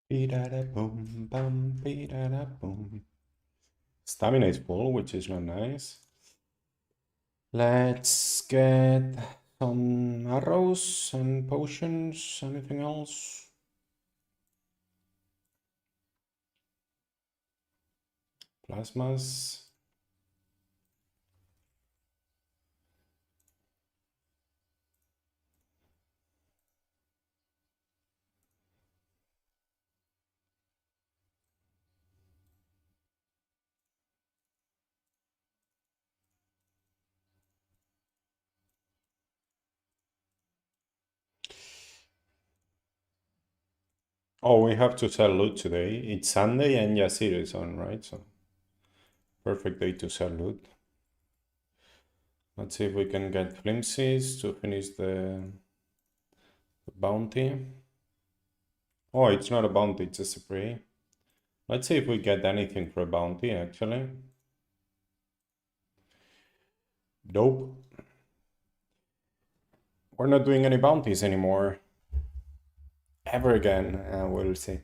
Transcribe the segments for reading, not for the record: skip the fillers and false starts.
Be-da-da-boom, bum, be-da-da-boom. Stamina is full, which is not nice. Let's get some arrows and potions. Anything else? Plasmas. Oh, we have to sell loot today. It's Sunday and Yasir is on, right? So perfect day to sell loot. Let's see if we can get flimsies to finish the bounty. Oh, it's not a bounty, it's a spray. Let's see if we get anything for a bounty, actually. Nope. We're not doing any bounties anymore. Ever again. We'll see.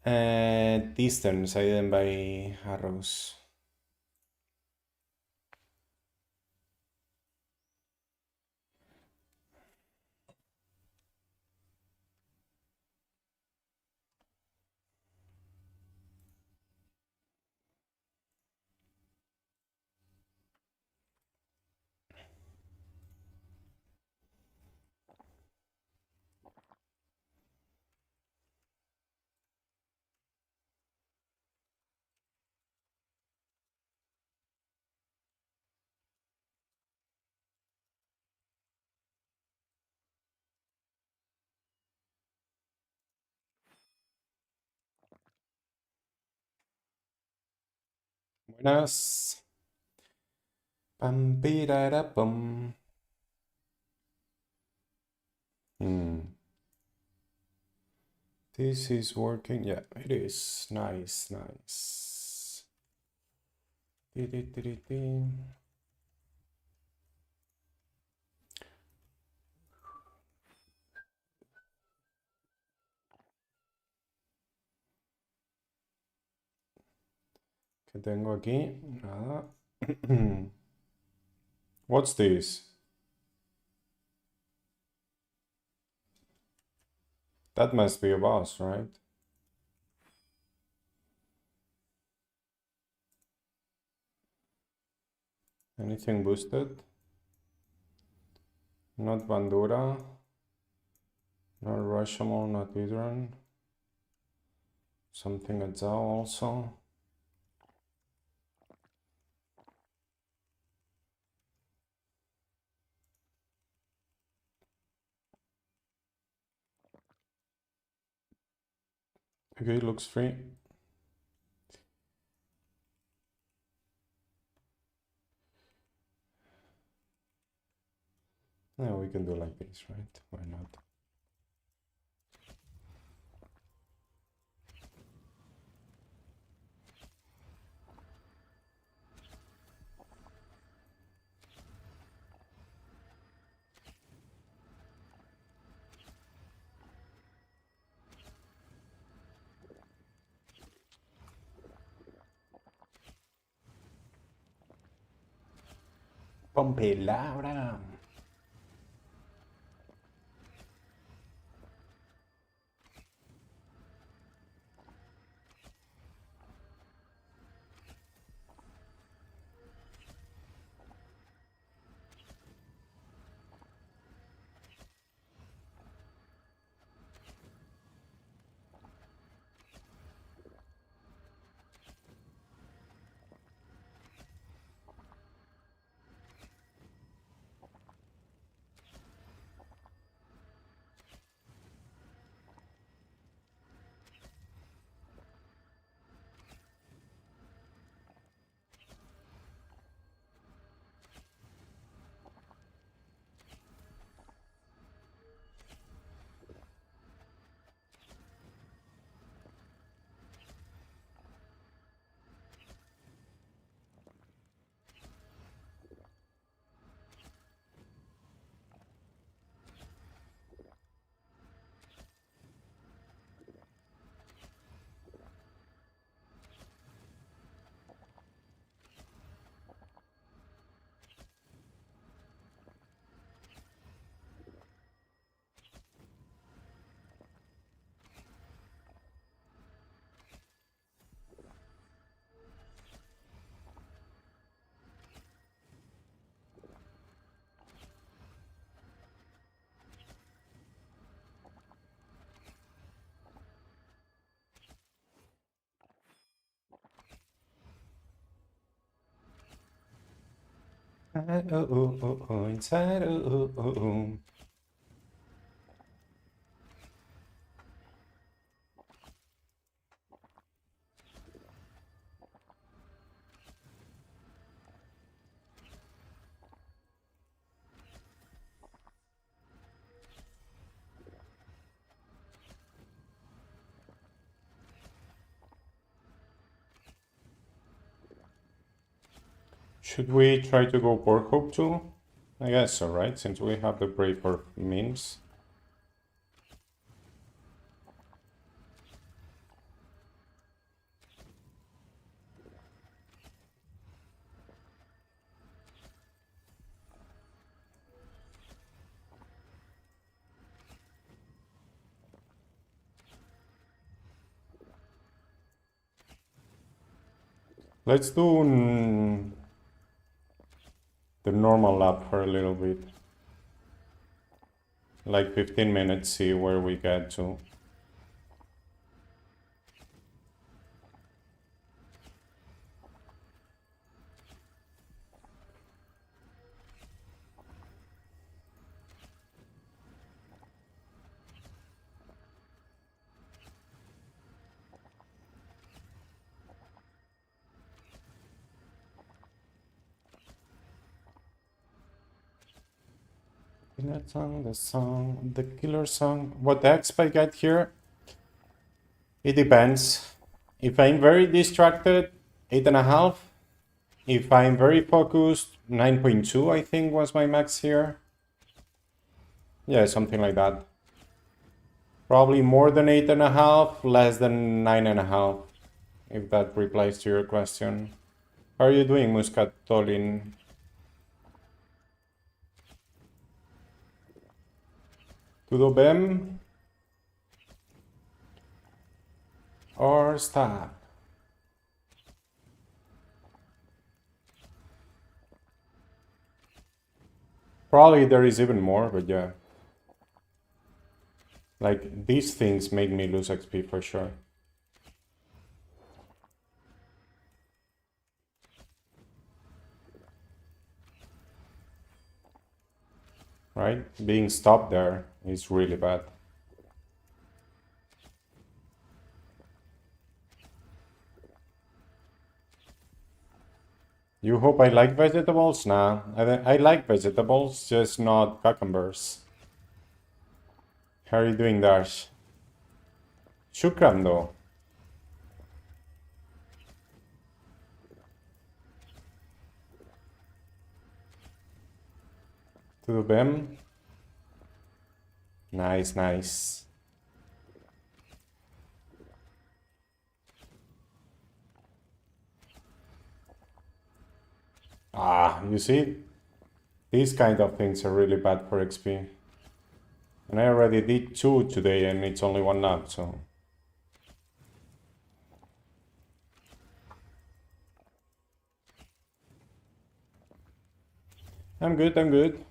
Distance, I didn't buy arrows. Buenas. Pam, pam. This is working. Yeah, it is. Nice, nice. ¿Qué tengo aquí? Nada. What's this? That must be a boss, right? Anything boosted? Not Bandura. Not Rashomon, not Idran. Something at Zao also. Okay, looks free. Yeah, we can do like this, right? Why not? Pompe Laura. Inside, oh, oh, oh. Should we try to go Pork Hope too? I guess so, right? Since we have the Braver means. Let's do the normal lap for a little bit. Like 15 minutes, see where we get to. The killer song. What exp I get here? It depends. If I'm very distracted, 8.5. If I'm very focused, 9.2 I think was my max here. Yeah, something like that. Probably more than 8.5, less than 9.5. If that replies to your question. How are you doing, Muscat Tolin? Tudo bem? Or stop? Probably there is even more, but yeah. Like, these things make me lose XP for sure. Right? Being stopped there is really bad. You hope I like vegetables? Nah, I like vegetables, just not cucumbers. How are you doing, Dash? Shukran though. Tudo bem? Nice, nice. Ah, you see? These kind of things are really bad for XP. And I already did 2 today and it's only 1 lap, so... I'm good, I'm good.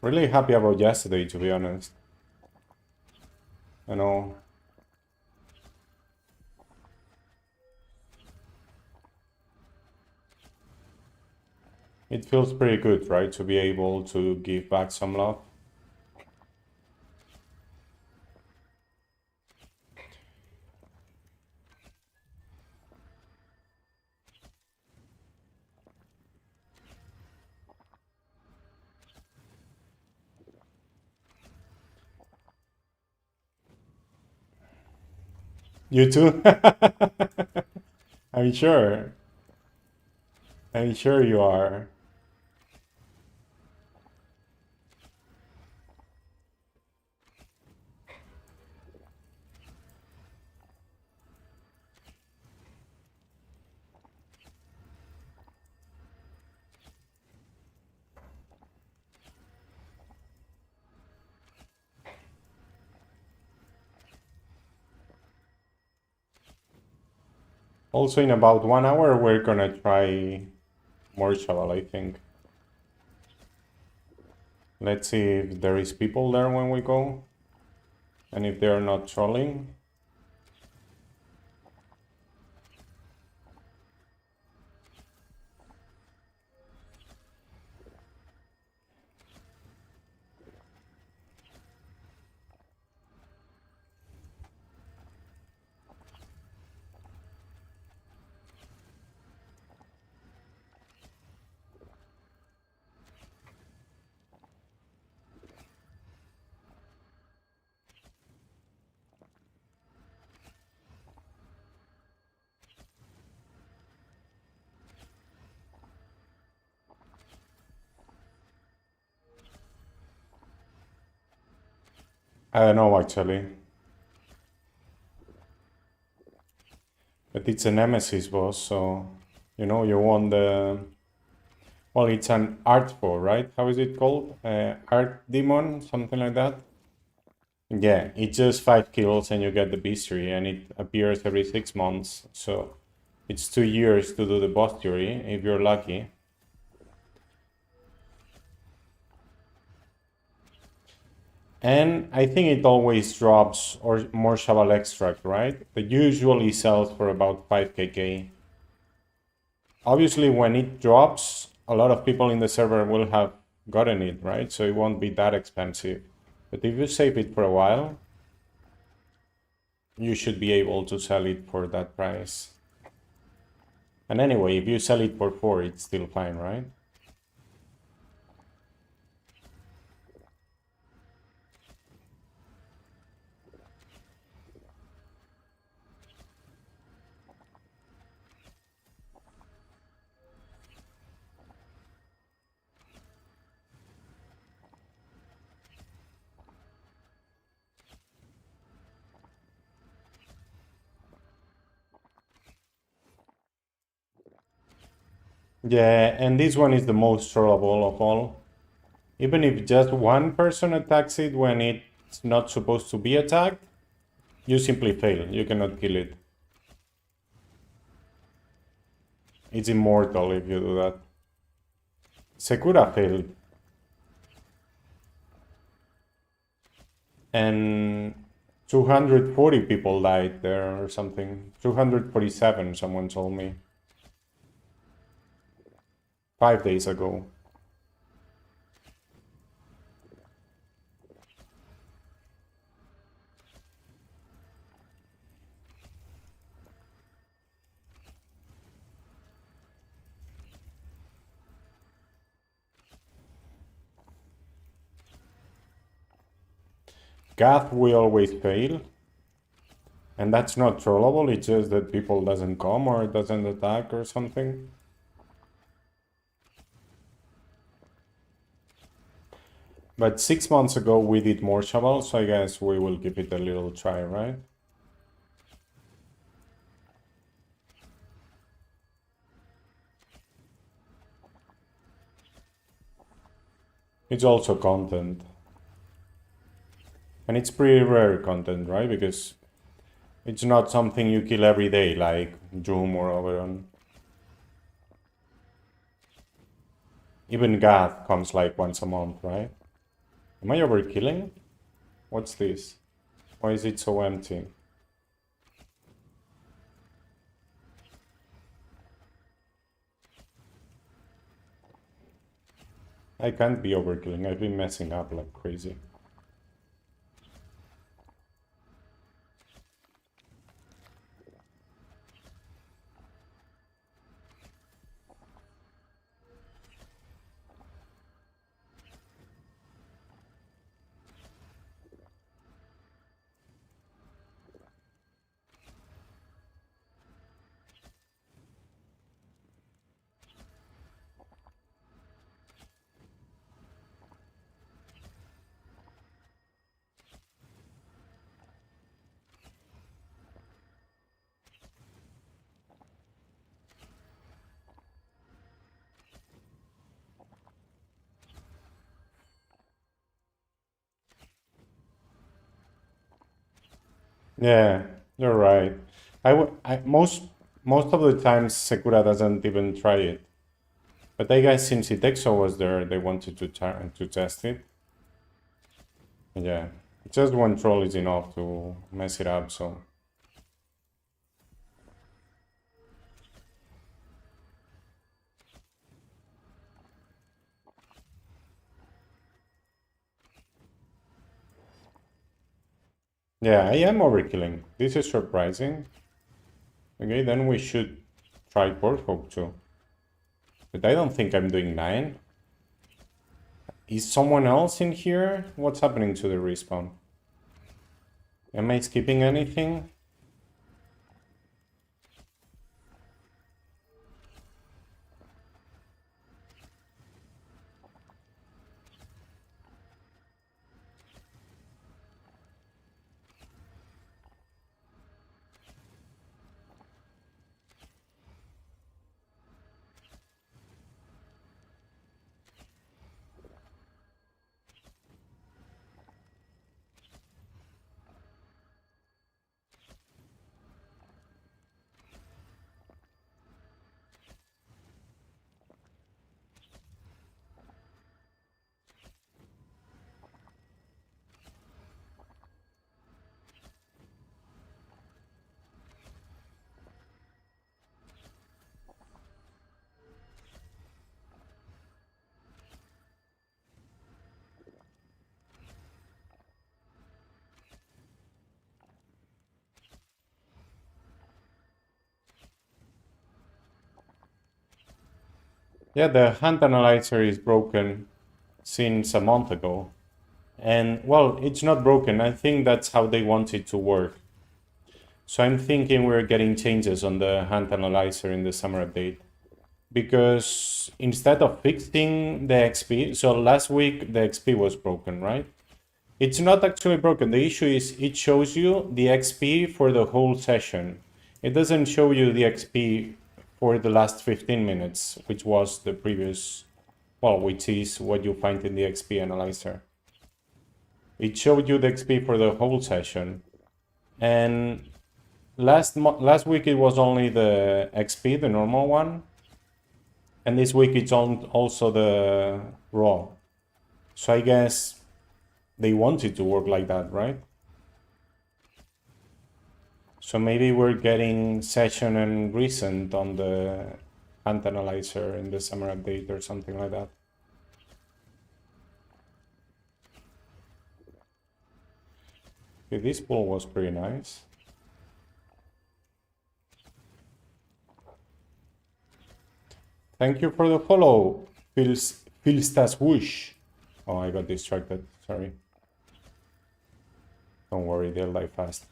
Really happy about yesterday, to be honest. You know... It feels pretty good, right? To be able to give back some love. You too? I'm sure. I'm sure you are. Also, in about 1 hour, we're gonna try more shovel, I think. Let's see if there is people there when we go. And if they're not trolling. I don't know actually. But it's a Nemesis boss, so you know you want the... Well, it's an Artfo, right? How is it called? Art Demon, something like that? Yeah, it's just 5 kills and you get the Bestiary, and it appears every 6 months, so it's 2 years to do the Bestiary, if you're lucky. And I think it always drops or more Shovel Extract, right? It usually sells for about 5kk. Obviously, when it drops, a lot of people in the server will have gotten it, right? So it won't be that expensive. But if you save it for a while, you should be able to sell it for that price. And anyway, if you sell it for 4, it's still fine, right? Yeah, and this one is the most trollable of all. Even if just one person attacks it when it's not supposed to be attacked, you simply fail. You cannot kill it. It's immortal if you do that. Sekura failed. And 240 people died there or something. 247, someone told me. 5 days ago. Gath will always fail. And that's not trollable, it's just that people doesn't come or doesn't attack or something. But 6 months ago we did more shovels, so I guess we will give it a little try, right? It's also content. And it's pretty rare content, right? Because it's not something you kill every day, like Doom or Oberon. Even Gath comes like once a month, right? Am I overkilling? What's this? Why is it so empty? I can't be overkilling, I've been messing up like crazy. Yeah, you're right. Most of the times Sakura doesn't even try it. But I guess since Itexo was there, they wanted to test it. Yeah, just one troll is enough to mess it up, so... Yeah, I am overkilling. This is surprising. Okay, then we should try Porthope too. But I don't think I'm doing 9. Is someone else in here? What's happening to the respawn? Am I skipping anything? Yeah, the hand analyzer is broken since a month ago. And well, it's not broken. I think that's how they want it to work. So I'm thinking we're getting changes on the hand analyzer in the summer update. Because instead of fixing the XP, so last week the XP was broken, right? It's not actually broken. The issue is it shows you the XP for the whole session. It doesn't show you the XP for the last 15 minutes, which was the previous, well, which is what you find in the XP analyzer. It showed you the XP for the whole session. And last week it was only the XP, the normal one. And this week it's also the raw. So I guess they want it to work like that, right? So maybe we're getting session and recent on the hand analyzer in the summer update or something like that. Okay, this pool was pretty nice. Thank you for the follow, Philstas Whoosh. Oh, I got distracted, sorry. Don't worry, they'll die fast.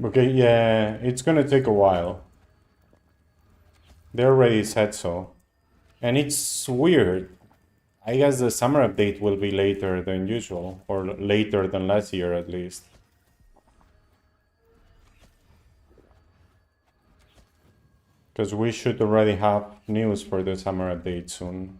Okay, yeah, it's gonna take a while. They already said so. And it's weird. I guess the summer update will be later than usual, or later than last year at least. Because we should already have news for the summer update soon.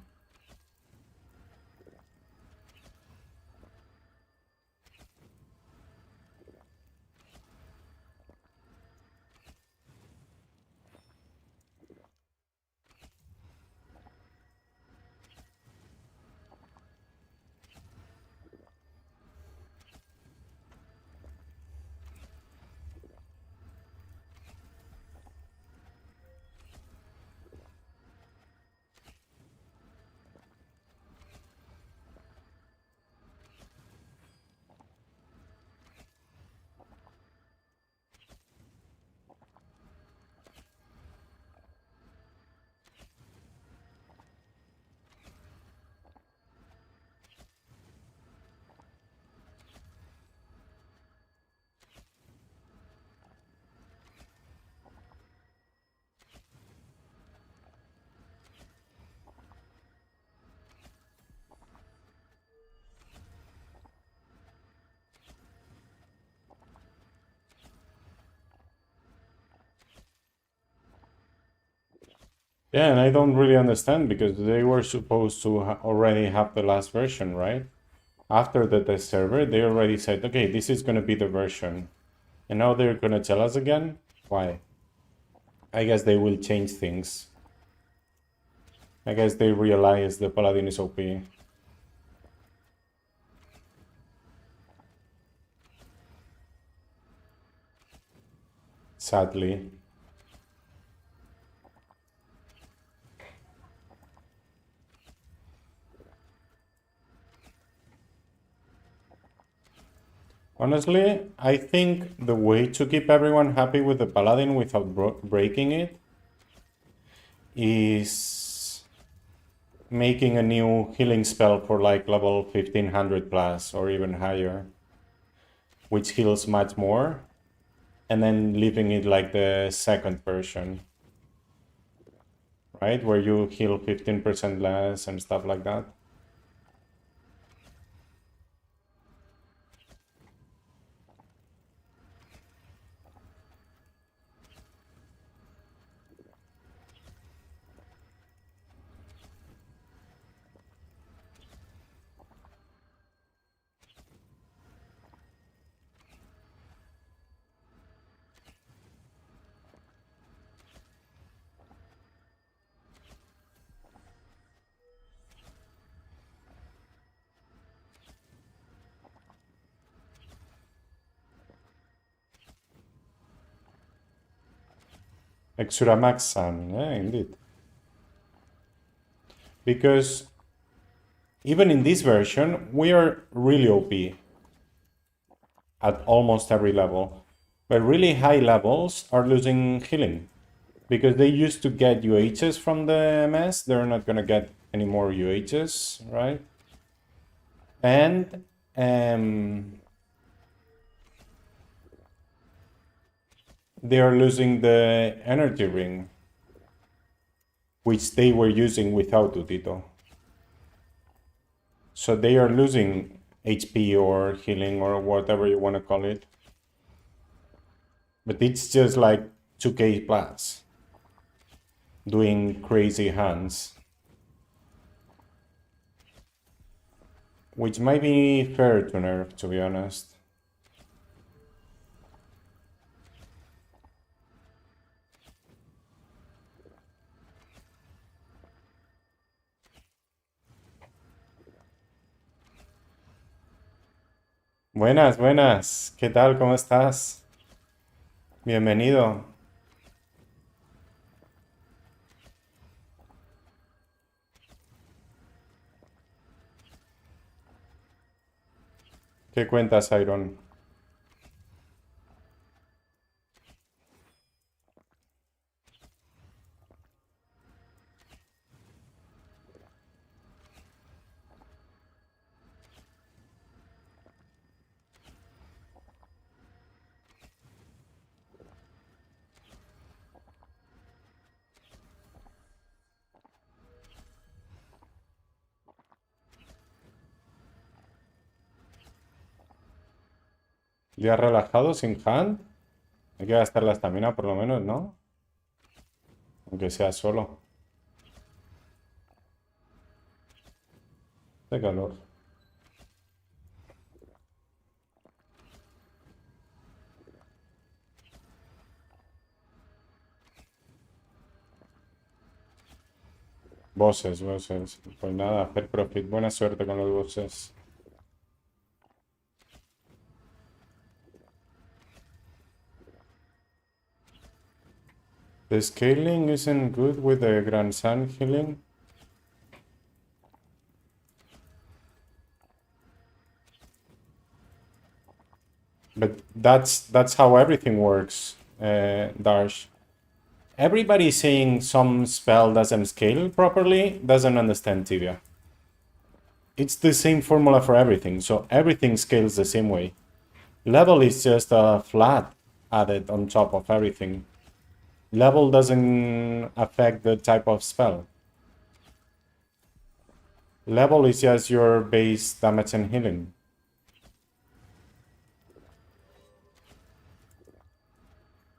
Yeah, and I don't really understand because they were supposed to already have the last version, right? After the test server, they already said, okay, this is going to be the version. And now they're going to tell us again? Why? I guess they will change things. I guess they realize the Paladin is OP. Sadly. Honestly, I think the way to keep everyone happy with the Paladin without breaking it is making a new healing spell for like level 1500 plus or even higher, which heals much more, and then leaving it like the second version, right? Where you heal 15% less and stuff like that. Exuramax Sun, yeah, indeed. Because even in this version, we are really OP at almost every level. But really high levels are losing healing. Because they used to get UHs from the MS, they're not gonna get any more UHs, right? And they are losing the energy ring, which they were using without Utito. So they are losing HP or healing or whatever you want to call it. But it's just like 2k plus, doing crazy hunts. Which might be fair to nerf, to be honest. Buenas, buenas. ¿Qué tal? ¿Cómo estás? Bienvenido. ¿Qué cuentas, Iron? ¿Día relajado sin hand? Hay que gastar la estamina por lo menos, ¿no? Aunque sea solo. De calor. Bosses, bosses. Pues nada, hacer profit. Buena suerte con los bosses. The scaling isn't good with the Grand Sun healing. But that's how everything works, Darsh. Everybody saying some spell doesn't scale properly doesn't understand Tibia. It's the same formula for everything, so everything scales the same way. Level is just a flat added on top of everything. Level doesn't affect the type of spell. Level is just your base damage and healing.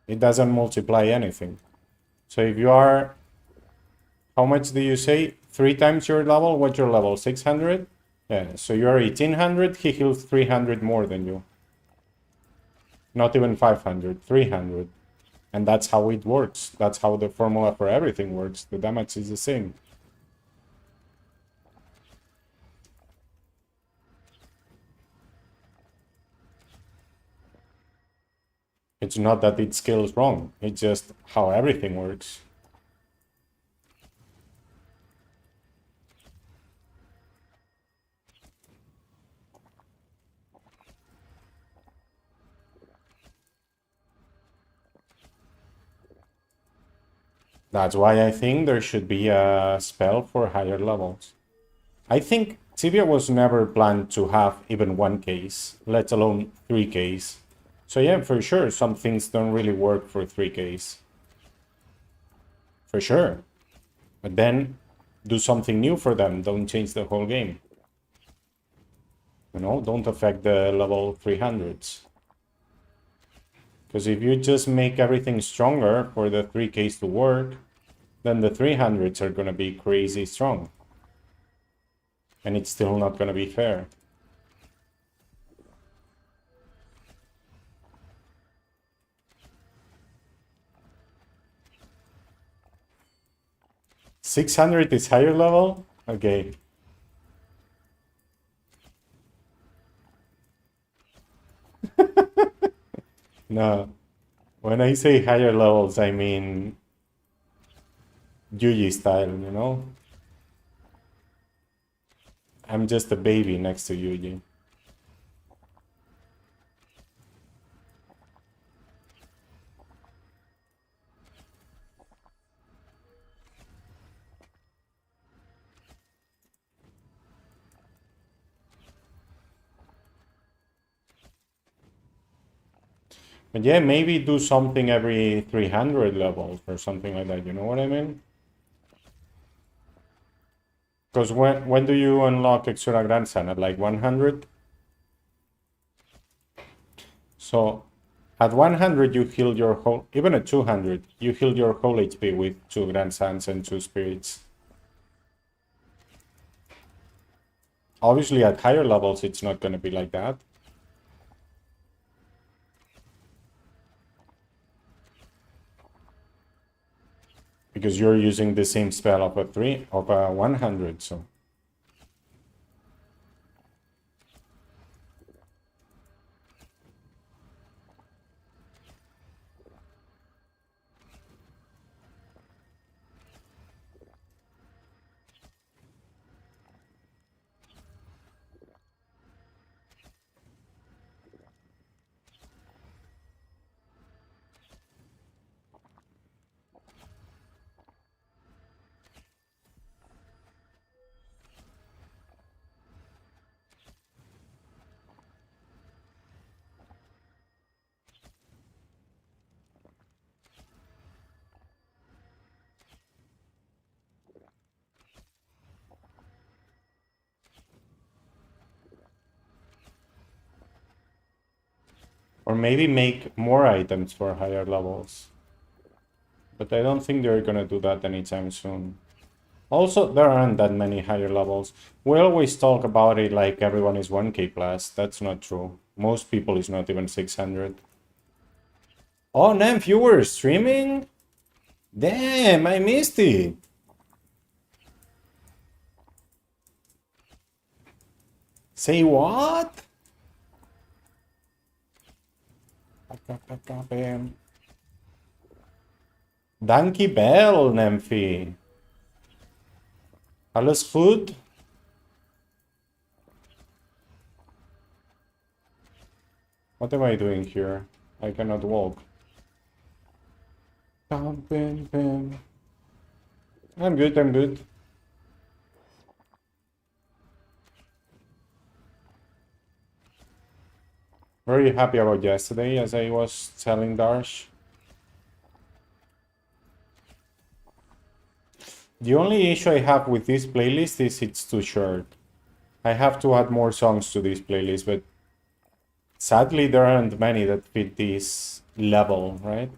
It doesn't multiply anything. So if you are, how much do you say? 3 times your level? What's your level? 600? Yeah, so you're 1800, he heals 300 more than you. Not even 500, 300. And that's how it works. That's how the formula for everything works. The damage is the same. It's not that it scales wrong. It's just how everything works. That's why I think there should be a spell for higher levels. I think Tibia was never planned to have even one case, let alone 3 case. So yeah, for sure, some things don't really work for 3 case. For sure. But then do something new for them. Don't change the whole game. You know, don't affect the level 300s. Because if you just make everything stronger for the 3Ks to work, then the 300s are going to be crazy strong. And it's still not going to be fair. $600 is higher level? Okay. No. When I say higher levels, I mean Yuji style, you know? I'm just a baby next to Yuji. But yeah, maybe do something every 300 levels or something like that, you know what I mean? Because when do you unlock Exura Grandson? At like 100? So at 100 you heal your whole, even at 200, you heal your whole HP with 2 Grandsons and 2 Spirits. Obviously at higher levels it's not going to be like that. Because you're using the same spell of a 100, so. Or maybe make more items for higher levels. But I don't think they're gonna do that anytime soon. Also, there aren't that many higher levels. We always talk about it like everyone is 1k plus. That's not true. Most people is not even 600. Oh, Nymph, you were streaming? Damn, I missed it. Say what? Dankjewel, Nymphy. Alles goed? What am I doing here? I cannot walk. I'm good, I'm good. Very happy about yesterday, as I was telling Darsh. The only issue I have with this playlist is it's too short. I have to add more songs to this playlist, but sadly there aren't many that fit this level, right?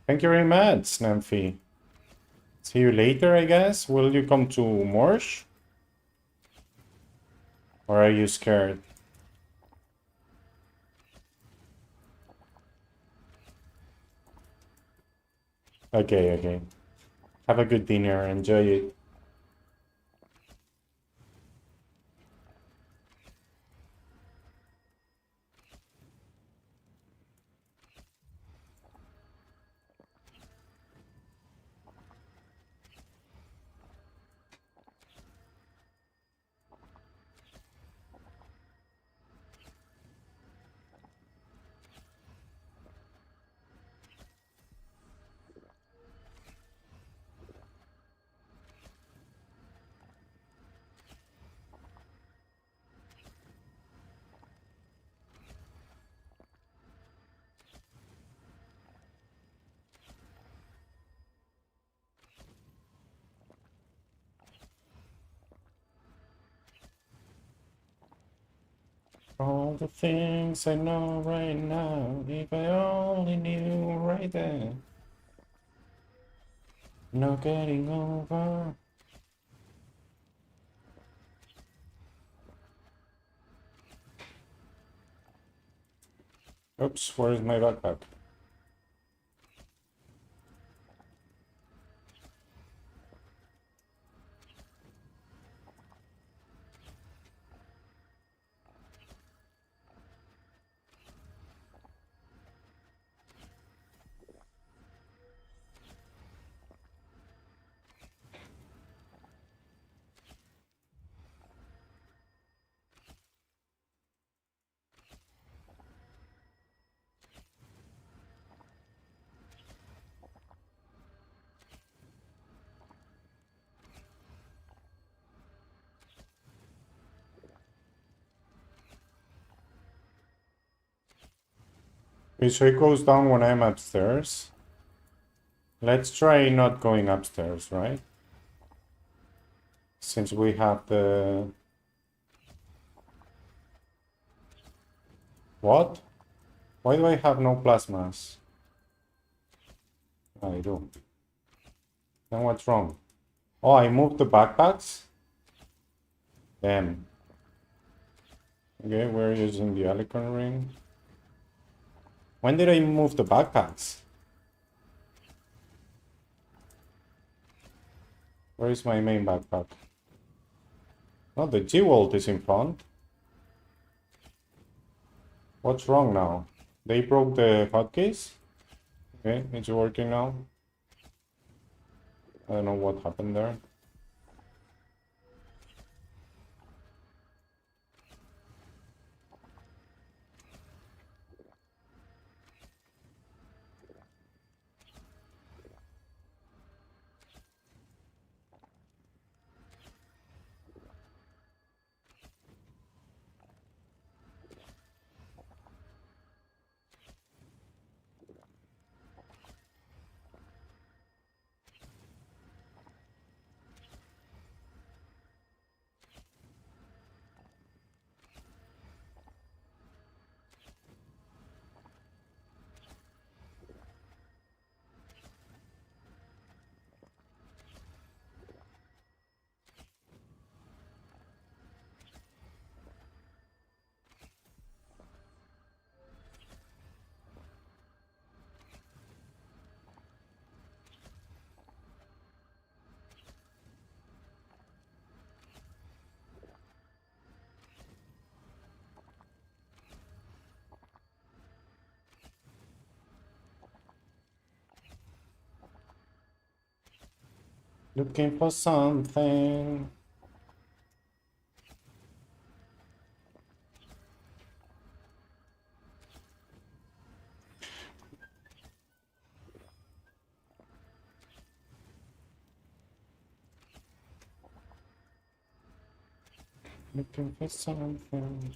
Thank you very much, Nymphy. See you later, I guess. Will you come to Morsh? Or are you scared? Okay, okay. Have a good dinner. Enjoy it. All the things I know right now, if I only knew right then. No getting over. Oops, where's my backpack? Okay, so it goes down when I'm upstairs. Let's try not going upstairs, right? Since we have the... What? Why do I have no plasmas? I do. Then what's wrong? Oh, I moved the backpacks? Damn. Okay, we're using the Alicon ring. When did I move the backpacks? Where is my main backpack? Oh, the G-Vault is in front. What's wrong now? They broke the hotkeys? Okay, it's working now. I don't know what happened there. Looking for something. Looking for something.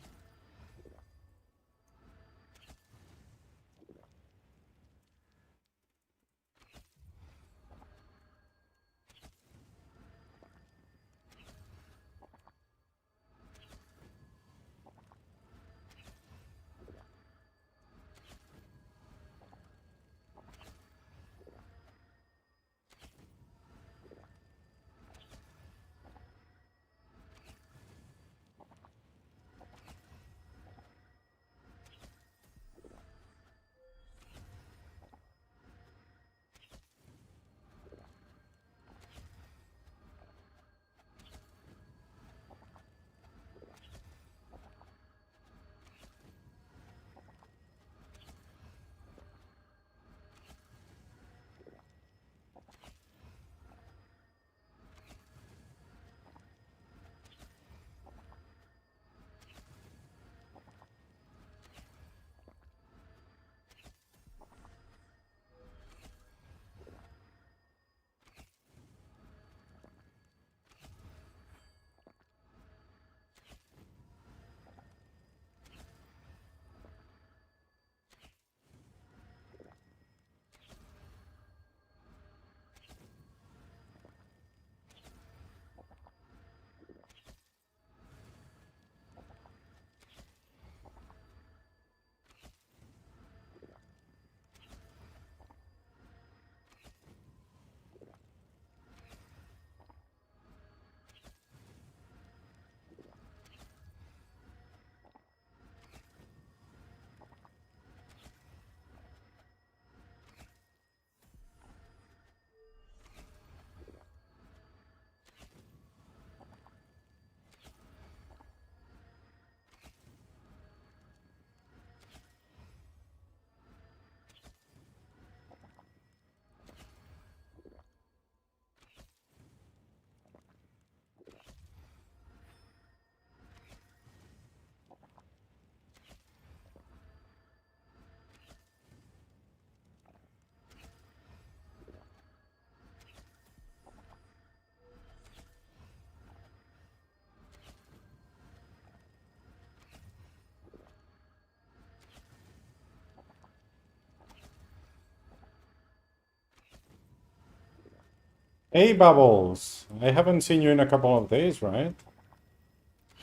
Hey, Bubbles! I haven't seen you in a couple of days, right?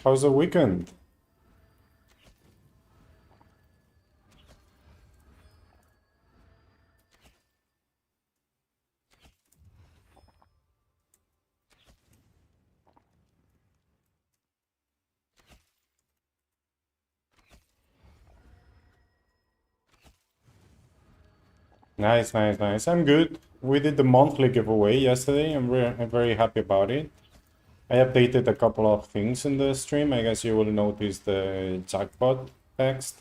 How's the weekend? Nice, nice, nice. I'm good. We did the monthly giveaway yesterday. I'm very happy about it. I updated a couple of things in the stream. I guess you will notice the jackpot text.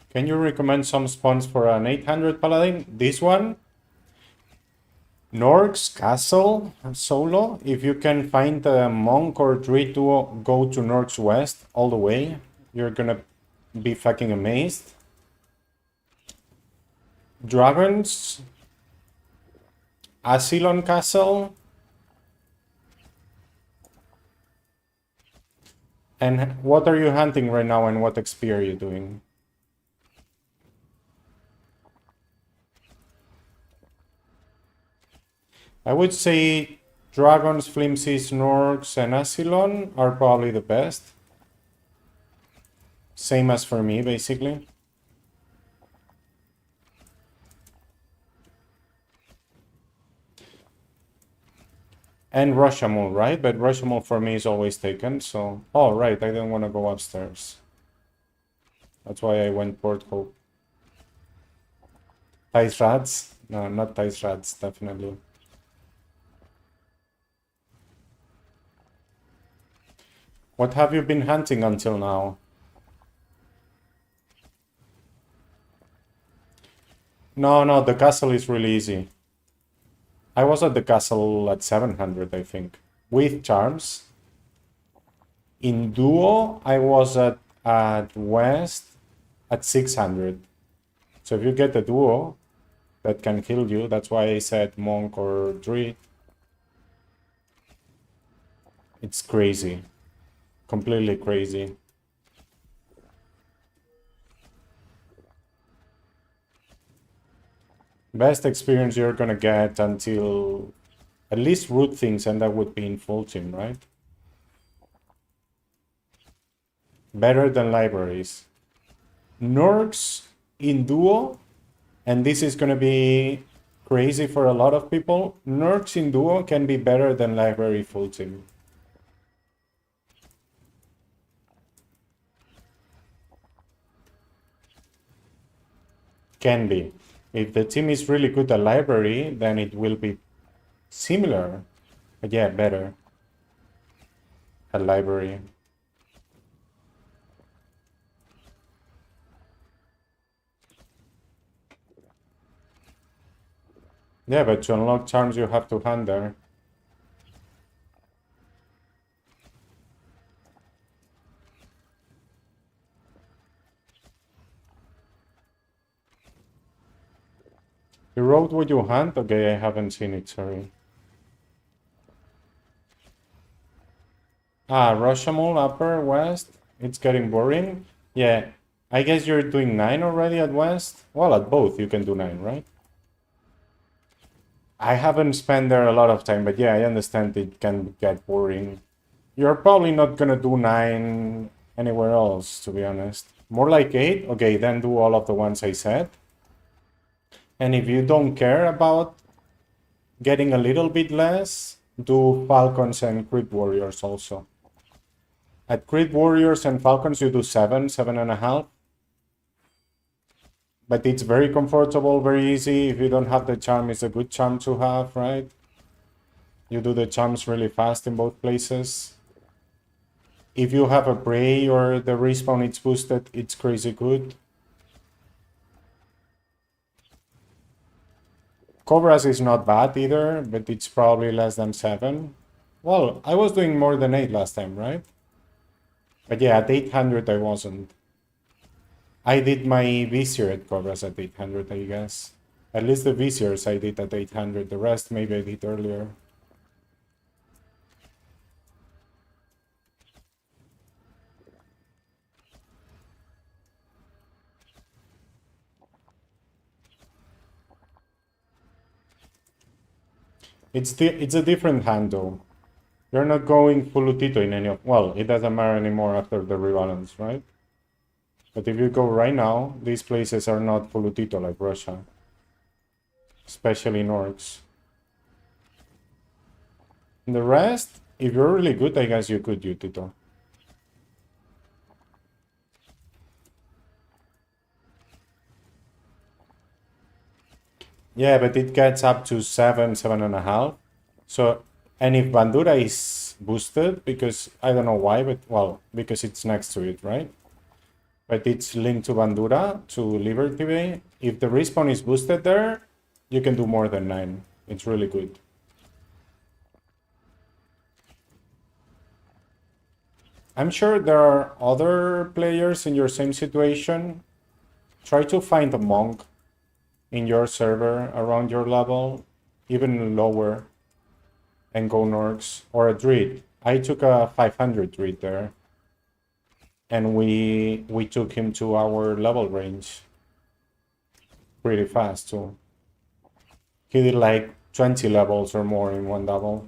Can you recommend some spawns for an 800 Paladin? This one? Nork's Castle solo. If you can find a monk or druid to go to Nork's West all the way, you're gonna be fucking amazed. Dragons, Asylon Castle, and what are you hunting right now and what XP are you doing? I would say Dragons, Flimsies, Norks, and Asylon are probably the best. Same as for me, basically. And Rushamul, right? But Rushamul for me is always taken, so... Oh, right, I didn't want to go upstairs. That's why I went Port Hope. Tice Rats? No, not Tice Rats, definitely. What have you been hunting until now? No, the castle is really easy. I was at the castle at 700, I think, with charms. In duo, I was at west at 600. So if you get a duo, that can kill you. That's why I said monk or druid. It's crazy. Completely crazy. Best experience you're gonna get until at least root things, and that would be in full team, right? Better than libraries. Nerds in duo, and this is gonna be crazy for a lot of people. Nerds in duo can be better than library full team. Can be. If the team is really good at library, then it will be similar, but yeah, better at library. Yeah, but to unlock charms, you have to hunt there. You wrote what you hunt? Okay, I haven't seen it, sorry. Ah, Roshamul, upper, west. It's getting boring. Yeah, I guess you're doing 9 already at west? Well, at both you can do 9, right? I haven't spent there a lot of time, but yeah, I understand it can get boring. You're probably not gonna do 9 anywhere else, to be honest. More like 8? Okay, then do all of the ones I said. And if you don't care about getting a little bit less, do Falcons and Crit Warriors also. At Crit Warriors and Falcons, you do 7, 7.5. But it's very comfortable, very easy. If you don't have the charm, it's a good charm to have, right? You do the charms really fast in both places. If you have a Prey or the respawn it's boosted, it's crazy good. Cobras is not bad either, but it's probably less than 7. Well, I was doing more than 8 last time, right? But yeah, at 800 I wasn't. I did my Vizier at Cobras at 800, I guess. At least the Viziers I did at 800, the rest maybe I did earlier. It's a different hand though. You're not going full Utito in any of... Well, it doesn't matter anymore after the rebalance, right? But if you go right now, these places are not full Utito like Russia. Especially in orcs. The rest, if you're really good, I guess you could Utito. Yeah, but it gets up to 7, 7.5. So, and if Bandura is boosted, because I don't know why, but well, because it's next to it, right? But it's linked to Bandura, to Liberty Bay. If the respawn is boosted there, you can do more than 9. It's really good. I'm sure there are other players in your same situation. Try to find a monk in your server around your level, even lower, and go Norks, or a Druid. I took a 500 Druid there, and we took him to our level range pretty fast too. He did like 20 levels or more in one double.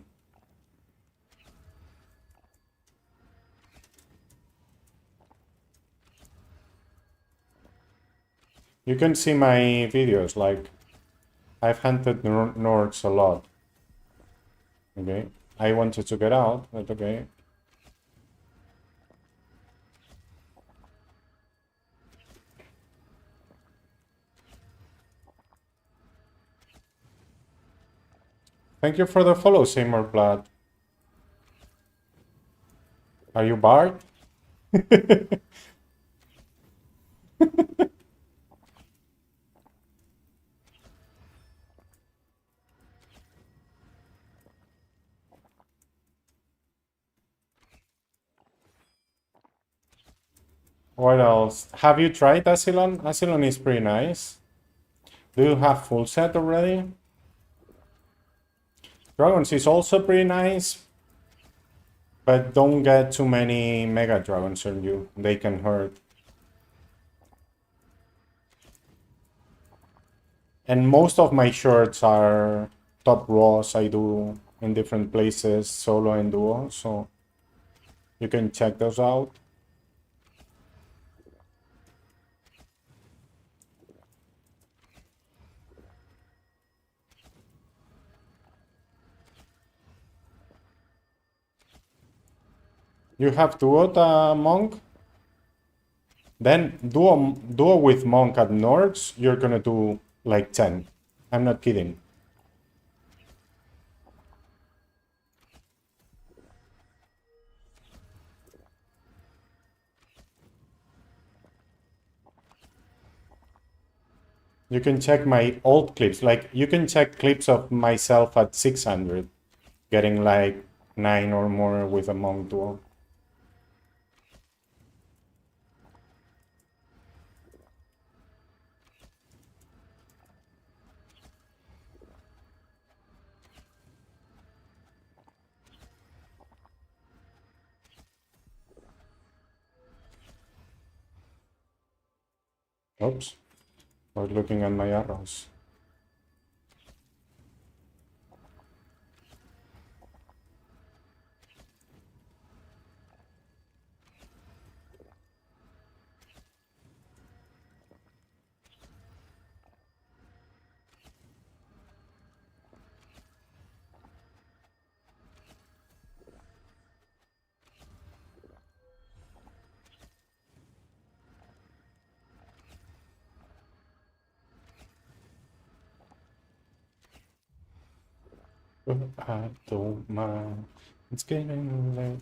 You can see my videos, like, I've hunted Norks a lot. Okay, I wanted to get out, but okay. Thank you for the follow, Seymour Blood. Are you Bart? What else? Have you tried Asylon? Asylon is pretty nice. Do you have full set already? Dragons is also pretty nice, but don't get too many Mega Dragons on you. They can hurt. And most of my shirts are top raws I do in different places, solo and duo, so you can check those out. You have duo monk? Then duo with monk at Nords, you're gonna do like 10. I'm not kidding. You can check my old clips, like you can check clips of myself at 600, getting like 9 or more with a monk duo. Oops, I was looking at my arrows. I don't mind. It's getting late.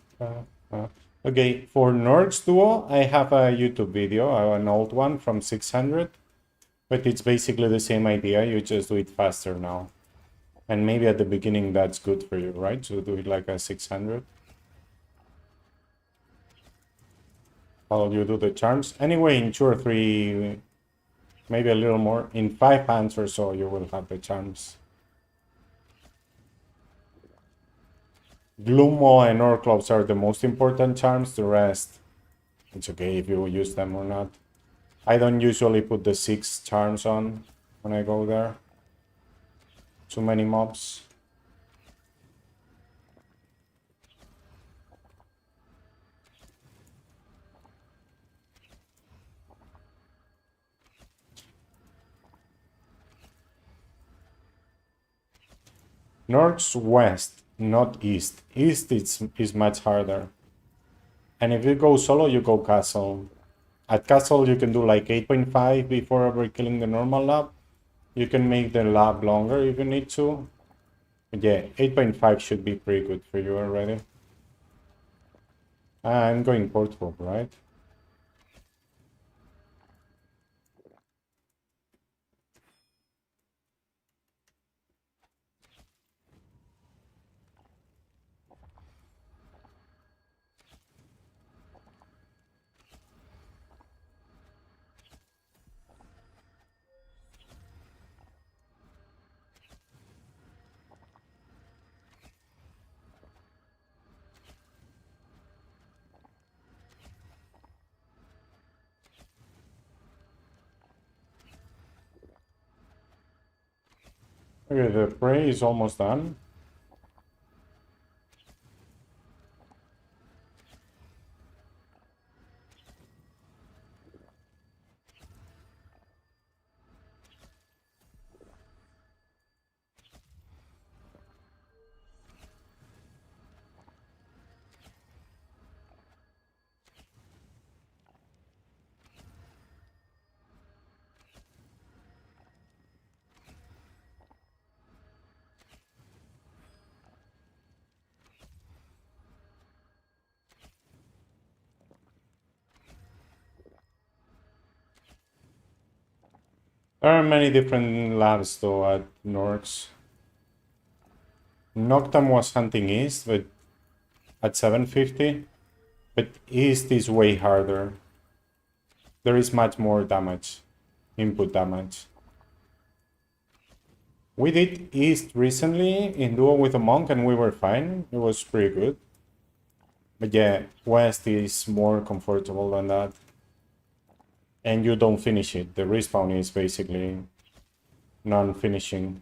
Okay, for Nords Duo, I have a YouTube video, an old one from 600, but it's basically the same idea, you just do it faster now. And maybe at the beginning that's good for you, right? To do it like a 600. While you do the charms. Anyway, in 2 or 3, maybe a little more, in 5 hands or so, you will have the charms. Gloomwall and Orclops are the most important charms. The rest, it's okay if you use them or not. I don't usually put the 6 charms on when I go there. Too many mobs. Northwest, not east. East is much harder. And if you go solo, you go castle. At castle, you can do like 8.5 before ever killing the normal lab. You can make the lab longer if you need to. But yeah, 8.5 should be pretty good for you already. I'm going portable, right? Okay, the prey is almost done. There are many different labs though at Norks. Noctam was hunting east, but at 750. But east is way harder. There is much more damage, input damage. We did east recently in duo with a monk and we were fine. It was pretty good. But yeah, west is more comfortable than that. And you don't finish it. The respawn is basically non-finishing.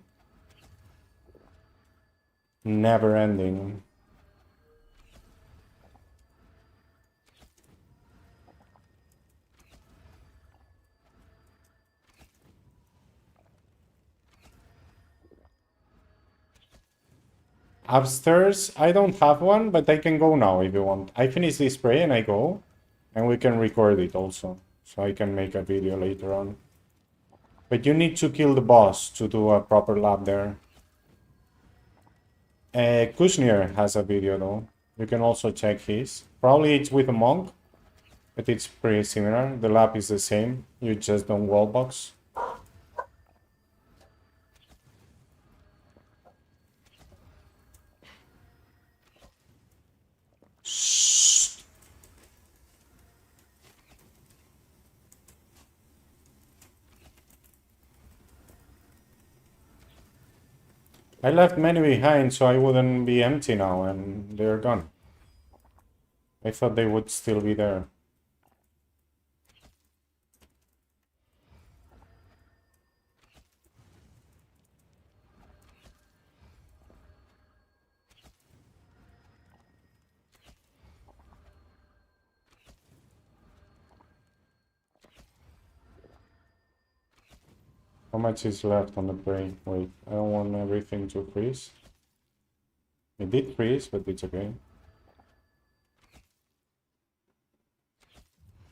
Never ending. Upstairs, I don't have one, but I can go now if you want. I finish this spray and I go, and we can record it also, so I can make a video later on. But you need to kill the boss to do a proper lab there. Kushner has a video though. You can also check his. Probably it's with a monk, but it's pretty similar. The lab is the same, you just don't wallbox. I left many behind so I wouldn't be empty now, and they're gone. I thought they would still be there. How much is left on the brain? Wait, I don't want everything to freeze. It did freeze, but it's okay.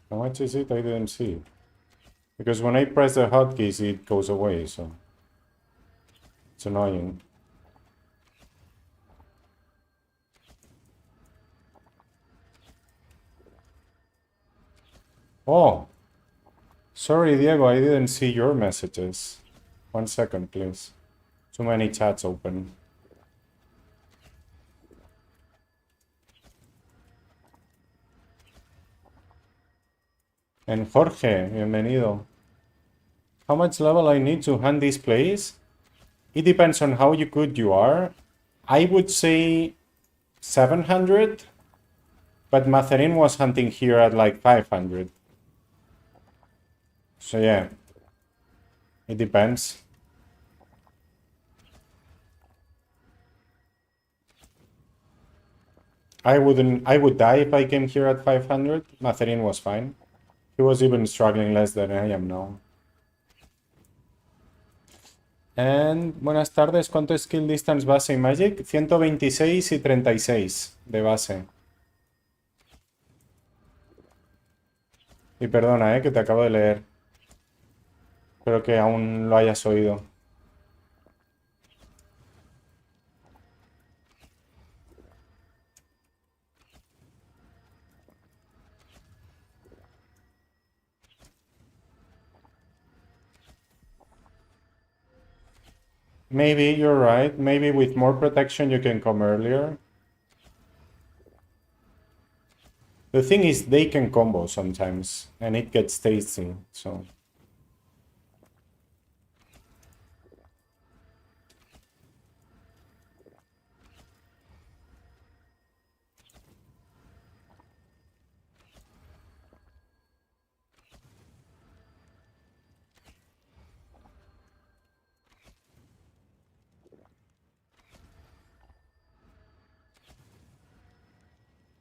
How much is it? I didn't see. Because when I press the hotkeys, it goes away, so it's annoying. Oh! Sorry, Diego, I didn't see your messages. 1 second, please. Too many chats open. And Jorge, bienvenido. How much level I need to hunt this place? It depends on how good you are. I would say 700, but Matherin was hunting here at like 500. So yeah, it depends. I would die if I came here at 500. Matherin was fine. He was even struggling less than I am now. And buenas tardes, ¿cuánto es skill distance base y magic? 126 y 36 de base. Y perdona, que te acabo de leer. Espero que aún lo hayas oído. Maybe you're right. Maybe with more protection you can come earlier. The thing is, they can combo sometimes, and it gets tasty, so...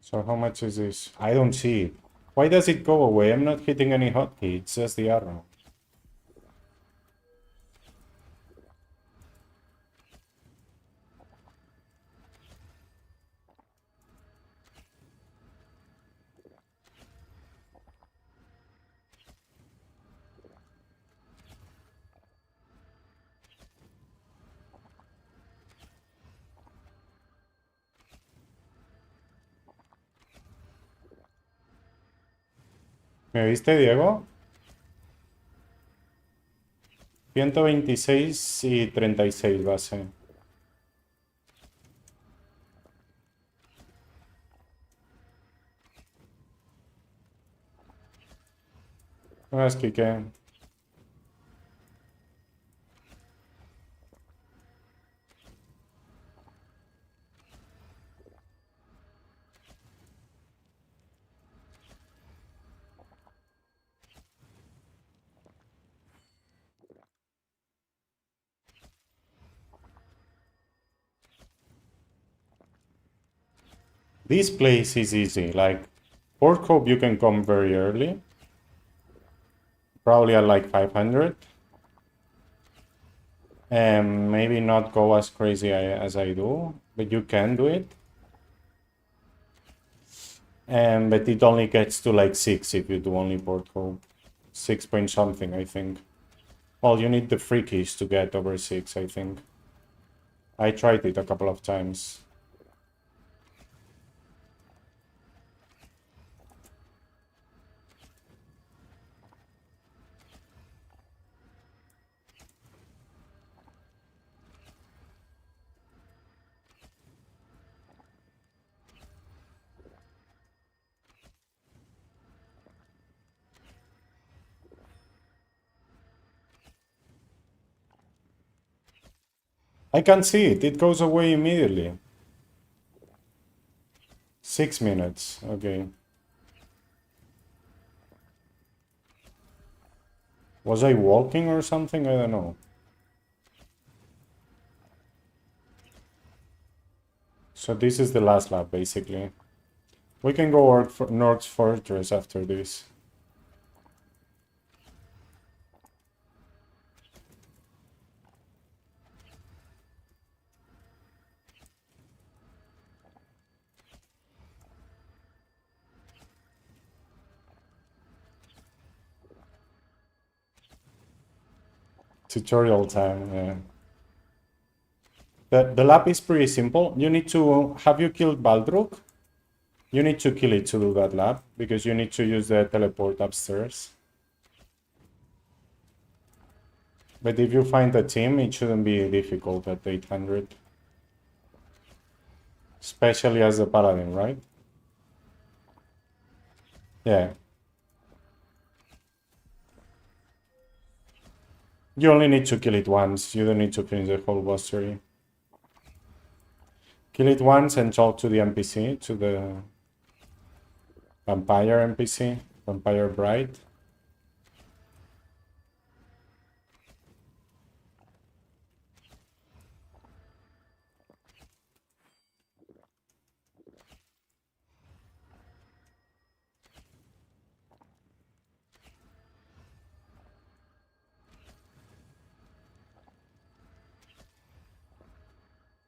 So how much is this? I don't see it. Why does it go away? I'm not hitting any hotkey, it's just the arrow. ¿Me viste, Diego? 126 y 36 base. No, es que qué. This place is easy, like Port Hope you can come very early. Probably at like 500. And maybe not go as crazy as I do, but you can do it. But it only gets to like 6 if you do only Port Hope. 6 point something, I think. Well, you need the free keys to get over 6, I think. I tried it a couple of times. I can see it. It goes away immediately. 6 minutes. Okay. Was I walking or something? I don't know. So this is the last lap, basically. We can go work for North's Fortress after this. Tutorial time, yeah. The lap is pretty simple. You need to... Have you killed Baldruk? You need to kill it to do that lap, because you need to use the teleport upstairs. But if you find a team, it shouldn't be difficult at 800. Especially as a Paladin, right? Yeah. You only need to kill it once. You don't need to finish the whole Bestiary. Kill it once and talk to the NPC, to the Vampire NPC, Vampire Bride.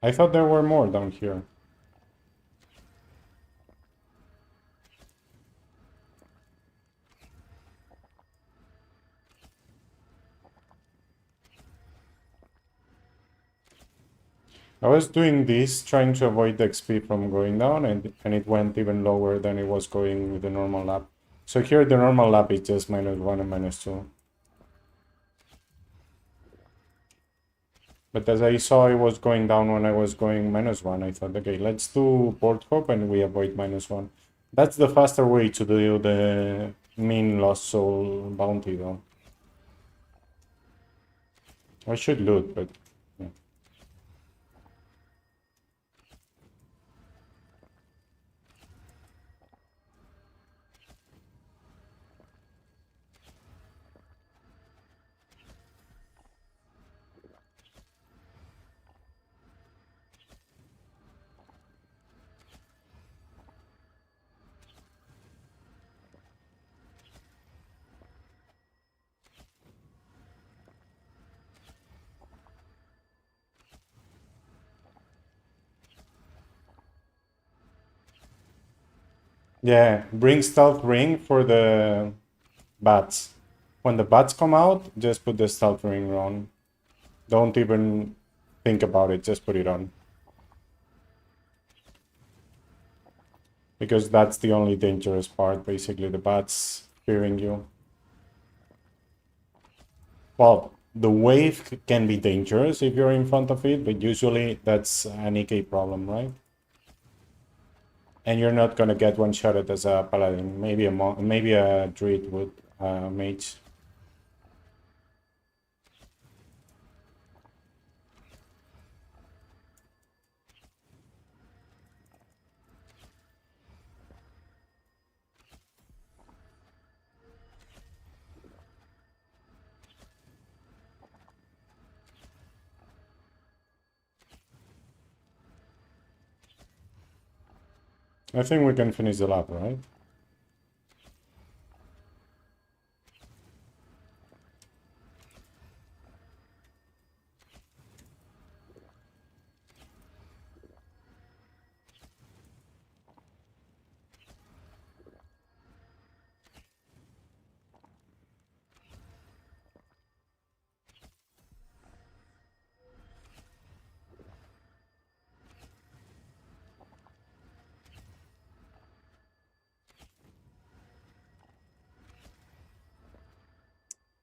I thought there were more down here. I was doing this, trying to avoid the XP from going down, and it went even lower than it was going with the normal lap. So here the normal lap is just -1 and -2. But as I saw it was going down when I was going -1, I thought, okay, let's do board hop and we avoid -1. That's the faster way to do the mean lost soul bounty though. I should loot, but yeah. Yeah, bring stealth ring for the bats. When the bats come out, just put the stealth ring on. Don't even think about it, just put it on. Because that's the only dangerous part, basically, the bats fearing you. Well, the wave can be dangerous if you're in front of it, but usually that's an EK problem, right? And you're not gonna get one-shotted as a paladin. Maybe a druid would, mage. I think we can finish the lap, right?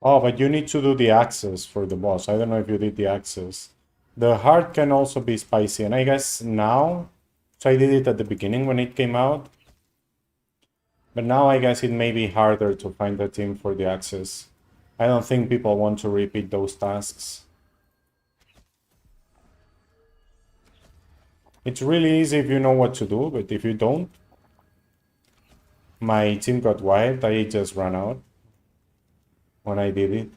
Oh, but you need to do the access for the boss. I don't know if you did the access. The heart can also be spicy, and I guess now, so I did it at the beginning when it came out, but now I guess it may be harder to find a team for the access. I don't think people want to repeat those tasks. It's really easy if you know what to do, but if you don't, my team got wiped, I just ran out when I did it.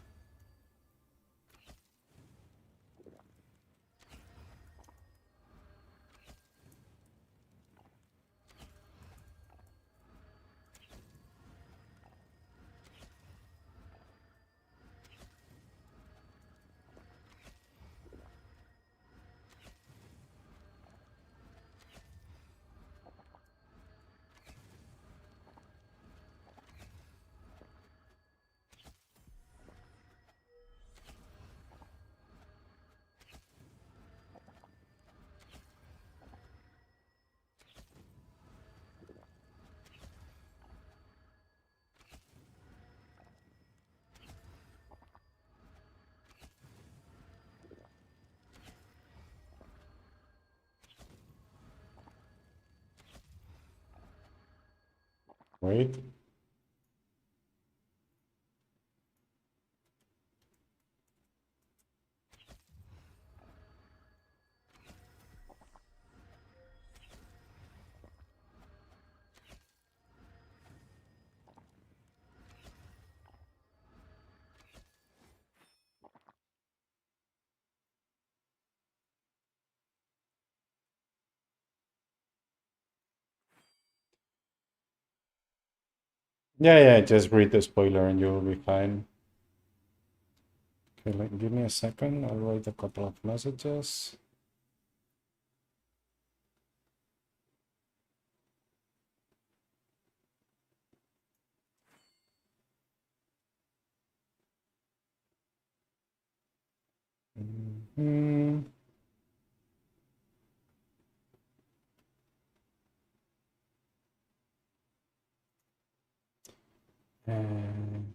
Wait. Yeah, just read the spoiler and you'll be fine. Okay, give me a second. I'll write a couple of messages. Mhm. And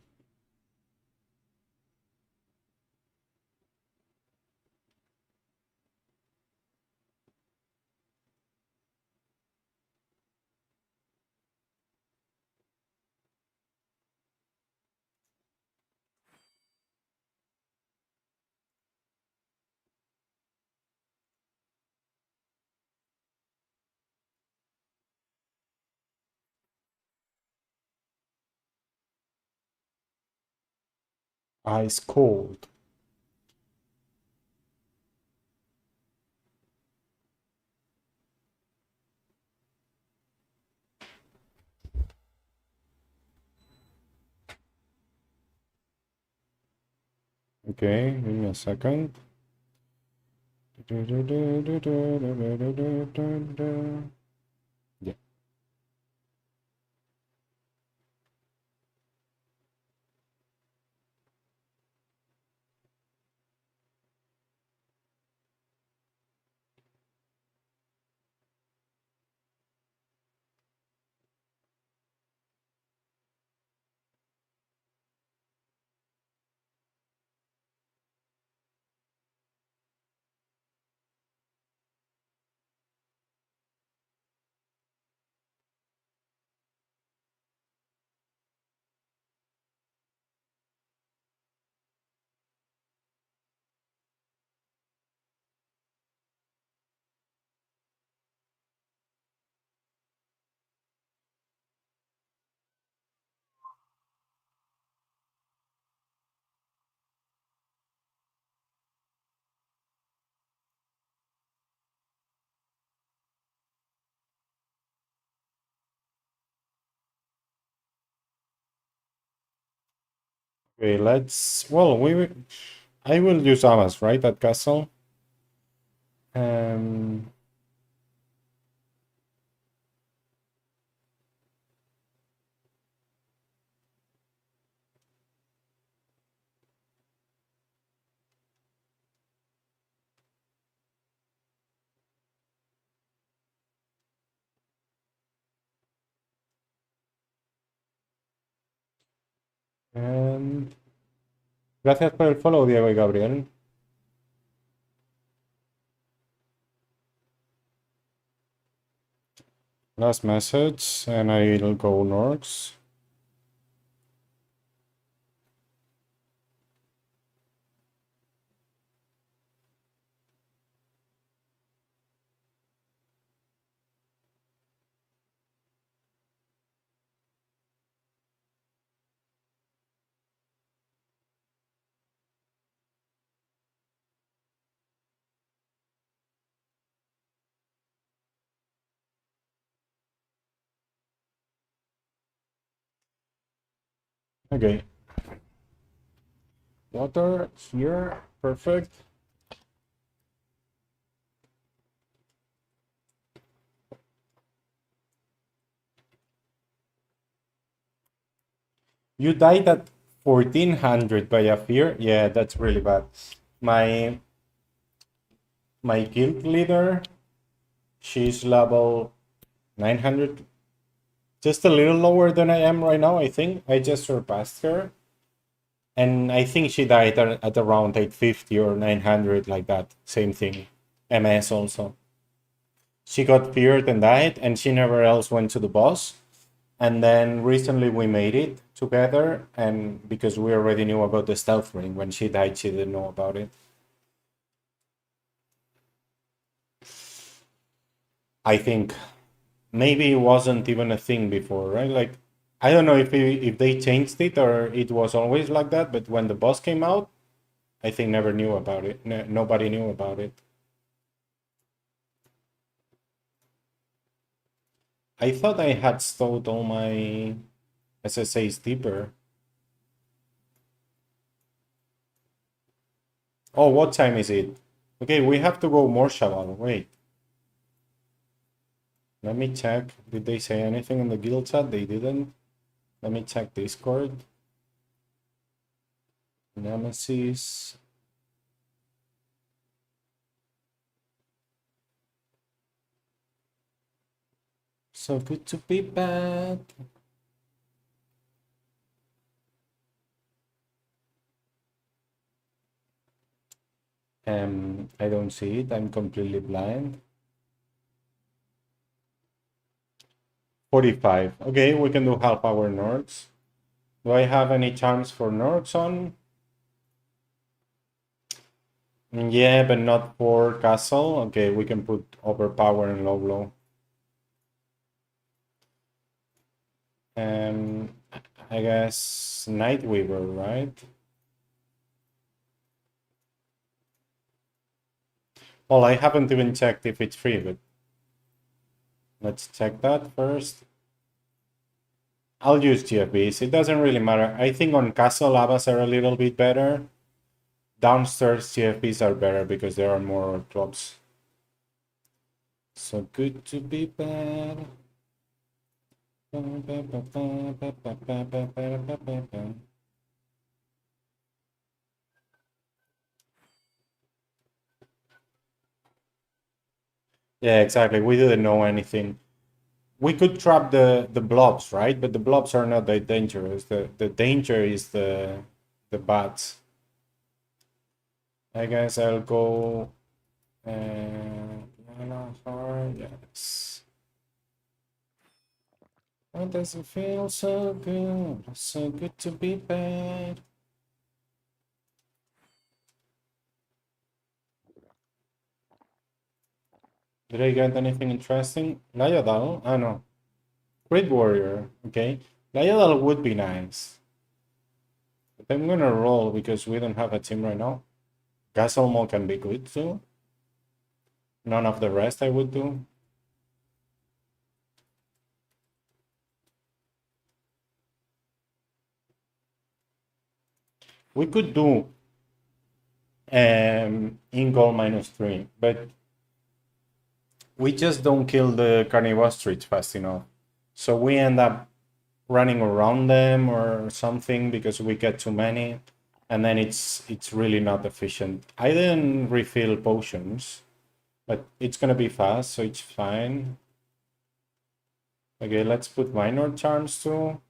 ice cold. Okay, give me a second. Yeah. Okay, let's. Well, I will use Amas, right? At castle. Um. And gracias por el follow, Diego y Gabriel. Last message, and I'll go Norks. Okay. Water here, perfect. You died at 1400 by a fear. Yeah, that's really bad. My my guild leader, she's level 900, just a little lower than I am right now. I think I just surpassed her, and I think she died at around 850 or 900, like that. Same thing. MS also. She got feared and died, and she never else went to the boss. And then recently we made it together, and because we already knew about the stealth ring, when she died, she didn't know about it. I think maybe it wasn't even a thing before, right? Like, I don't know if they changed it or it was always like that, but when the boss came out, I think never knew about it. Nobody knew about it. I thought I had stowed all my SSAs deeper. Oh, what time is it? Okay, we have to go more Shaval. Wait. Let me check. Did they say anything in the guild chat? They didn't. Let me check Discord. Nemesis. So good to be bad. I don't see it. I'm completely blind. 45. Okay, we can do half our Nords. Do I have any charms for Nords on? Yeah, but not for Castle. Okay, we can put Overpower and Low Blow. I guess Nightweaver, right? Well, I haven't even checked if it's free, but let's check that first. I'll use GFBs. It doesn't really matter. I think on Castle Lavas are a little bit better. Downstairs GFBs are better because there are more clubs. So good to be bad. Yeah, exactly. We didn't know anything. We could trap the blobs, right? But the blobs are not that dangerous. The danger is the bats. I guess I'll go yes. Why does it feel so good? So good to be bad. Did I get anything interesting? Layadal? Ah, no. Great Warrior. Okay. Layadal would be nice. But I'm gonna roll because we don't have a team right now. Gasolmo can be good too. None of the rest I would do. We could do Ingol -3, but we just don't kill the Carnivore Streets fast enough. So we end up running around them or something because we get too many, and then it's really not efficient. I didn't refill potions, but it's gonna be fast, so it's fine. Okay, let's put minor charms too.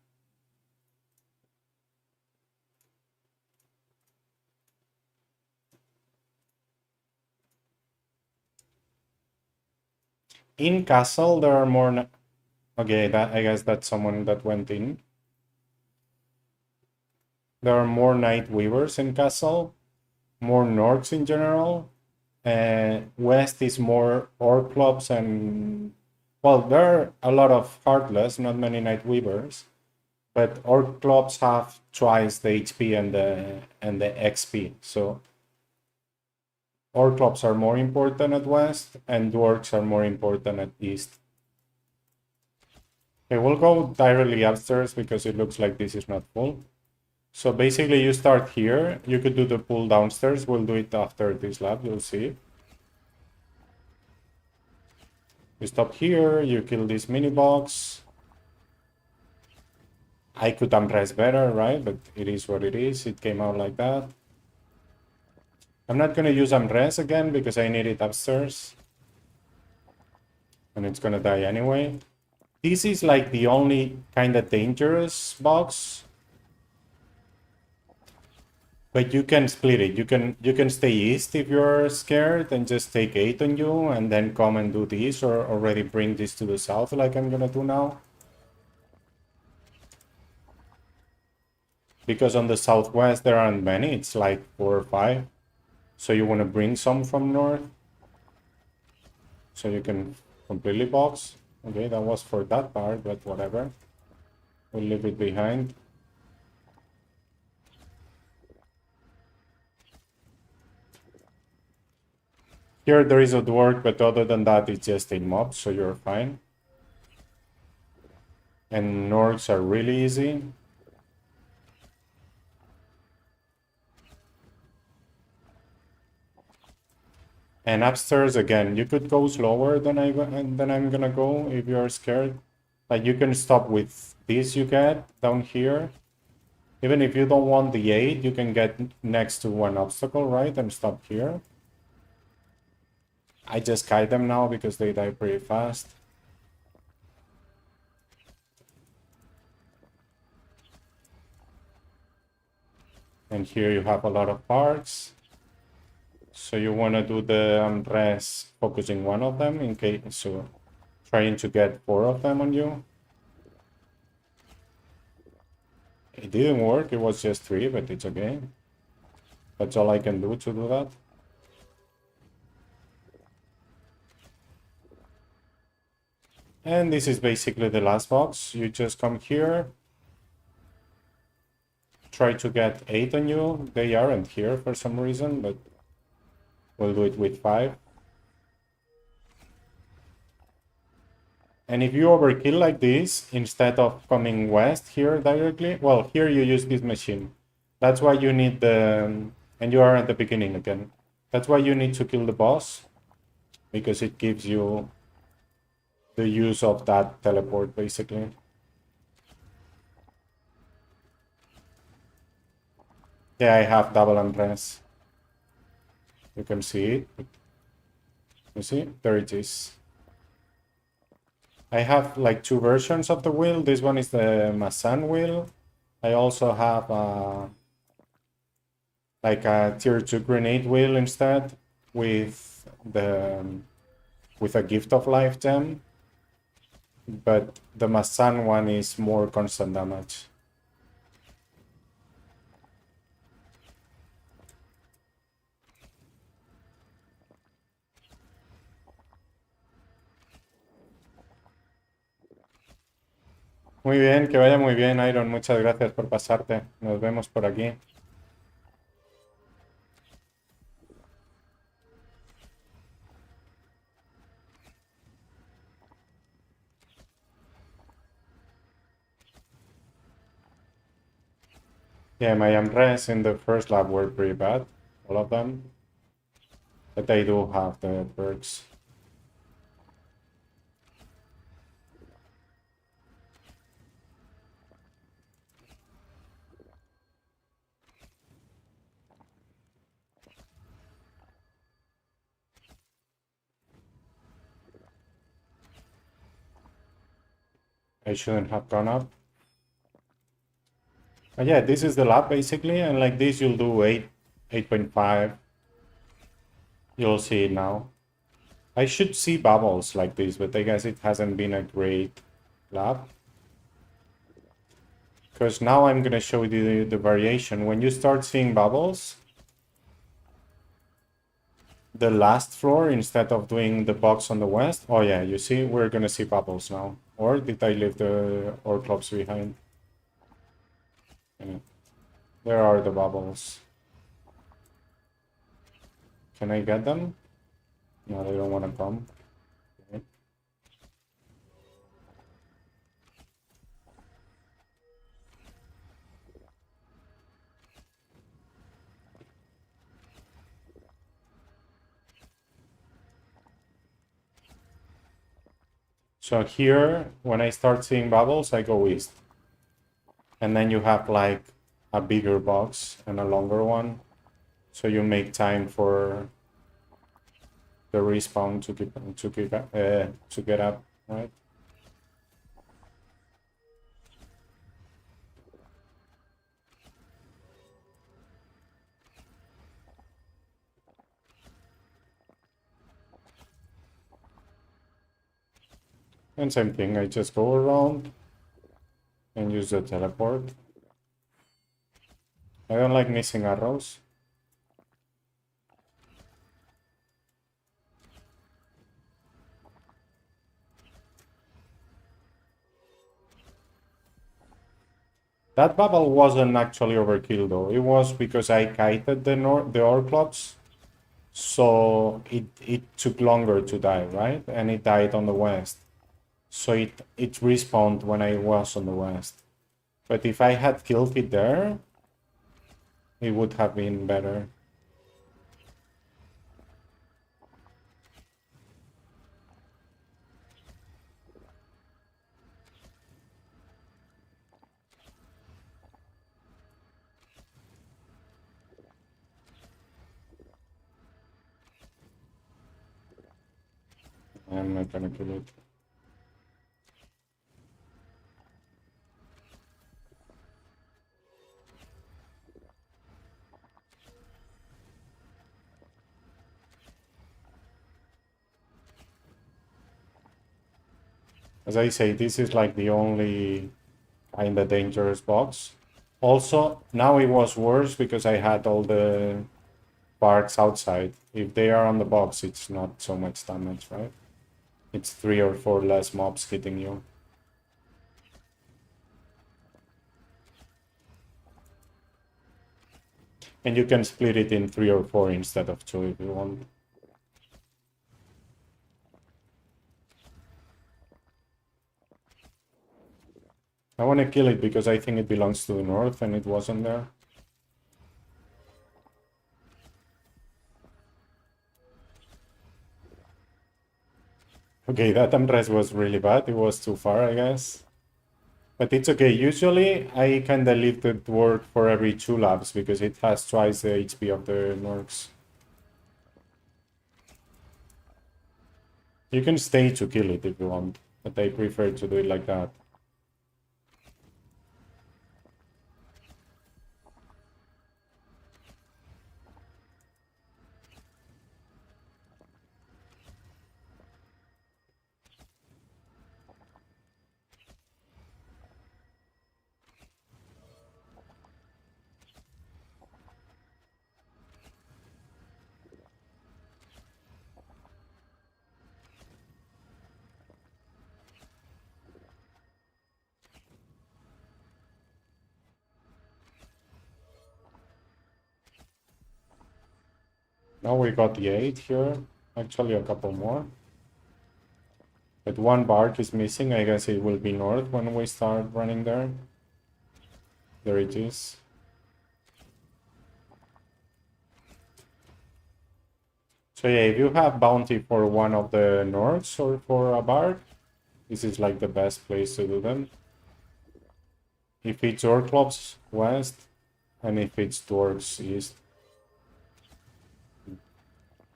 In castle, there are more. Okay, that I guess that's someone that went in. There are more Night Weavers in castle, more Norks in general. West is more Orc clubs and well, there are a lot of Heartless, not many Night Weavers, but Orc clubs have twice the HP and the XP. So Orc clubs are more important at West, and Dwarves are more important at East. Okay, we'll go directly upstairs because it looks like this is not full. So basically you start here, you could do the pull downstairs, we'll do it after this lab, you'll see. You stop here, you kill this mini box. I could unpress better, right? But it is what it is, it came out like that. I'm not gonna use unpress again because I need it upstairs. And it's gonna die anyway. This is like the only kind of dangerous box. But you can split it. You can stay east if you're scared and just take 8 on you and then come and do this or already bring this to the south like I'm gonna do now. Because on the southwest there aren't many, it's like 4 or 5. So you wanna bring some from north. So you can completely box. Okay, that was for that part, but whatever. We'll leave it behind. Here there is a dwarf, but other than that it's just a mob, so you're fine. And Norks are really easy. And upstairs again, you could go slower than I'm gonna go if you're scared. Like you can stop with this you get down here. Even if you don't want the 8, you can get next to one obstacle, right? And stop here. I just kite them now because they die pretty fast. And here you have a lot of parts. So you want to do the unrest focusing one of them in case, so trying to get 4 of them on you. It didn't work, it was just 3, but it's okay. That's all I can do to do that. And this is basically the last box. You just come here, try to get 8 on you. They aren't here for some reason, but we'll do it with 5. And if you overkill like this, instead of coming west here directly, well, here you use this machine. That's why you need the, and you are at the beginning again. That's why you need to kill the boss, because it gives you the use of that teleport, basically. Yeah, I have double unrest. You can see it. You see? There it is. I have like 2 versions of the wheel. This one is the Masan wheel. I also have like a tier 2 grenade wheel instead with a gift of life gem. But the Masan one is more constant damage. Muy bien, que vaya muy bien, Iron. Muchas gracias por pasarte. Nos vemos por aquí. Yeah, my unrest in the first lab were pretty bad, all of them. But I do have the perks. I shouldn't have gone up. But yeah, this is the lab basically, and like this you'll do 8.5. You'll see it now. I should see bubbles like this, but I guess it hasn't been a great lab. Because now I'm gonna show you the variation. When you start seeing bubbles, the last floor, instead of doing the box on the west, oh yeah, you see, we're gonna see bubbles now. Or did I leave the ore clubs behind? Yeah. There are the bubbles. Can I get them? No, they don't want to come. Okay. So here, when I start seeing bubbles, I go east. And then you have like a bigger box and a longer one. So you make time for the respawn to get up, right? And same thing, I just go around and use the teleport. I don't like missing arrows. That bubble wasn't actually overkill though. It was because I kited the ore clubs. So it took longer to die, right? And it died on the west. So it respawned when I was on the west. But if I had killed it there, it would have been better. I'm not gonna kill it. As I say, this is like the only kind of dangerous box. Also, now it was worse because I had all the parts outside. If they are on the box, it's not so much damage, right? It's 3 or 4 less mobs hitting you. And you can split it in 3 or 4 instead of 2 if you want. I want to kill it because I think it belongs to the north and it wasn't there. Okay, that unrest was really bad. It was too far, I guess. But it's okay. Usually, I kinda leave the dwarf for every 2 laps because it has twice the HP of the Norks. You can stay to kill it if you want, but I prefer to do it like that. Now we got the 8 here. Actually, a couple more. But 1 bark is missing. I guess it will be north when we start running there. There it is. So yeah, if you have bounty for one of the norths or for a bark, this is like the best place to do them. If it's Orclops west, and if it's towards east.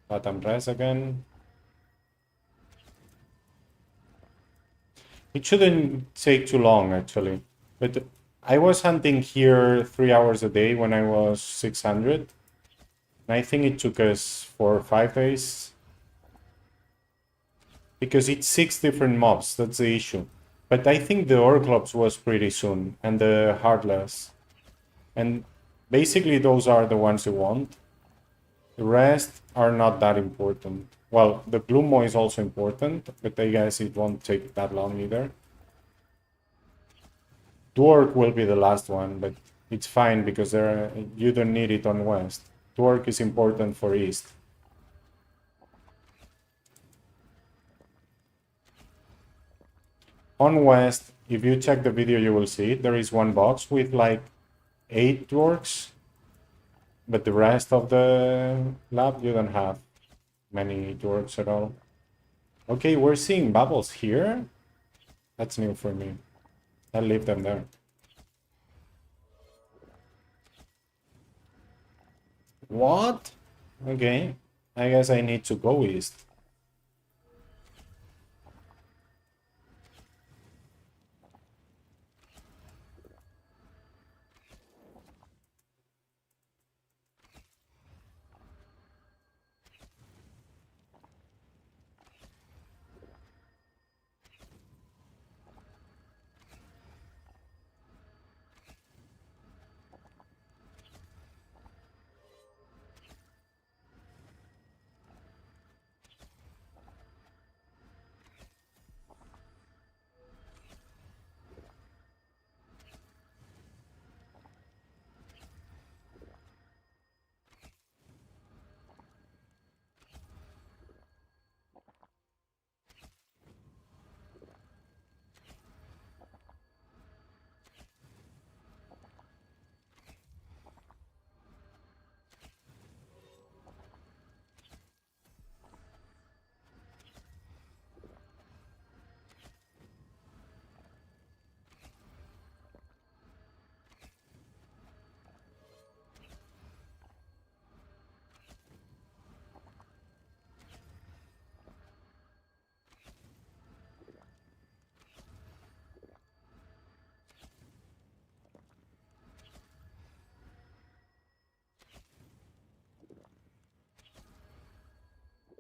Bottom res again. It shouldn't take too long actually. But I was hunting here 3 hours a day when I was 600. And I think it took us 4 or 5 days. Because it's 6 different mobs, that's the issue. But I think the Orclops was pretty soon, and the Heartless. And basically those are the ones you want. The rest are not that important. Well, the Blue is also important, but I guess it won't take that long either. Dwarf will be the last one, but it's fine because you don't need it on west. Dwarf is important for east. On west, if you check the video, you will see there is one box with like 8 dwarves, but the rest of the lab you don't have many dwarves at all. Okay, we're seeing bubbles here. That's new for me. I'll leave them there. What? Okay, I guess I need to go east.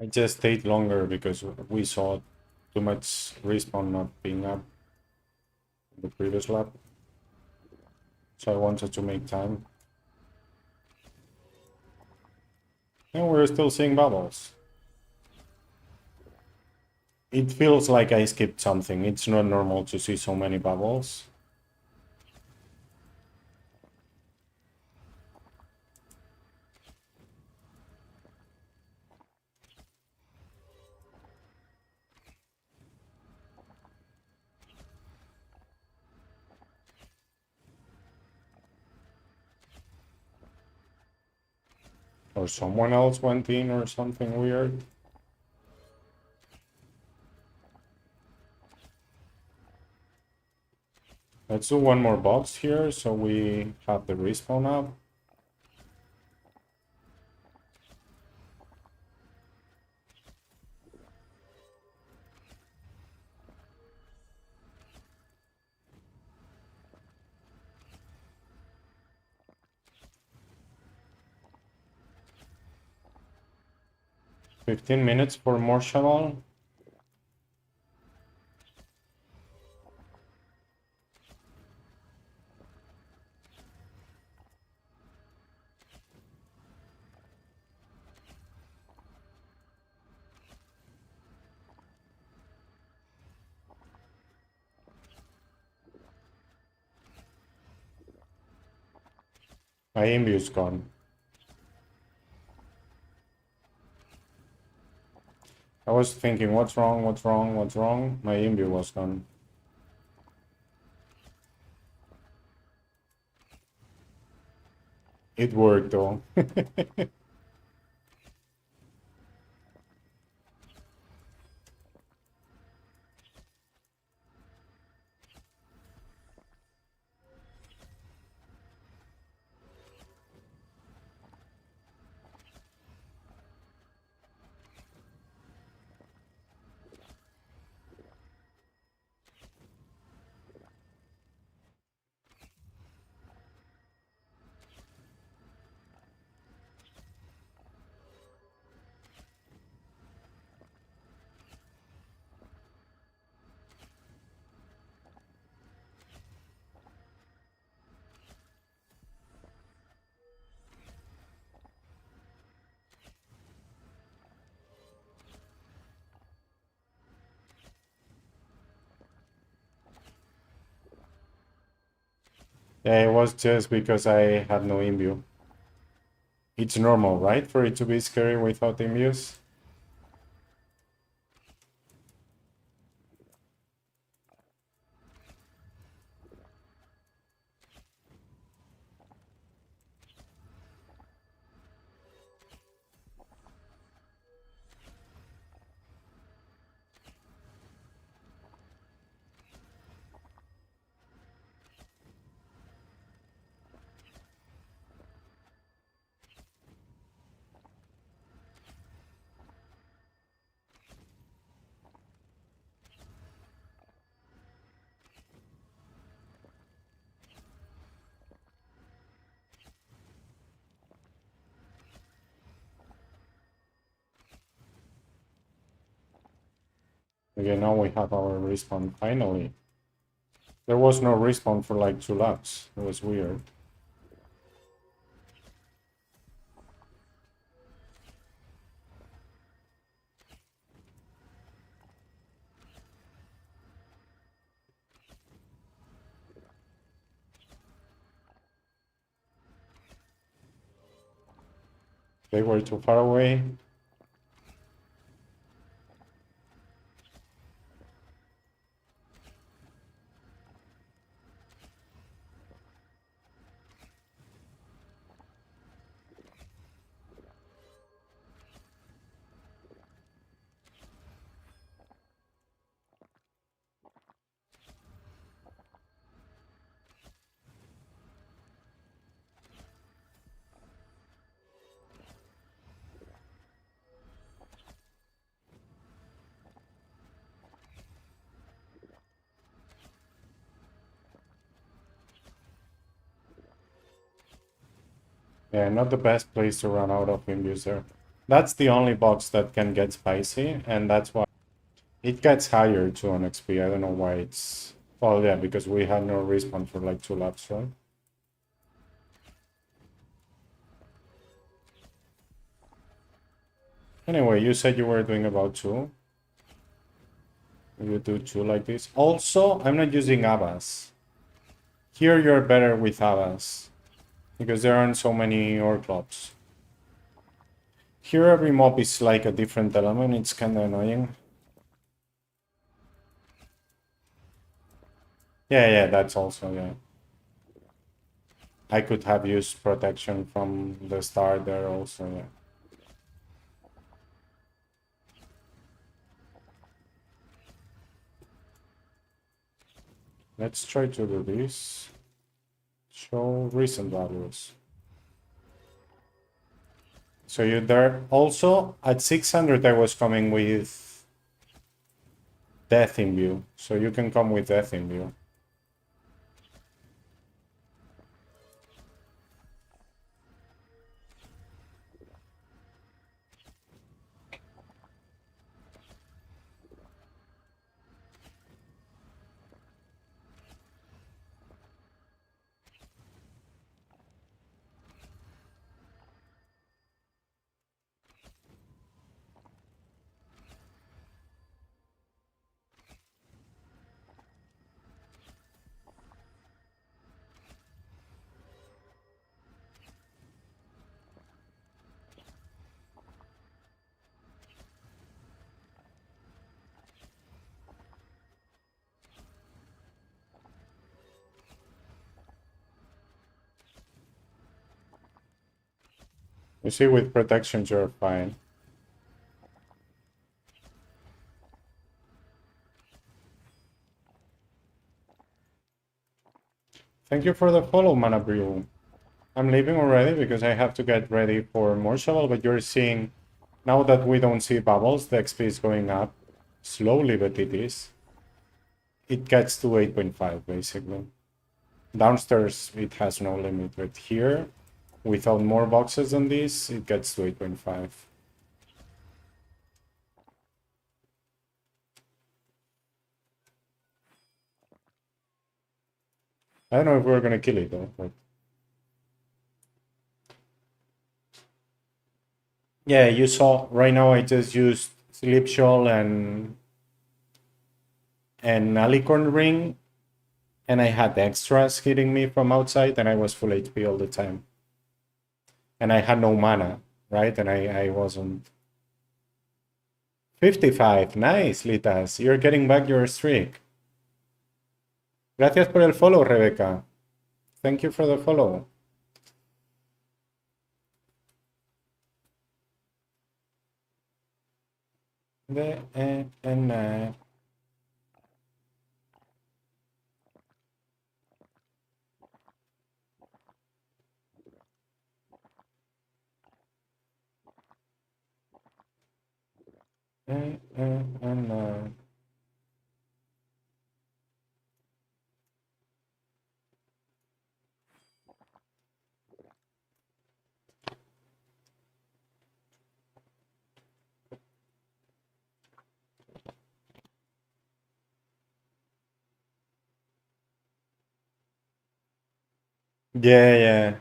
I just stayed longer because we saw too much respawn not being up in the previous lap. So I wanted to make time. And we're still seeing bubbles. It feels like I skipped something. It's not normal to see so many bubbles. Or someone else went in or something weird. Let's do one more box here so we have the respawn up. "15 minutes for more shovel." My imbue is gone. I was thinking, what's wrong, what's wrong, what's wrong? My imbue was gone. It worked though. Yeah, it was just because I had no imbue. It's normal, right, for it to be scary without imbues? Okay, now we have our respawn finally. There was no respawn for like 2 laps. It was weird. They were too far away. Yeah, not the best place to run out of imbues there. That's the only box that can get spicy, and that's why It gets higher too on XP. I don't know why it's... Well, yeah, because we had no respawn for like 2 laps, right? Anyway, you said you were doing about 2. You do 2 like this. Also, I'm not using Abbas. Here you're better with Abbas, because there aren't so many ore clubs. Here every mob is like a different element, it's kinda annoying. Yeah, that's also, yeah. I could have used protection from the start there also, yeah. Let's try to do this. Show recent values. So you there also at 600 I was coming with death in view. So you can come with death in view. You see, with protections you're fine. Thank you for the follow, Manabrew. I'm leaving already because I have to get ready for more shovel, but you're seeing, now that we don't see bubbles, the XP is going up. Slowly, but it is. It gets to 8.5, basically. Downstairs, it has no limit, but here, without more boxes than this, it gets to 8.5. I don't know if we're gonna kill it though, but... Yeah, you saw, right now I just used Sleep Shawl and Alicorn Ring, and I had extras hitting me from outside, and I was full HP all the time. And I had no mana, right? And I wasn't... 55, nice, Litas, you're getting back your streak. Gracias por el follow, Rebecca. Thank you for the follow. Yeah.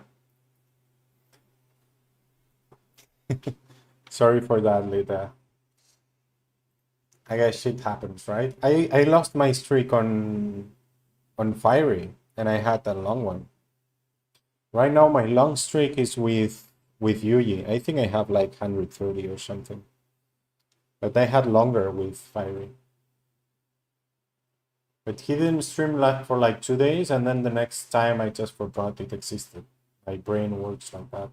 Sorry for that, Lita. I guess shit happens, right? I lost my streak on Fiery, and I had a long one. Right now, my long streak is with Yuji. I think I have like 130 or something. But I had longer with Fiery. But he didn't stream for like 2 days, and then the next time I just forgot it existed. My brain works like that.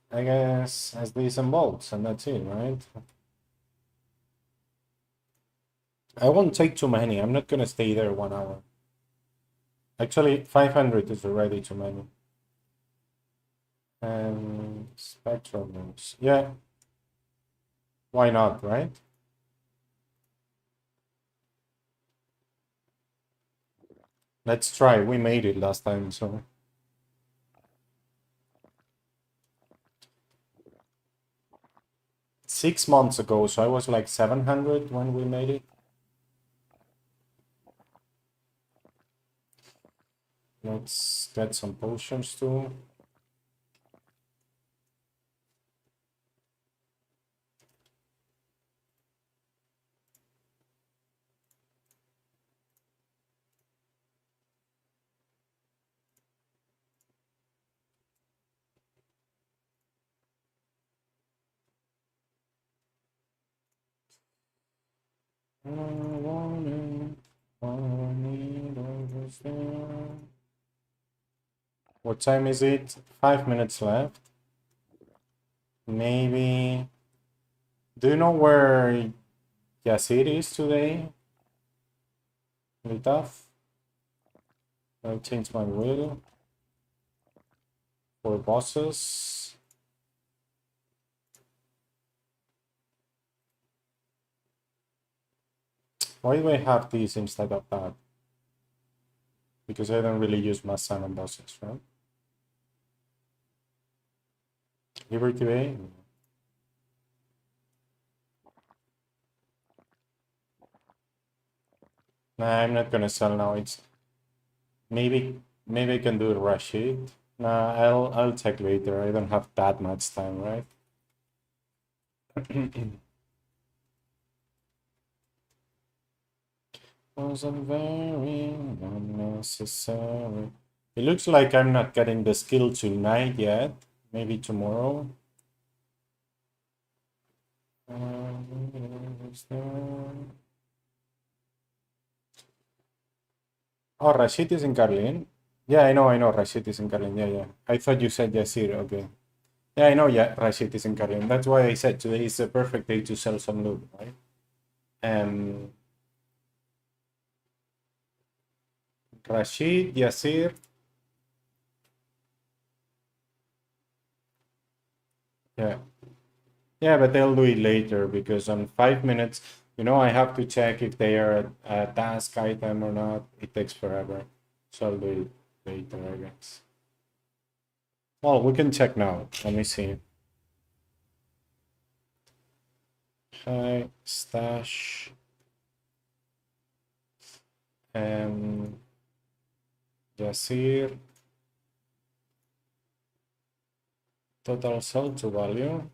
I guess as these and bolts, and that's it, right? I won't take too many. I'm not gonna stay there 1 hour. Actually, 500 is already too many. And spectral moves. Yeah. Why not, right? Let's try. We made it last time, so... 6 months ago, so I was like 700 when we made it. Let's get some potions too. What time is it? 5 minutes left. Maybe. Do you know where Yazid is today? Really tough. I'll change my wheel for bosses. Why do I have these instead of that? Because I don't really use my sun on bosses, right? Liberty Bay? Nah, I'm not gonna sell now. It's maybe I can do Rashid. Nah, I'll check later. I don't have that much time, right? Wasn't very unnecessary. It looks like I'm not getting the skill tonight yet. Maybe tomorrow. Oh, Rashid is in Carlin. Yeah, I know Rashid is in Carlin. Yeah. I thought you said Yasir. Okay. Yeah, I know. Yeah, Rashid is in Carlin. That's why I said today is the perfect day to sell some loot, right? Rashid, Yasir. Yeah. Yeah, but they'll do it later because on 5 minutes, I have to check if they are a task item or not. It takes forever. So I'll do it later, I guess. Well, we can check now. Let me see. Hi, stash. Yasir. Total sell to value.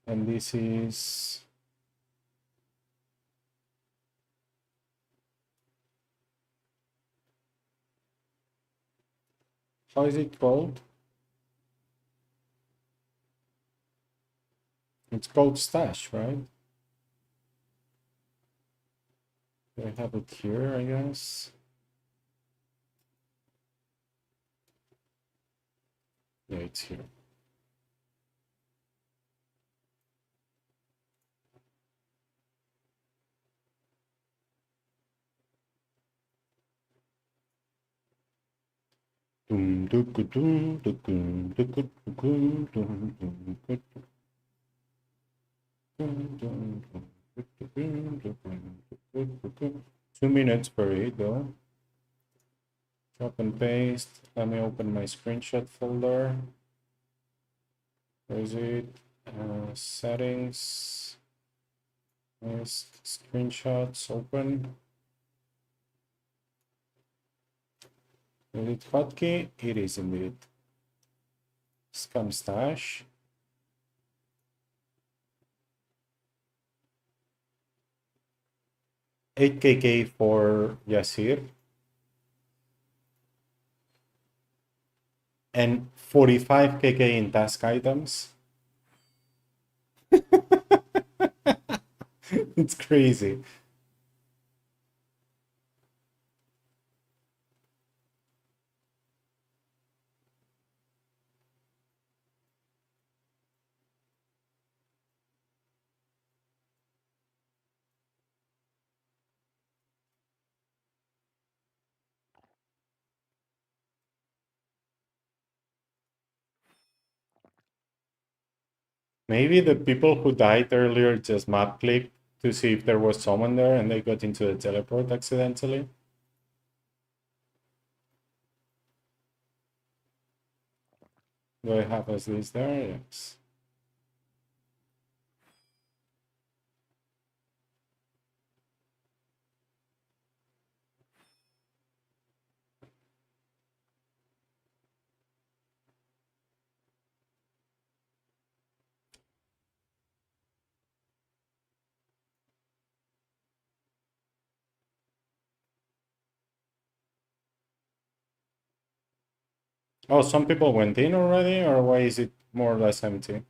And this is how is it called? It's called stash, right? I have it here, I guess. Yeah, it's here. Two minutes per read though. Drop and paste. Let me open my screenshot folder. Where is it? Settings. Yes, screenshots open. Is it hotkey? It is indeed. Scam stash. $8K for Yasir. And 45K in task items. It's crazy. Maybe the people who died earlier just map clicked to see if there was someone there and they got into the teleport accidentally. Do I have as this there? Yes. Oh, some people went in already, or why is it more or less empty?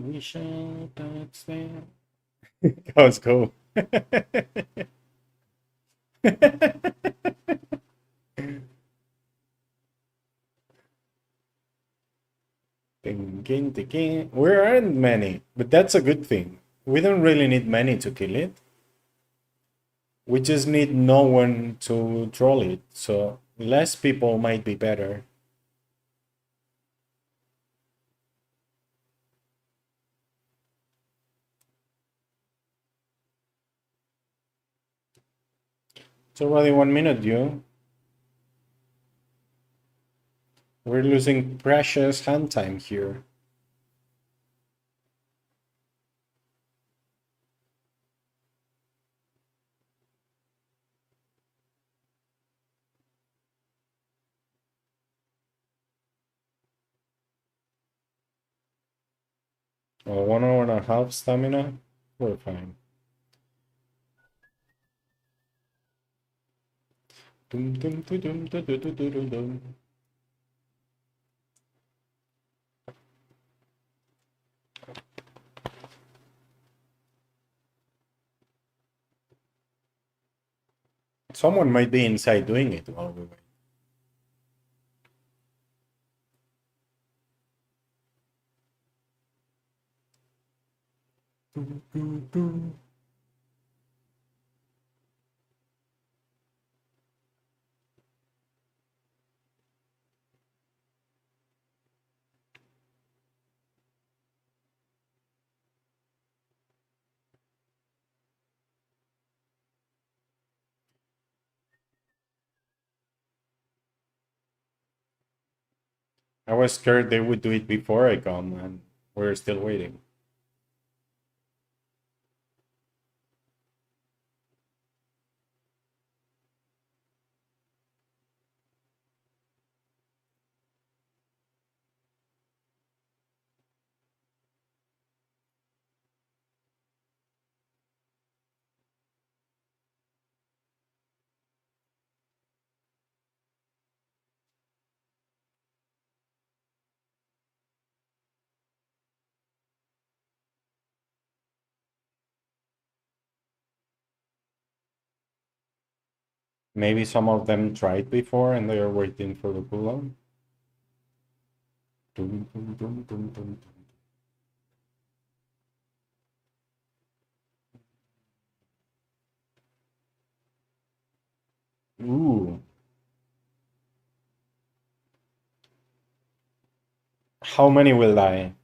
We shall touch them. Let's go. Thinking, thinking. We aren't many, but that's a good thing. We don't really need many to kill it. We just need no one to troll it, so less people might be better. It's already 1 minute, you. We're losing precious hand time here. Oh, 1 hour and a half stamina. We're fine. Dum, dum, dum, dum, dum, dum, dum, dum, dum. Someone might be inside doing it while we wait. Dum, dum, dum. I was scared they would do it before I come, and we're still waiting. Maybe some of them tried before and they are waiting for the cooldown. Dum, dum, dum, dum, dum, dum. Ooh. How many will die?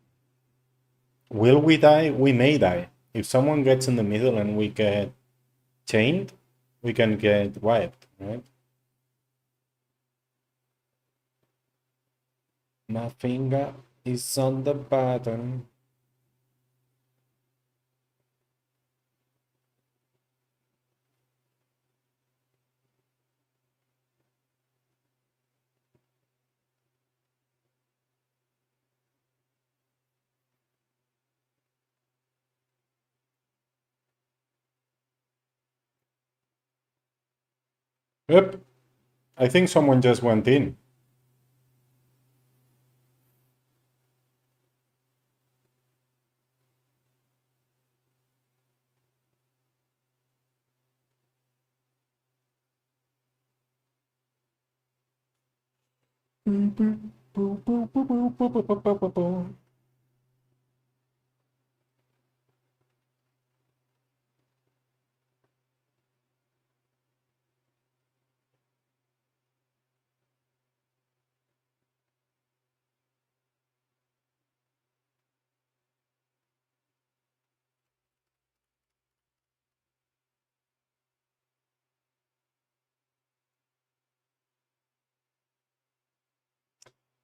Will we die? We may die. If someone gets in the middle and we get chained, we can get wiped, right? My finger is on the button. Yep. I think someone just went in.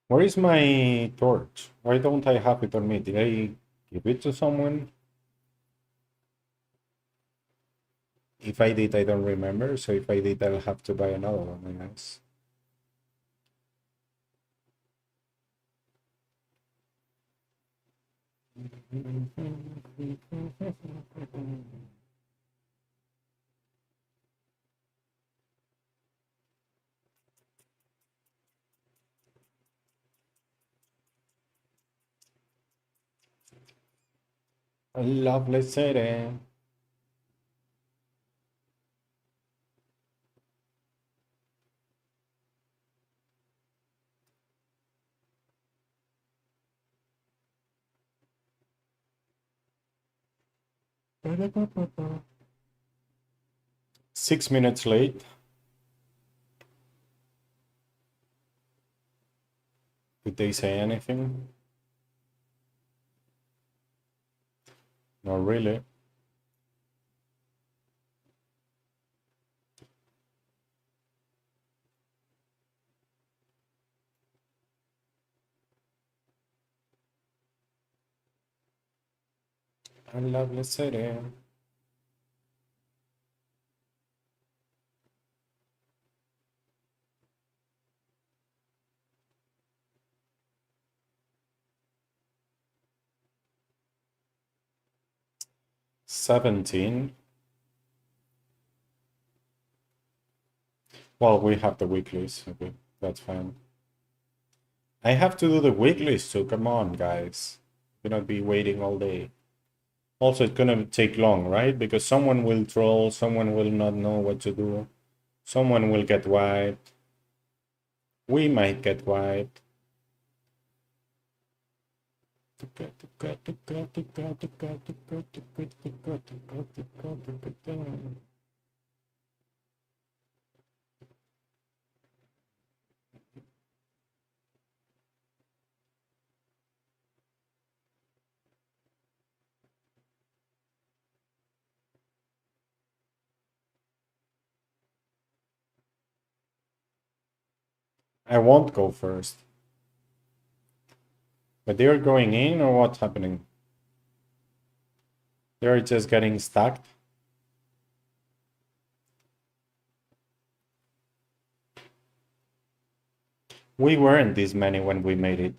Where is my torch? Why don't I have it on me? Did I give it to someone? If I did, I don't remember. So if I did, I'll have to buy another one, I guess. A lovely city. Ba-da-ba-ba-ba. 6 minutes late. Did they say anything? Not really. A lovely city. $17. Well, we have the weeklies. Okay, that's fine. I have to do the weeklies, so come on, guys. Gonna be waiting all day. Also, it's gonna take long, right? Because someone will troll, someone will not know what to do, someone will get wiped. We might get wiped. I won't go first. But they're going in, or what's happening? They're just getting stacked. We weren't this many when we made it.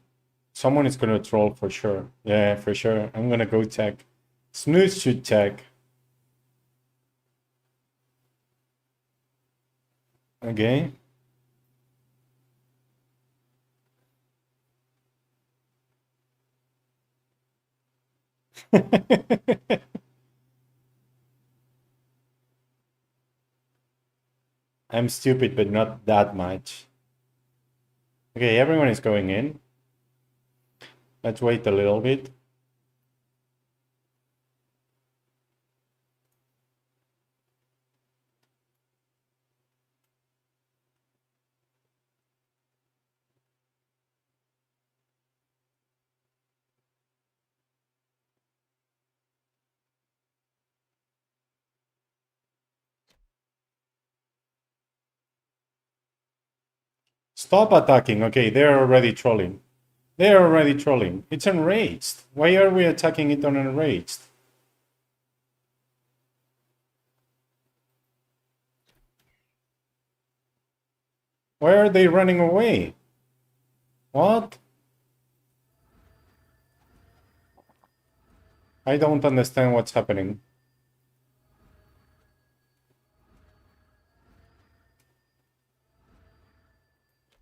Someone is gonna troll for sure. Yeah, for sure. I'm gonna go check. Snooze should check. Okay. I'm stupid, but not that much. Okay, everyone is going in. Let's wait a little bit. Stop attacking. Okay, they're already trolling. They're already trolling. It's enraged. Why are we attacking it on enraged? Why are they running away? What? I don't understand what's happening.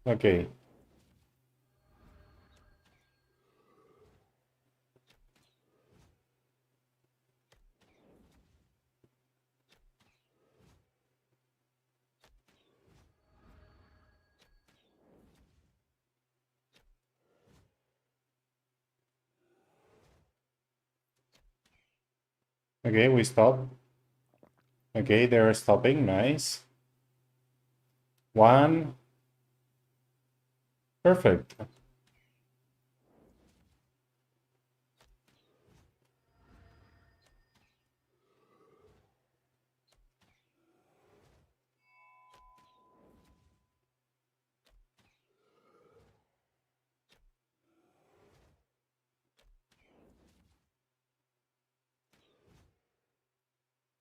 Okay. Okay, we stop. Okay, they're stopping. Nice. One. Perfect.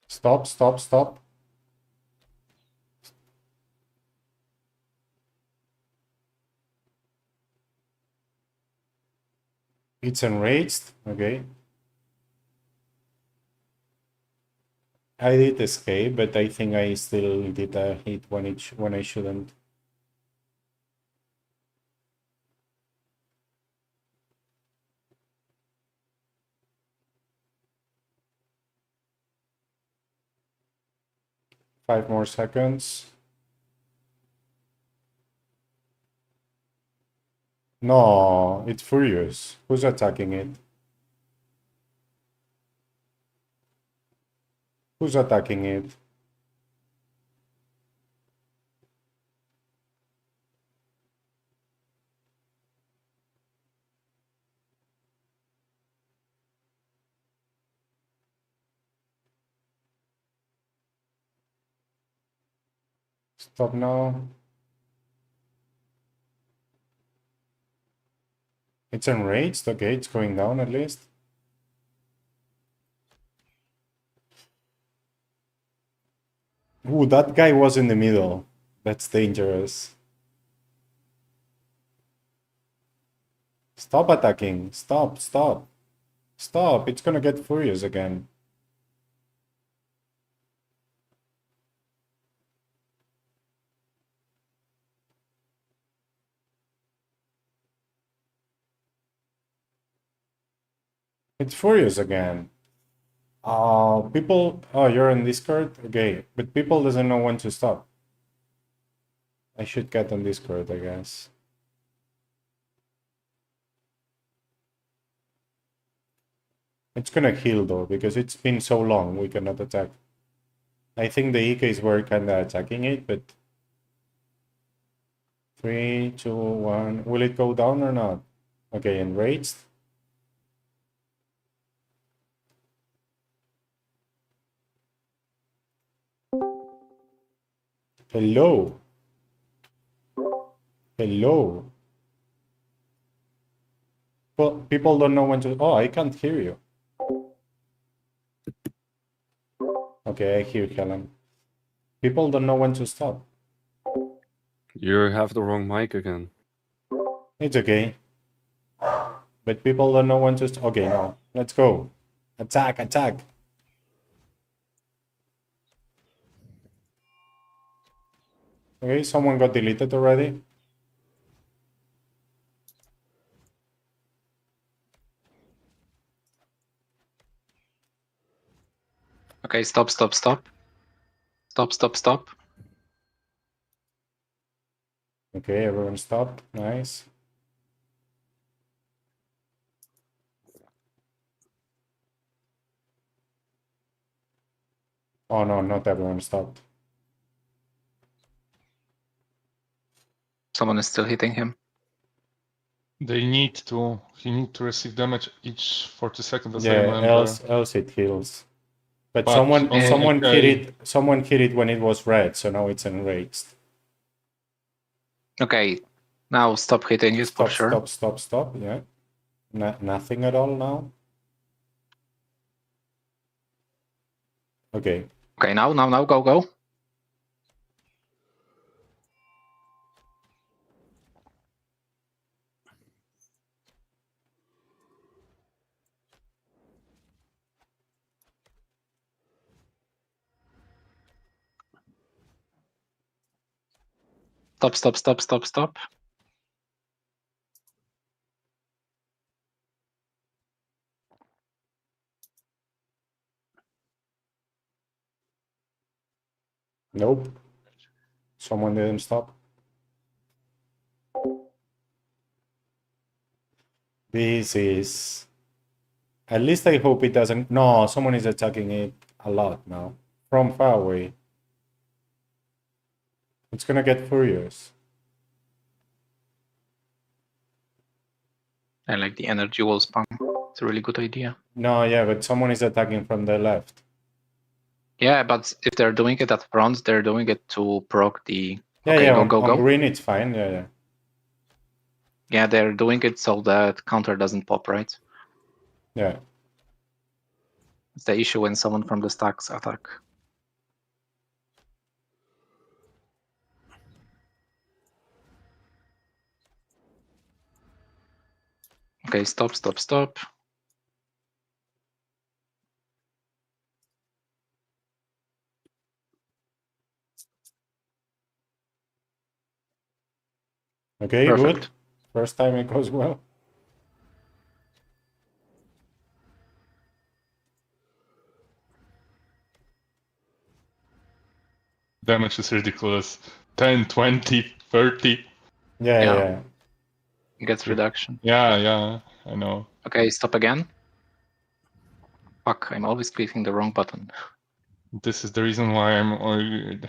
Stop, stop, stop. It's enraged. Okay. I did escape, but I think I still did a hit when I shouldn't. Five more seconds. No, it's Furious. Who's attacking it? Who's attacking it? Stop now. It's enraged. Okay, it's going down at least. Ooh, that guy was in the middle. That's dangerous. Stop attacking. Stop, stop. Stop. It's gonna get furious again. It's furious again. People. Oh, you're in Discord? Okay, but people doesn't know when to stop. I should get on Discord, I guess. It's gonna heal though, because it's been so long we cannot attack. I think the EKs were kinda attacking it, but 3, 2, 1. Will it go down or not? Okay, enraged. Hello. Hello. Well, people don't know when to. Oh, I can't hear you. Okay, I hear Helen. People don't know when to stop. You have the wrong mic again. It's okay. But people don't know when to. Okay, now let's go. Attack, attack. Okay, someone got deleted already. Okay, stop, stop, stop. Stop, stop, stop. Okay, everyone stopped. Nice. Oh no, not everyone stopped. Someone is still hitting him. He need to receive damage each 40 seconds, as I Yeah, remember. else it heals. But But someone on someone hit AK it. Someone hit it when it was red, so now it's enraged. Okay, now stop hitting it for Stop, sure. stop, stop, stop. Yeah, nothing at all now. Okay. Okay, now, go, go. Stop, stop, stop, stop, stop. Nope. Someone didn't stop. This is At least I hope it doesn't. No, someone is attacking it a lot now. From far away. It's gonna get furious. I like the energy wall spam. It's a really good idea. No, yeah, but someone is attacking from the left. Yeah, but if they're doing it at front, they're doing it to proc the... Yeah, Okay, yeah, go, on, go, on go. green it's fine, yeah, yeah. Yeah, they're doing it so that counter doesn't pop, right? Yeah. It's the issue when someone from the stacks attack. Okay, stop, stop, stop. Okay, Perfect. good. First time it goes well. Damage is ridiculous. 10, 20, 30. Yeah, Yeah. yeah. It gets reduction. Yeah, I know. Okay, stop again. Fuck, I'm always clicking the wrong button. This is the reason why I'm...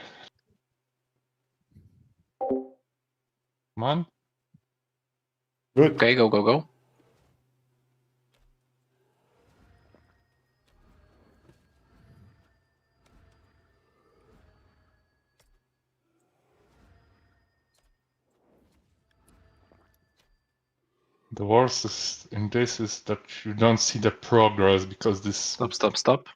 Come on. Good. Okay, go, go, go. The worst is in this is that you don't see the progress because this... Stop, stop, stop.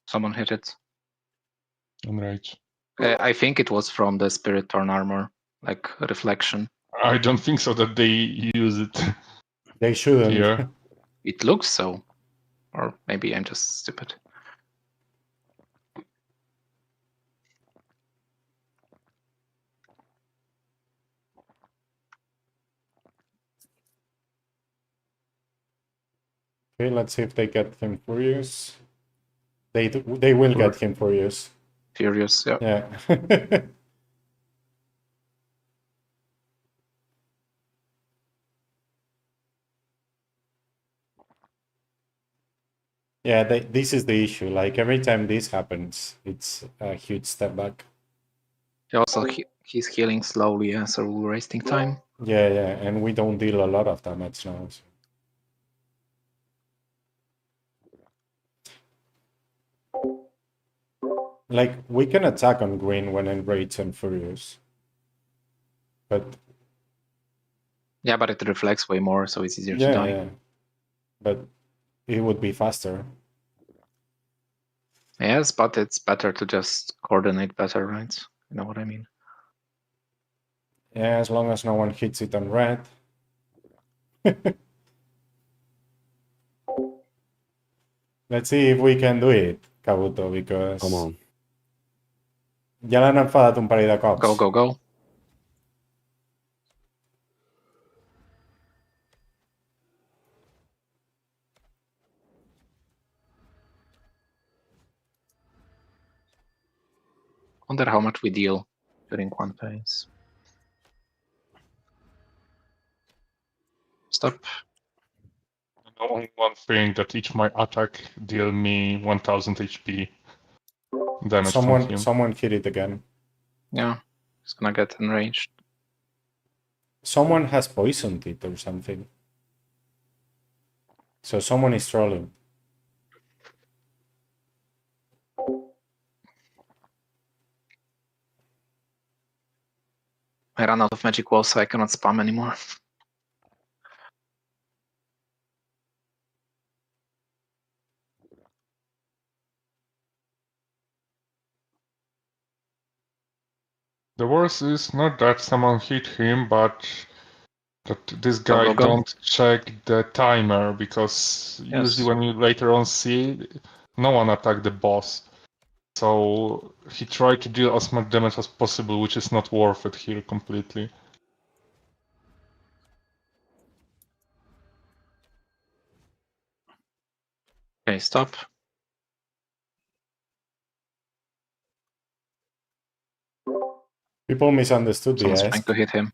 Someone hit it. Enrage. I think it was from the Spirit Torn Armor, like reflection. I don't think so that they use it They shouldn't. here. It looks so. Or maybe I'm just stupid. Okay, let's see if they get him furious. They will get him furious. Furious, yeah. Yeah. Yeah, this is the issue. Like every time this happens, it's a huge step back. Also, he's healing slowly, yeah, so we're wasting time. Yeah, yeah, and we don't deal a lot of damage now. So. Like, we can attack on green when enraged and furious. But... Yeah, but it reflects way more, so it's easier to Yeah, die. yeah. But it would be faster. Yes, but it's better to just coordinate better, right? You know what I mean? Yeah, as long as no one hits it on red. Let's see if we can do it, Kabuto, because... Come on. Ja l'han enfadat un parell de cops. Go, go, go. Wonder how much we deal during one phase. Stop. Only one thing that each my attack deal me 1000 HP damage from him. Someone hit it again. Yeah, he's gonna get enraged. Someone has poisoned it or something. So someone is trolling. I ran out of magic walls, so I cannot spam anymore. The worst is not that someone hit him, but that this Go, guy go, go. don't check the timer, because usually when you later on see, no one attacked the boss. So he tried to deal as much damage as possible, which is not worth it here completely. Okay, stop. People misunderstood the Someone's trying ask. to hit him.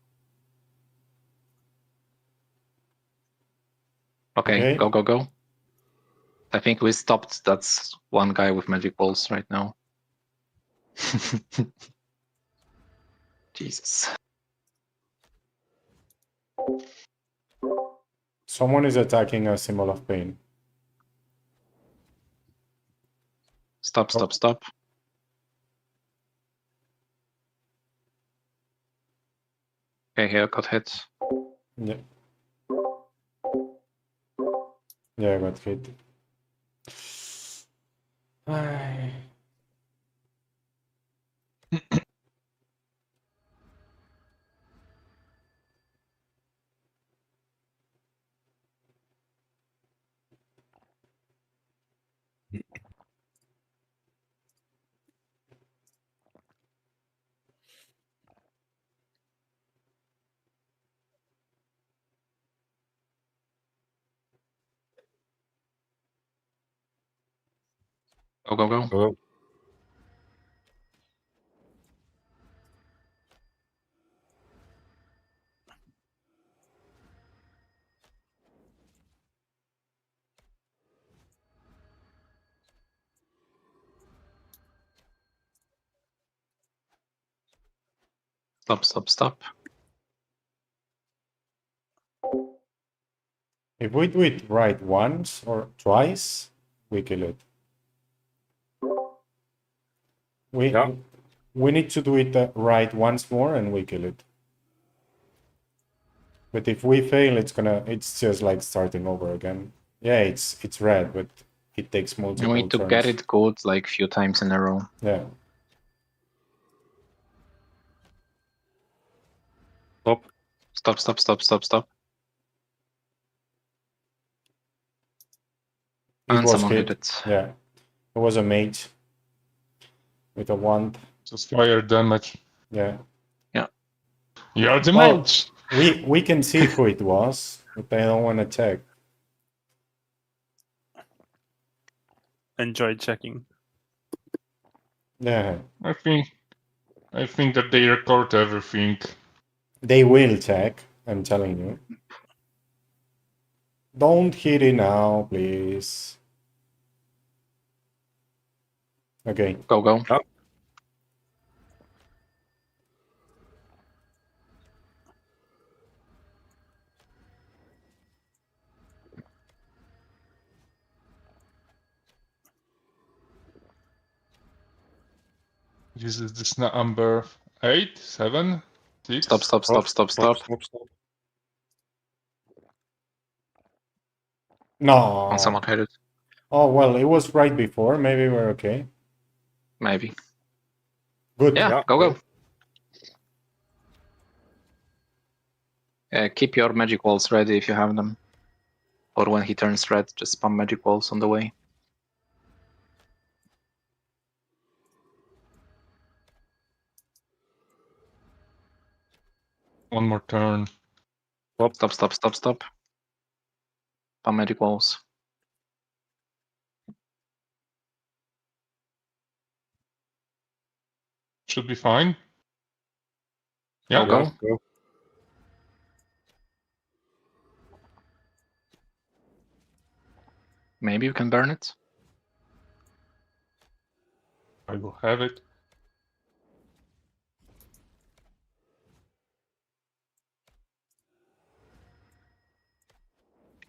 Okay, Okay. go, go, go. I think we stopped. That's one guy with magic balls right now. Jesus. Someone is attacking a symbol of pain. Stop, stop, stop. Okay, here got hit. Yeah. Yeah, I got hit. Ay. Go, go, go. Oh, Stop, stop, stop. If we do it right once or twice, we kill it. We Yeah. we need to do it right once more and we kill it. But if we fail, it's just like starting over again. Yeah, it's red, but it takes multiple We need to turns. get it good like few times in a row. Yeah. stop. Stop, stop, stop, stop, stop. It And was someone hit hit. it. Yeah. It was a mage with a wand. Just fire damage. Yeah. You're the Well, mage! we can see who it was, but I don't want to check. Enjoy checking. Yeah. I think that they record everything. They will check, I'm telling you. Don't hit it now, please. Okay. Go, go. Oh. This is this number 8, 7, 6. Stop, stop, stop, stop, stop. Stop. No. And someone hit it. Oh, well, it was right before. Maybe we're okay. Maybe. Good. Yeah, Yeah, go, go. go. Keep your magic walls ready if you have them. Or when he turns red, just spam magic walls on the way. One more turn. Stop, stop, stop, stop. Spam magic walls. Should be fine. Go, Yeah. go. Go. Maybe you can burn it. I will have it.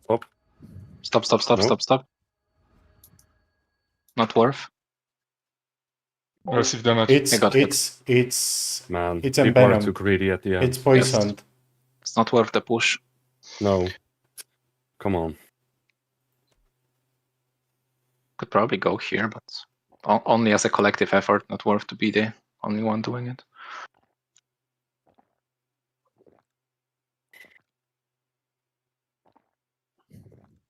Stop. Stop, stop, stop, No. stop, stop. Not worth. Receive damage. It's I got hit. Man, It's people are envenom. too greedy at the end. It's poisoned. It's not worth the push. No. Come on. Could probably go here, but only as a collective effort, not worth to be the only one doing it.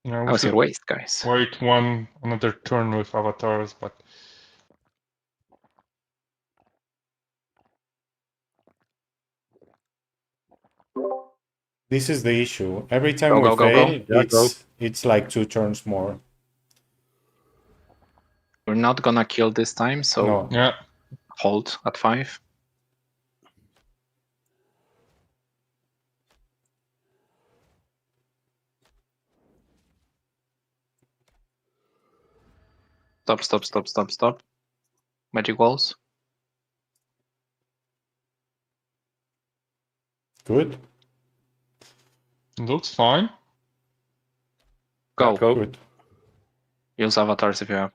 Yeah, we How's your should waist, guys? wait another turn with avatars, but This is the issue. Every time Go, we go, go, go. fail, Yeah, it's like 2 turns more. We're not gonna kill this time, so No. yeah, hold at 5. Stop. Magic walls. Good. Looks fine. Go. Go. Good. Use avatars if you have.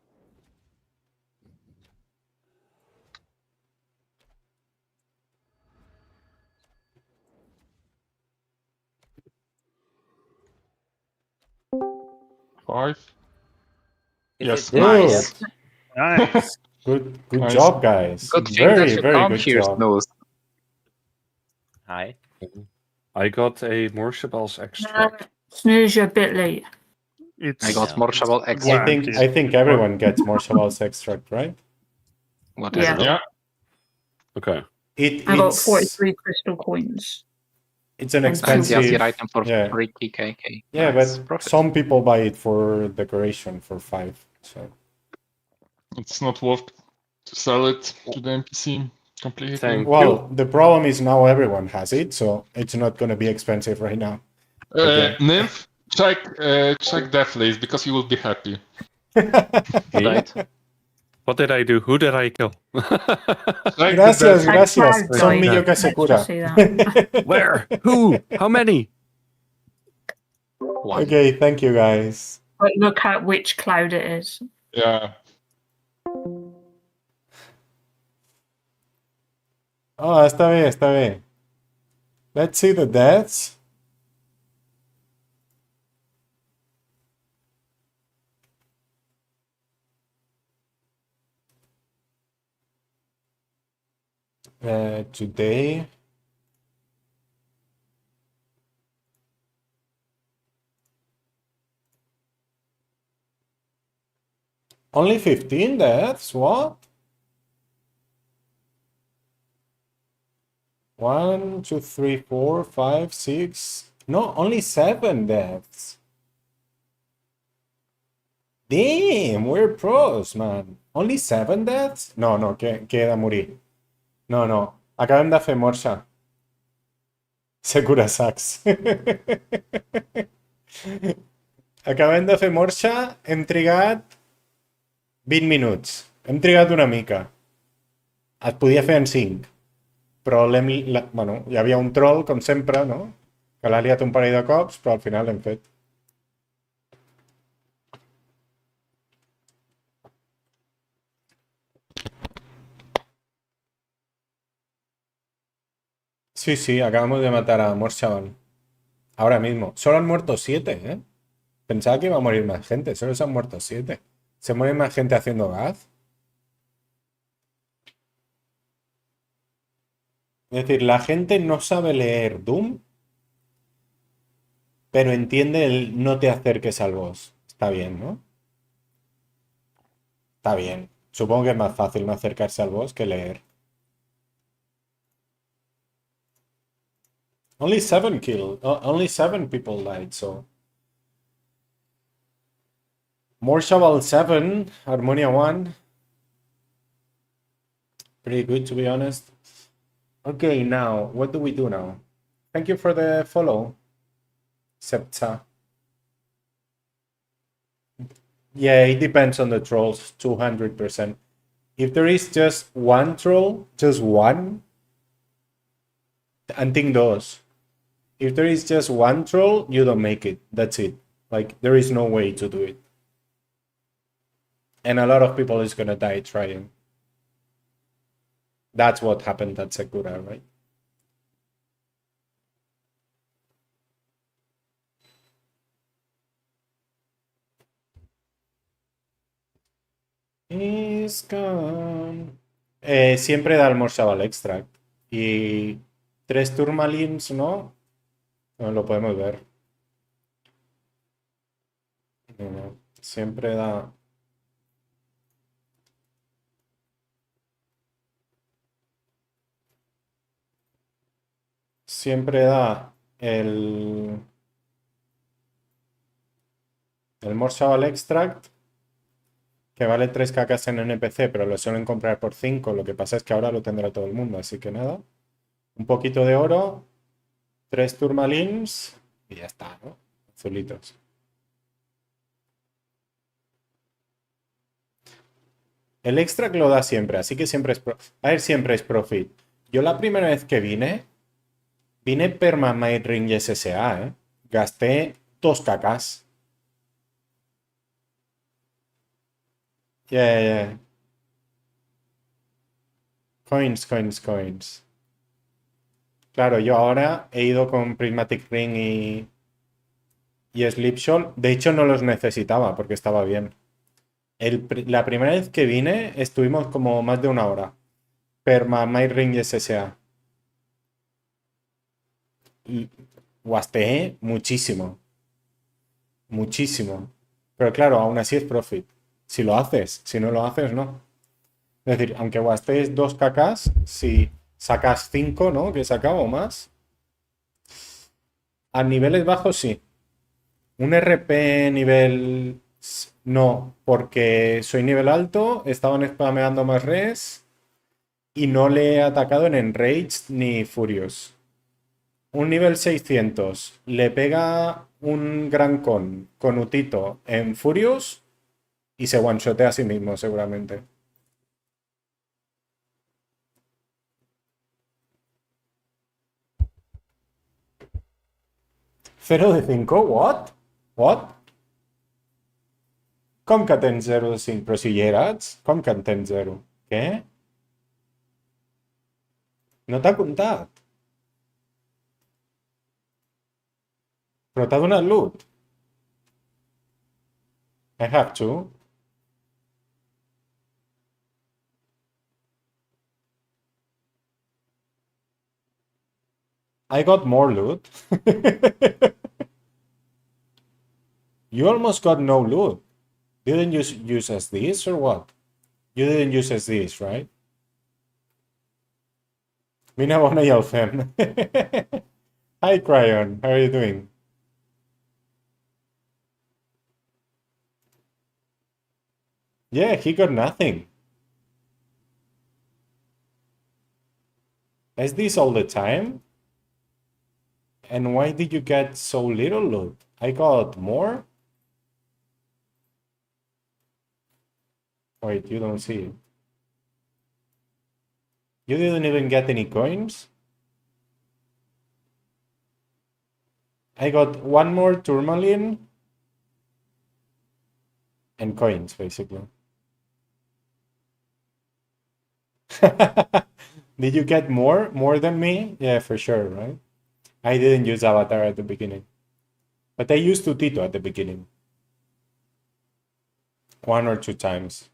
Five. Is Yes. it Good. Nice. Nice. Good Nice. job, guys. Good thing that Very, you very come good here, job. Snooze. Hi. I got a Morshabel's extract. Snooze, you're a bit late. I got Yeah. more shovel I extract. think everyone gets more Chaval's extract, right? What is Yeah. it? Yeah. Okay. I got It's 43 crystal coins. it's an And two Fancy expensive item for yeah. 3 KK. Yeah, Nice. but Profit. some people buy it for decoration for 5. So It's not worth to sell it to the NPC completely. Thank well, the problem is now everyone has it, so it's not going to be expensive right now. Okay. Nymph, check death list because you will be happy. Me? Right. What did I do? Who did I kill? Check Gracias, the death gracias. Tag Son died. millo que Let's se just cura. say that. Where? Who? How many? One. Okay, thank you guys. But look at which cloud it is. Yeah. Oh, está bien, está bien. Let's see the deaths. Today. Only 15 deaths? What? 1, 2, 3, 4, 5, 6. No, only 7 deaths. Damn, we're pros, man. Only 7 deaths? No, queda morir. No. Acabem de fer morsa. Se cura sacs. Acabem de fer morsa, hem trigat 20 minuts. Hem trigat una mica. Es podia fer en 5. Però bueno, hi havia un troll, com sempre, no? Que l'ha liat un parell de cops, però al final l'hem fet. Sí, acabamos de matar a Morshaban. Ahora mismo. Solo han muerto 7, ¿eh? Pensaba que iba a morir más gente. Solo se han muerto 7. ¿Se muere más gente haciendo gaz? Es decir, la gente no sabe leer Doom, pero entiende el no te acerques al boss. Está bien, ¿no? Está bien. Supongo que es más fácil no acercarse al boss que leer. Only 7 killed. Only 7 people died, so. More Shovel 7, Harmonia 1. Pretty good, to be honest. Okay, now, what do we do now? Thank you for the follow, Septa. Yeah, it depends on the trolls, 200%. If there is just one troll, just one, and think those. If there is just one troll, you don't make it. That's it. Like, there is no way to do it. And a lot of people is gonna die trying. That's what happened at Sakura, right? Is gone. Siempre da el Morshaval Extract. Y 3 Turmalins, ¿no? No lo podemos ver. No, siempre da. Siempre da el Morshaval Extract, que vale 3 cacas en NPC, pero lo suelen comprar por 5. Lo que pasa es que ahora lo tendrá todo el mundo, así que nada. Un poquito de oro, 3 Turmalins y ya está, ¿no? Azulitos. El extra que lo da siempre, así que siempre es a ver, siempre es profit. Yo la primera vez que vine perma ring SSA, ¿eh? Gasté 2 cacas. Yeah. Coins. Claro, yo ahora he ido con Prismatic Ring y Slipshot. De hecho, no los necesitaba porque estaba bien. La primera vez que vine estuvimos como más de 1 hora. Perma Ring SSA. Y guasteé muchísimo. Muchísimo. Pero claro, aún así es profit. Si lo haces, si no lo haces, no. Es decir, aunque guastes 2 kks, si sacas 5, ¿no? Que he sacado o más. A niveles bajos, sí. Un RP nivel... No, porque soy nivel alto, estaban spameando más res y no le he atacado en Enraged ni Furious. Un nivel 600 le pega un gran con Utito en Furious y se one-shotea a sí mismo seguramente. 0 de 5? What? Com que tens 0 de 5? Però si hi eres, com que en tens 0? Què? No t'ha comptat? Però t'ha donat loot? I have to. I got more loot. You almost got no loot. You didn't use SDs or what? You didn't use SDs, right? Mina bona i el fem. Hi, Cryon. How are you doing? Yeah, he got nothing. SDs all the time? And why did you get so little loot? I got more? Wait, you don't see it. You didn't even get any coins? I got 1 more tourmaline and coins, basically. Did you get more? More than me? Yeah, for sure, right? I didn't use Avatar at the beginning. But I used Tutito at the beginning. 1 or 2 times.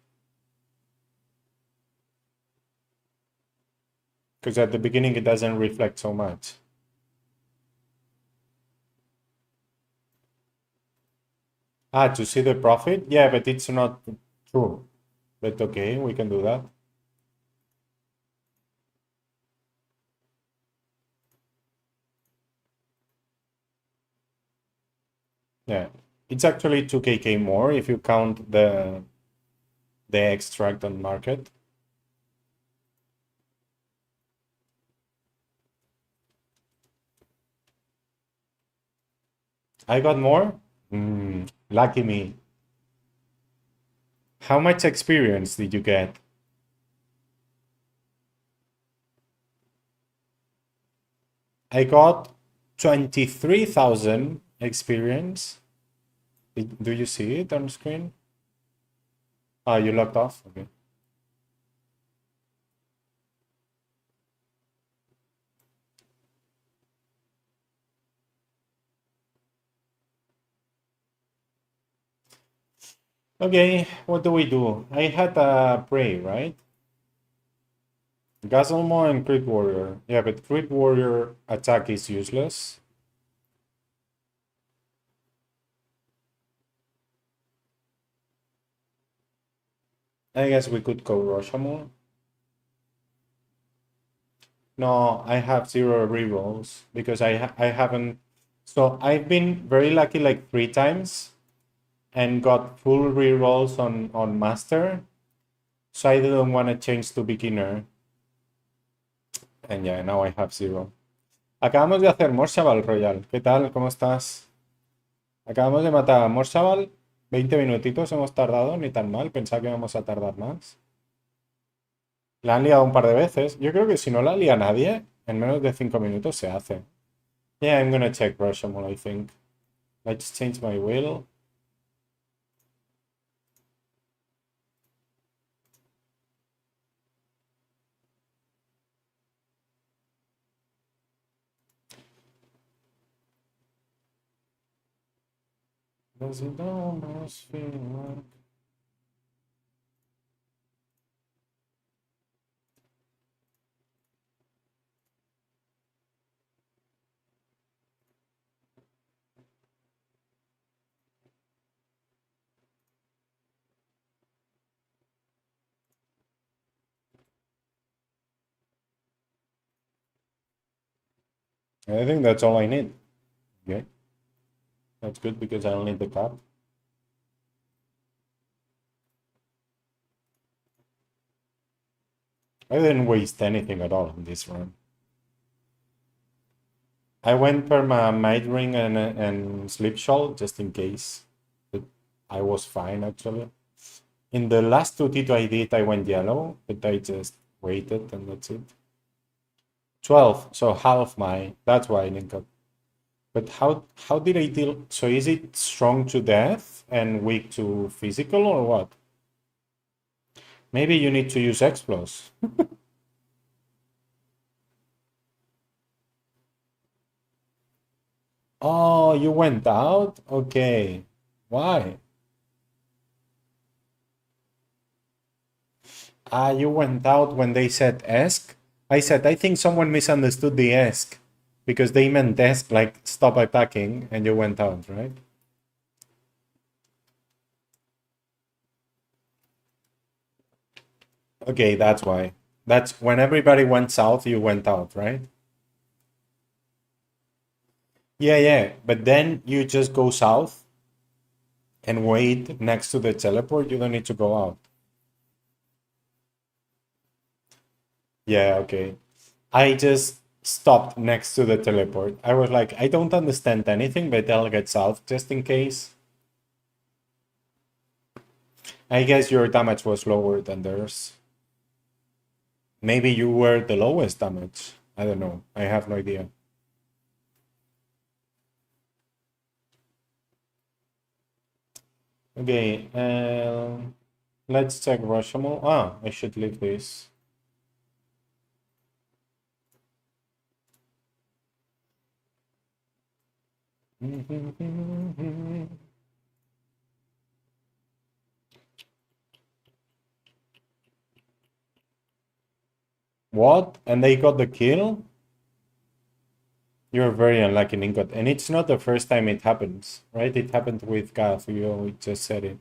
Because at the beginning it doesn't reflect so much. Ah, to see the profit? Yeah, but it's not true. But okay, we can do that. Yeah, it's actually 2kk more if you count the extract on market. I got more? Lucky me. How much experience did you get? I got 23,000 experience. Do you see it on screen? Ah, you locked off? Okay. Okay, what do we do? I had a Prey, right? Guzzlemore and Crit Warrior. Yeah, but Crit Warrior attack is useless. I guess we could go Roshamon. No, I have 0 rerolls because I haven't. So I've been very lucky like 3 times and got full rerolls on Master. So I didn't want to change to beginner. And yeah, now I have 0. Acabamos de hacer Morshaval Royal. ¿Qué tal? ¿Cómo estás? Acabamos de matar a Morshaval. 20 minutitos hemos tardado, ni tan mal. Pensaba que íbamos a tardar más. La han liado un par de veces. Yo creo que si no la lía nadie, en menos de 5 minutos se hace. Yeah, I'm gonna check Rashomon, I think. Let's change my will. Does it almost feel like... I think that's all I need. Okay. That's good because I don't need the cap. I didn't waste anything at all in this run. I went per my Might Ring and Sleep Shawl just in case. But I was fine actually. In the last 2 T2 I did, I went yellow, but I just waited and that's it. 12, so half my, that's why I didn't cut. But how did I deal? So is it strong to death and weak to physical or what? Maybe you need to use Explos. Oh, you went out? Okay. Why? Ah, you went out when they said ESC? I said, I think someone misunderstood the ESC because they meant ESC, like stop attacking, and you went out, right? Okay, that's why. That's when everybody went south, you went out, right? Yeah, but then you just go south and wait next to the teleport. You don't need to go out. Yeah, okay. I just stopped next to the teleport. I was like, I don't understand anything, but I'll get south just in case. I guess your damage was lower than theirs. Maybe you were the lowest damage. I don't know. I have no idea. Okay, let's check Rashomon. Ah, I should leave this. What? And they got the kill? You're very unlucky, Ninkot. And it's not the first time it happens, right? It happened with Gath, you just said it.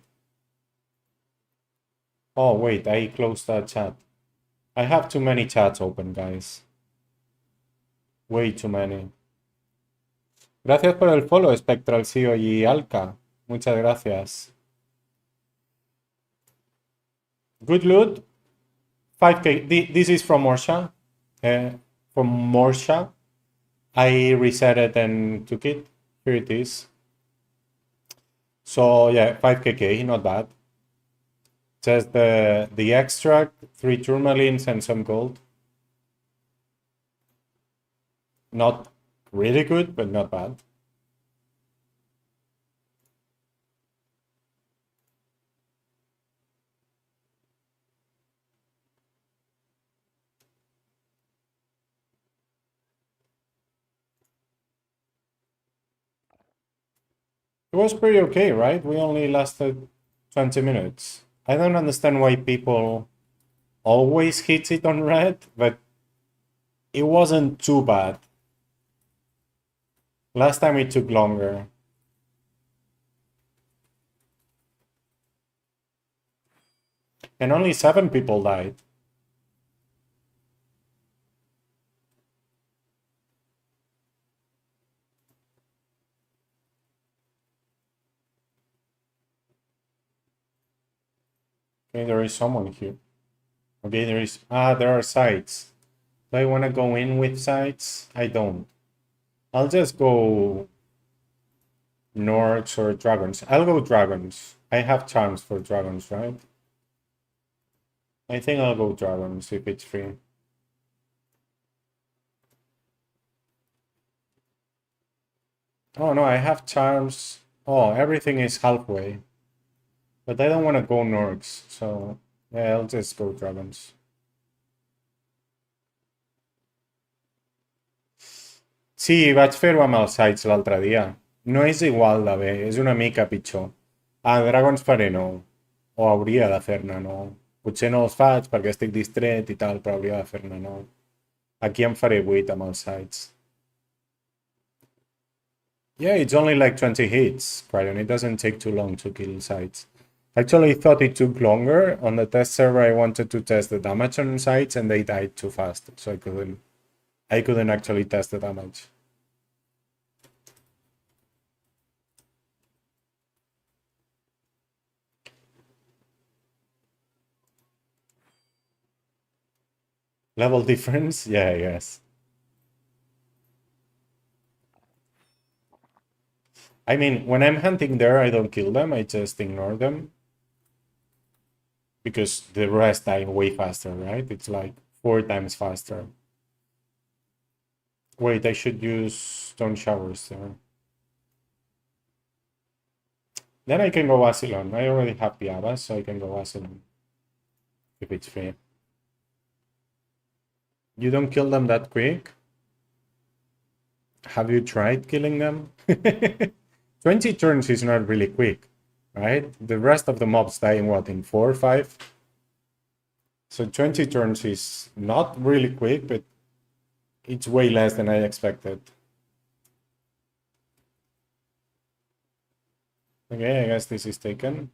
Oh, wait, I closed that chat. I have too many chats open, guys. Way too many. Gracias por el follow, Spectral CEO y Alka. Muchas gracias. Good loot. 5k. This is from Morsha. From Morsha. I reset it and took it. Here it is. So yeah, 5kk, not bad. Just the extract, 3 tourmalines and some gold. Not really good, but not bad. It was pretty okay, right? We only lasted 20 minutes. I don't understand why people always hit it on red, but it wasn't too bad. Last time it took longer. And only 7 people died. Okay, there is someone here. Okay, there are sites. Do I want to go in with sites? I don't. I'll just go Norks or Dragons. I'll go Dragons. I have charms for Dragons, right? I think I'll go dragons if it's free. Oh no, I have charms. Oh, everything is halfway. But I don't want to go Norks, so yeah, I'll just go dragons. Sí, vaig fer-ho amb els sites l'altre dia. No és igual de bé, és una mica pitjor. Ah, dragons faré 9. O hauria de fer-ne 9. Potser no els faig perquè estic distret i tal, però hauria de fer-ne 9. Aquí em faré 8 amb els sites. Yeah, it's only like 20 hits, Cryon. It doesn't take too long to kill sites. Actually, I thought it took longer. On the test server, I wanted to test the damage on sites, and they died too fast, so I couldn't actually test the damage. Level difference? Yeah, yes. I mean, when I'm hunting there, I don't kill them, I just ignore them. Because the rest die way faster, right? It's like 4 times faster. Wait, I should use stone showers there. Then I can go Asylon. I already have Piabas, so I can go Asylon. If it's free. You don't kill them that quick? Have you tried killing them? 20 turns is not really quick, right? The rest of the mobs die in what, in 4 or 5? So 20 turns is not really quick, but it's way less than I expected. Okay, I guess this is taken.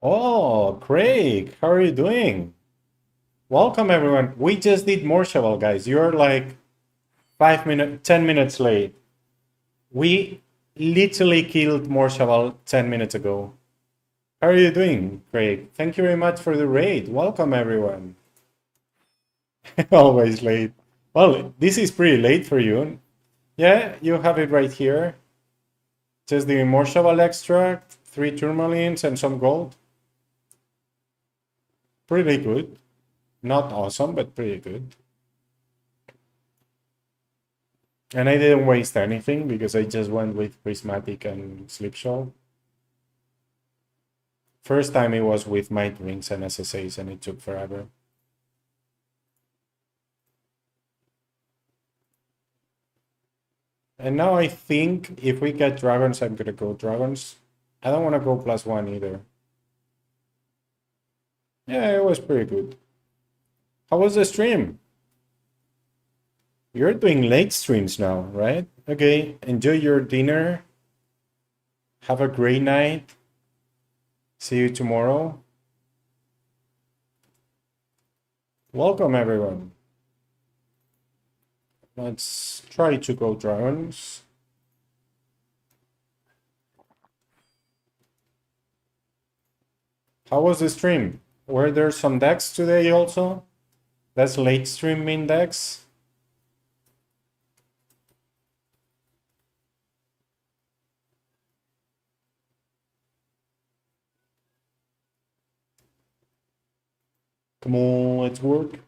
Oh, Craig, how are you doing? Welcome everyone. We just did more shovel, guys. You're like 10 minutes late. We literally killed more shovel 10 minutes ago. How are you doing, Craig? Thank you very much for the raid. Welcome everyone. Always late. Well, this is pretty late for you. Yeah, you have it right here. Just the more shovel extract, 3 tourmalines and some gold. Pretty good. Not awesome, but pretty good. And I didn't waste anything because I just went with Prismatic and Slipshod. First time it was with Might Rings and SSAs and it took forever. And now I think if we get dragons, I'm gonna go dragons. I don't want to go +1 either. Yeah, it was pretty good. How was the stream? You're doing late streams now, right? Okay, enjoy your dinner. Have a great night. See you tomorrow. Welcome, everyone. Let's try to go dragons. How was the stream? Were there some decks today also? That's late stream index. Come on, let's work.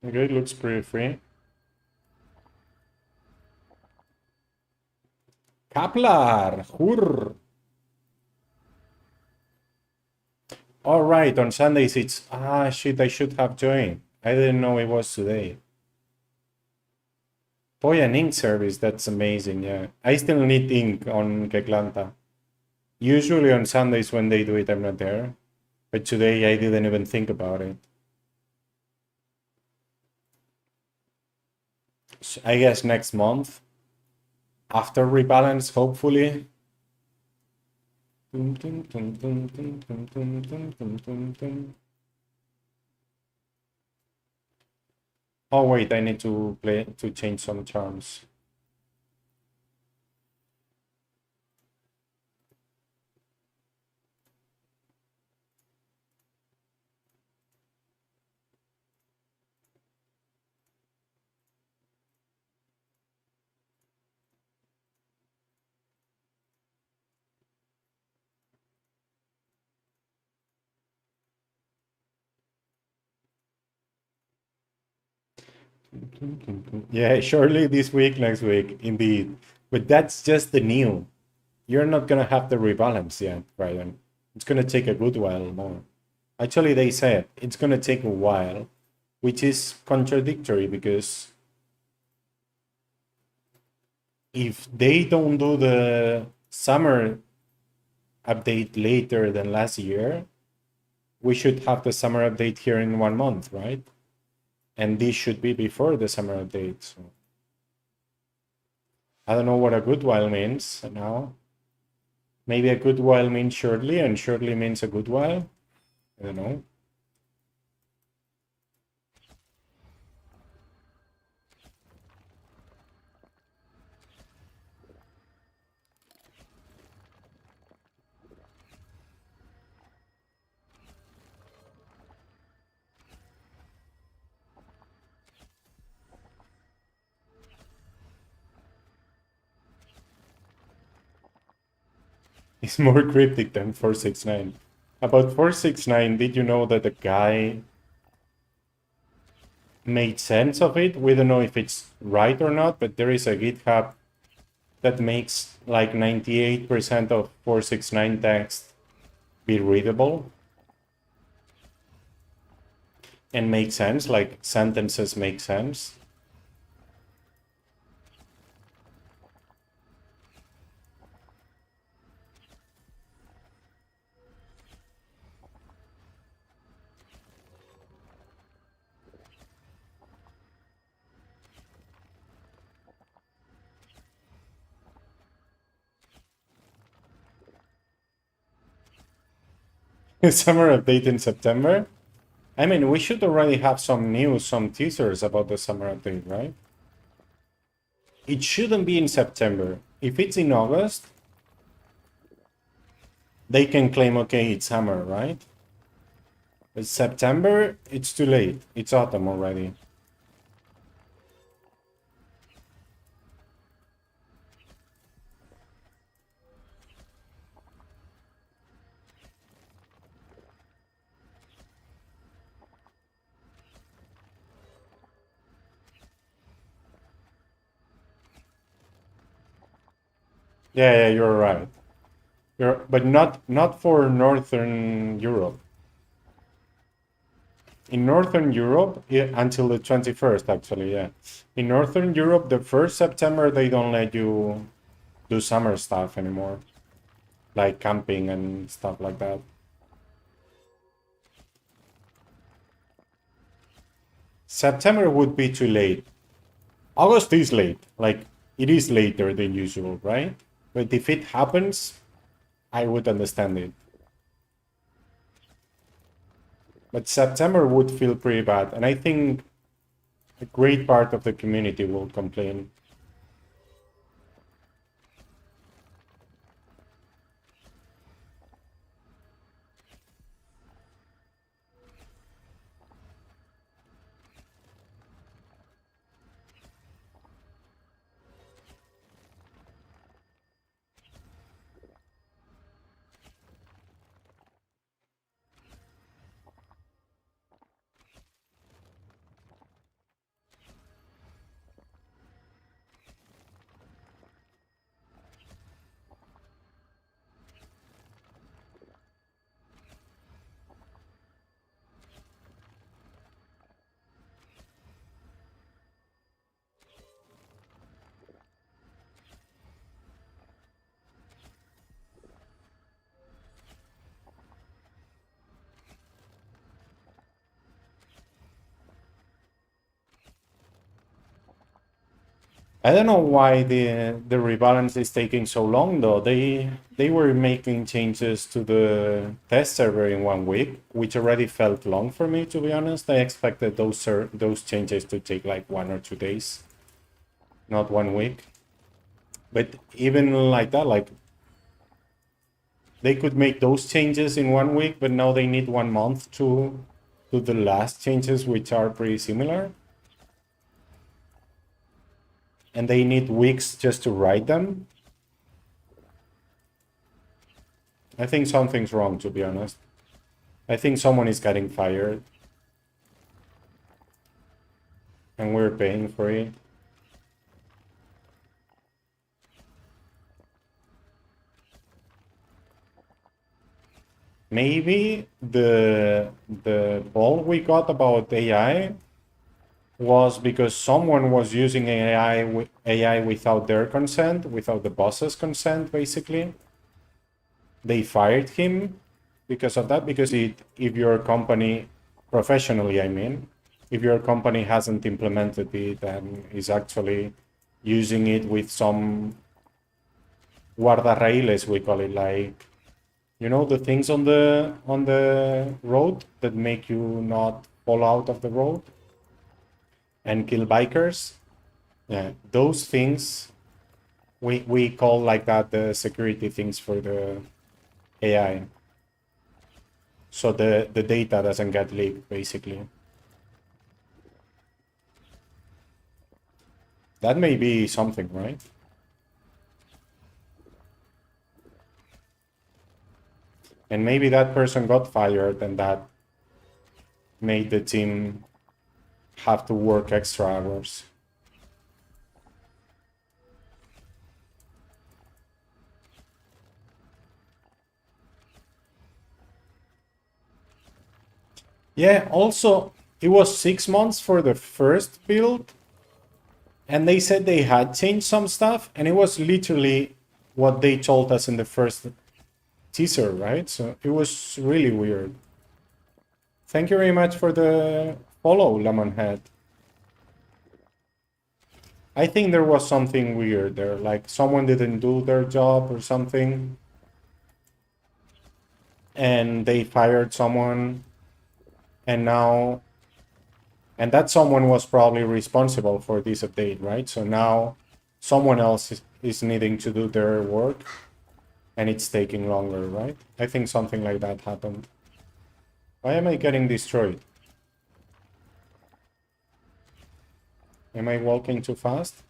Okay, looks pretty free. Kaplar, hurr. All right, on Sundays it's shit. I should have joined. I didn't know it was today. Boy, an ink service. That's amazing. Yeah, I still need ink on Keklanta. Usually on Sundays when they do it, I'm not there. But today I didn't even think about it. I guess next month. After rebalance, hopefully. Oh wait, I need to change some terms. Yeah, surely this week, next week, indeed. But that's just the new. You're not gonna have the rebalance yet, Brian. It's gonna take a good while more. Actually, they said it's gonna take a while, which is contradictory because if they don't do the summer update later than last year, we should have the summer update here in 1 month, right? And this should be before the summer update. So I don't know what a good while means now. Maybe a good while means shortly, and shortly means a good while. I don't know. It's more cryptic than 469. About 469, did you know that the guy made sense of it? We don't know if it's right or not, but there is a GitHub that makes like 98% of 469 text be readable and make sense, like sentences make sense. Summer update in September. I mean, we should already have some news, some teasers about the summer update, right? It shouldn't be in September. If it's in August, they can claim, okay, it's summer, right? But September, it's too late. It's autumn already. Yeah, you're right. But not for Northern Europe. In Northern Europe, until the 21st, actually, yeah. In Northern Europe, the 1st September, they don't let you do summer stuff anymore. Like camping and stuff like that. September would be too late. August is late. Like, it is later than usual, right? But if it happens, I would understand it. But September would feel pretty bad. And I think a great part of the community will complain. I don't know why the rebalance is taking so long though. They were making changes to the test server in 1 week, which already felt long for me, to be honest. I expected those changes to take like 1 or 2 days, not 1 week. But even like that, like they could make those changes in 1 week, but now they need 1 month to do the last changes, which are pretty similar. And they need weeks just to write them. I think something's wrong, to be honest. I think someone is getting fired. And we're paying for it. Maybe the ball we got about AI was because someone was using AI without their consent, without the boss's consent, basically. They fired him because of that, because if your company, professionally I mean, if your company hasn't implemented it and is actually using it with some guardarrailes, we call it, like, you know, the things on the road that make you not fall out of the road and kill bikers. Yeah, those things we call like that the security things for the AI. So the data doesn't get leaked, basically. That may be something, right? And maybe that person got fired and that made the team have to work extra hours. Yeah, also, it was 6 months for the first build, and they said they had changed some stuff, and it was literally what they told us in the first teaser, right? So it was really weird. Thank you very much for the follow, Lemonhead. I think there was something weird there, like someone didn't do their job or something, and they fired someone, and now, and that someone was probably responsible for this update, right? So now someone else is needing to do their work, and it's taking longer, right? I think something like that happened. Why am I getting destroyed? Am I walking too fast?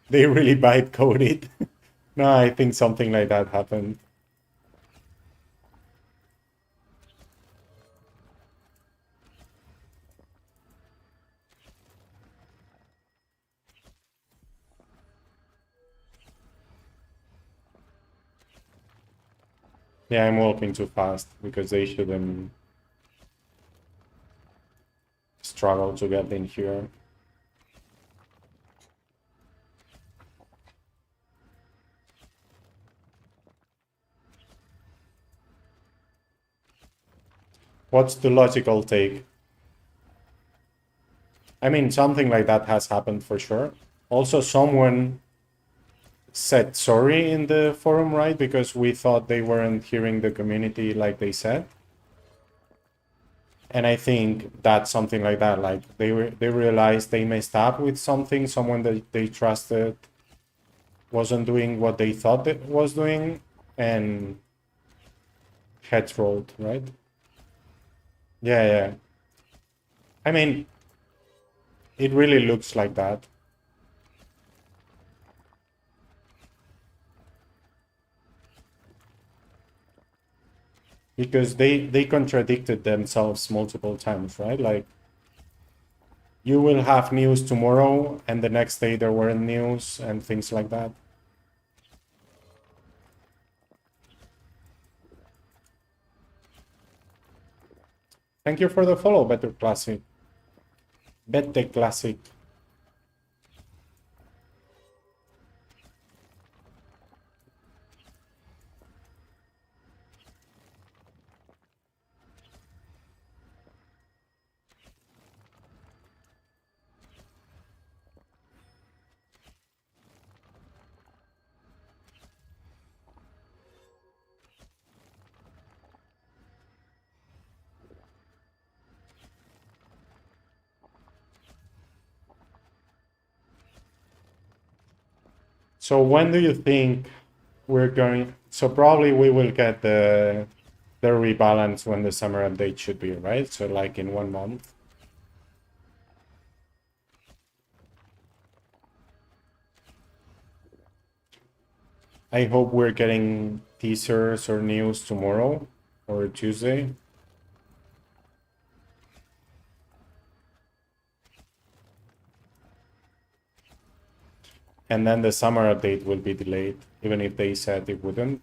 They really bytecoded. No, I think something like that happened. Yeah, I'm walking too fast because they shouldn't struggle to get in here. What's the logical take? I mean, something like that has happened for sure. Also, someone said sorry in the forum, right? Because we thought they weren't hearing the community like they said. And I think that's something like that. Like they realized they messed up with something. Someone that they trusted wasn't doing what they thought it was doing, and heads rolled, right? Yeah, yeah. I mean, it really looks like that. Because they contradicted themselves multiple times, right? Like, you will have news tomorrow, and the next day there weren't news, and things like that. Thank you for the follow, Better Classic. Better Classic. So when do you think we're going? So probably we will get the rebalance when the summer update should be, right? So like in 1 month. I hope we're getting teasers or news tomorrow or Tuesday. And then the summer update will be delayed, even if they said it wouldn't.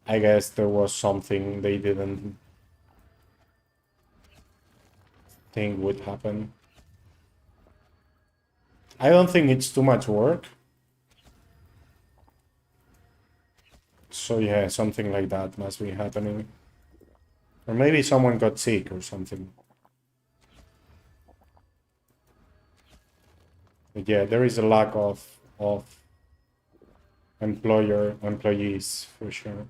I guess there was something they didn't think would happen. I don't think it's too much work. So yeah, something like that must be happening. Or maybe someone got sick or something. But yeah, there is a lack of employees for sure.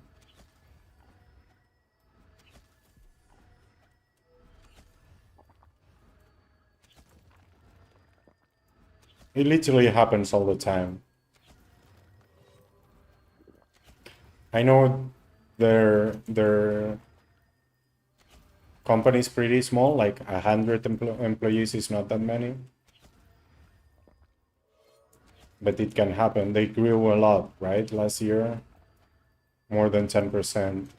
It literally happens all the time. I know their company is pretty small, like 100 employees is not that many. But it can happen. They grew a lot, right? Last year, more than 10%.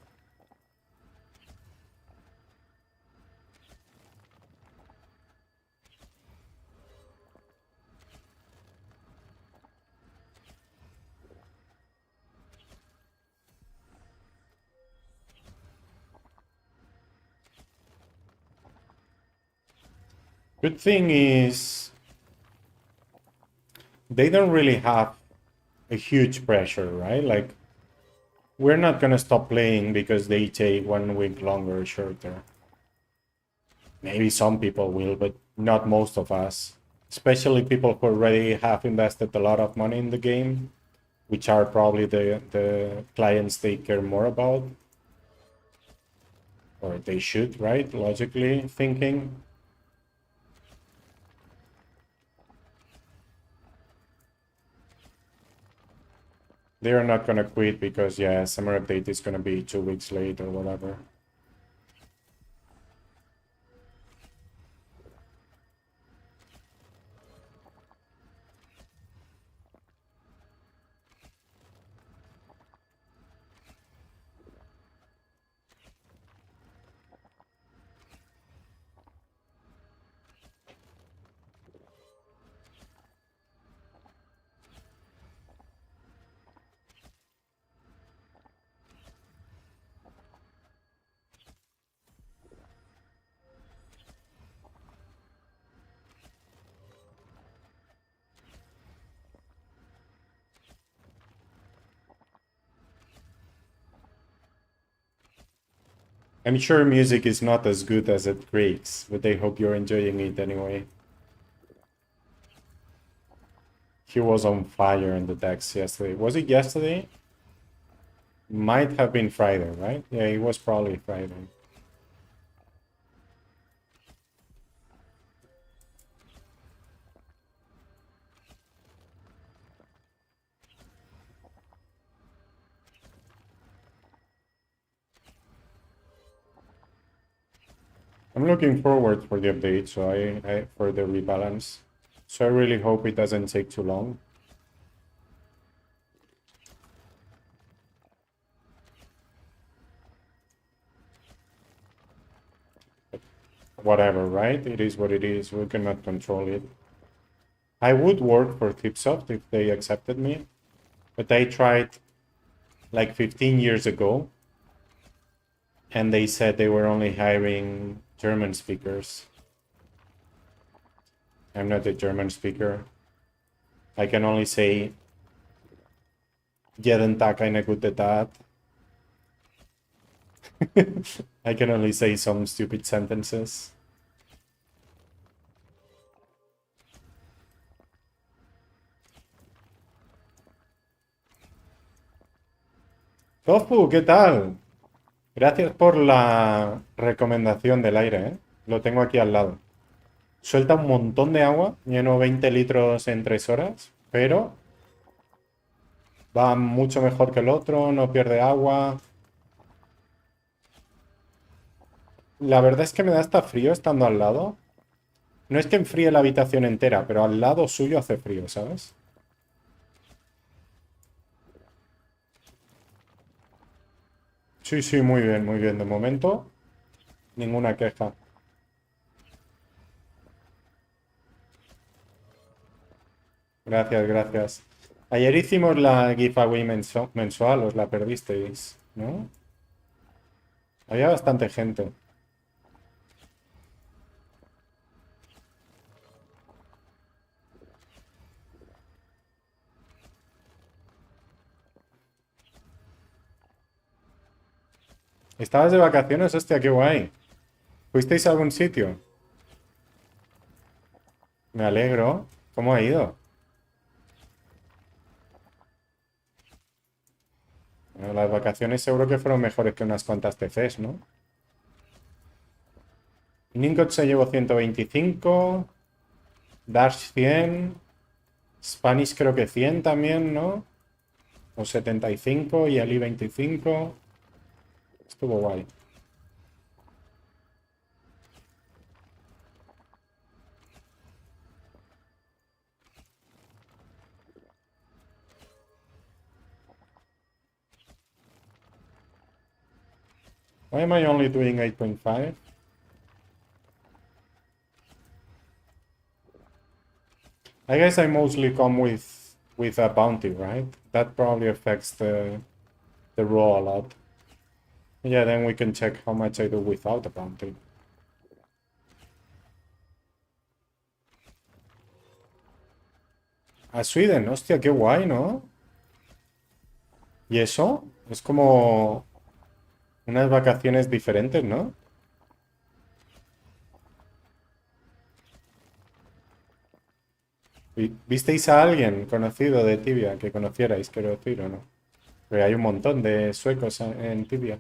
Good thing is they don't really have a huge pressure, right? Like, we're not gonna stop playing because they take 1 week longer or shorter. Maybe some people will, but not most of us. Especially people who already have invested a lot of money in the game, which are probably the clients they care more about. Or they should, right? Logically thinking. They are not gonna quit because, yeah, summer update is gonna be 2 weeks late or whatever. I'm sure music is not as good as it breaks, but I hope you're enjoying it anyway. He was on fire in the decks yesterday. Was it yesterday? Might have been Friday, right? Yeah, it was probably Friday. I'm looking forward for the update, so I for the rebalance. So I really hope it doesn't take too long. But whatever, right? It is what it is. We cannot control it. I would work for Tipsoft if they accepted me, but I tried like 15 years ago, and they said they were only hiring German speakers. I'm not a German speaker. I can only say jeden tak eine gute Tat. I can only say some stupid sentences. Tofu, ¿qué tal? Gracias por la recomendación del aire, ¿eh? Lo tengo aquí al lado. Suelta un montón de agua, lleno 20 litros en 3 horas. pero va mucho mejor que el otro, no pierde agua. La verdad es que me da hasta frío estando al lado. No es que enfríe la habitación entera, pero al lado suyo hace frío, ¿sabes? Sí, sí, muy bien, muy bien. De momento, ninguna queja. Gracias, gracias. Ayer hicimos la giveaway mensual, os la perdisteis, ¿no? Había bastante gente. ¿Estabas de vacaciones? Hostia, qué guay. ¿Fuisteis a algún sitio? Me alegro. ¿Cómo ha ido? Bueno, las vacaciones seguro que fueron mejores que unas cuantas TCs, ¿no? Ningot se llevó 125. Dash 100. Spanish creo que 100 también, ¿no? O 75 y Ali 25. Estuvo guay. Why am I only doing 8.5? I guess I mostly come with a bounty, right? That probably affects the roll a lot. Yeah, then we can check how much I do without a bounty. A Sweden, hostia, qué guay, ¿no? ¿Y eso? Es como unas vacaciones diferentes, ¿no? ¿Visteis a alguien conocido de Tibia que conocierais, quiero decir, o no? Porque hay un montón de suecos en Tibia.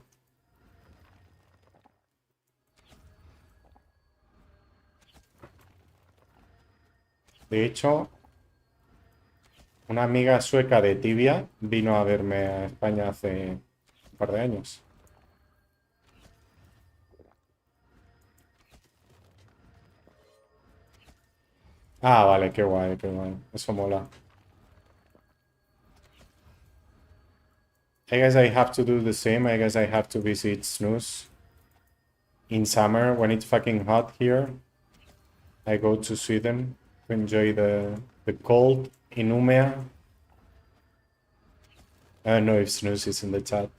De hecho, una amiga sueca de Tibia vino a verme a España hace un par de años. Ah, vale, qué guay, qué guay. Eso mola. I guess I have to do the same. I guess I have to visit Snooze in summer when it's fucking hot here. I go to Sweden to enjoy the cold in Umeå. I don't know if Snooze is in the chat.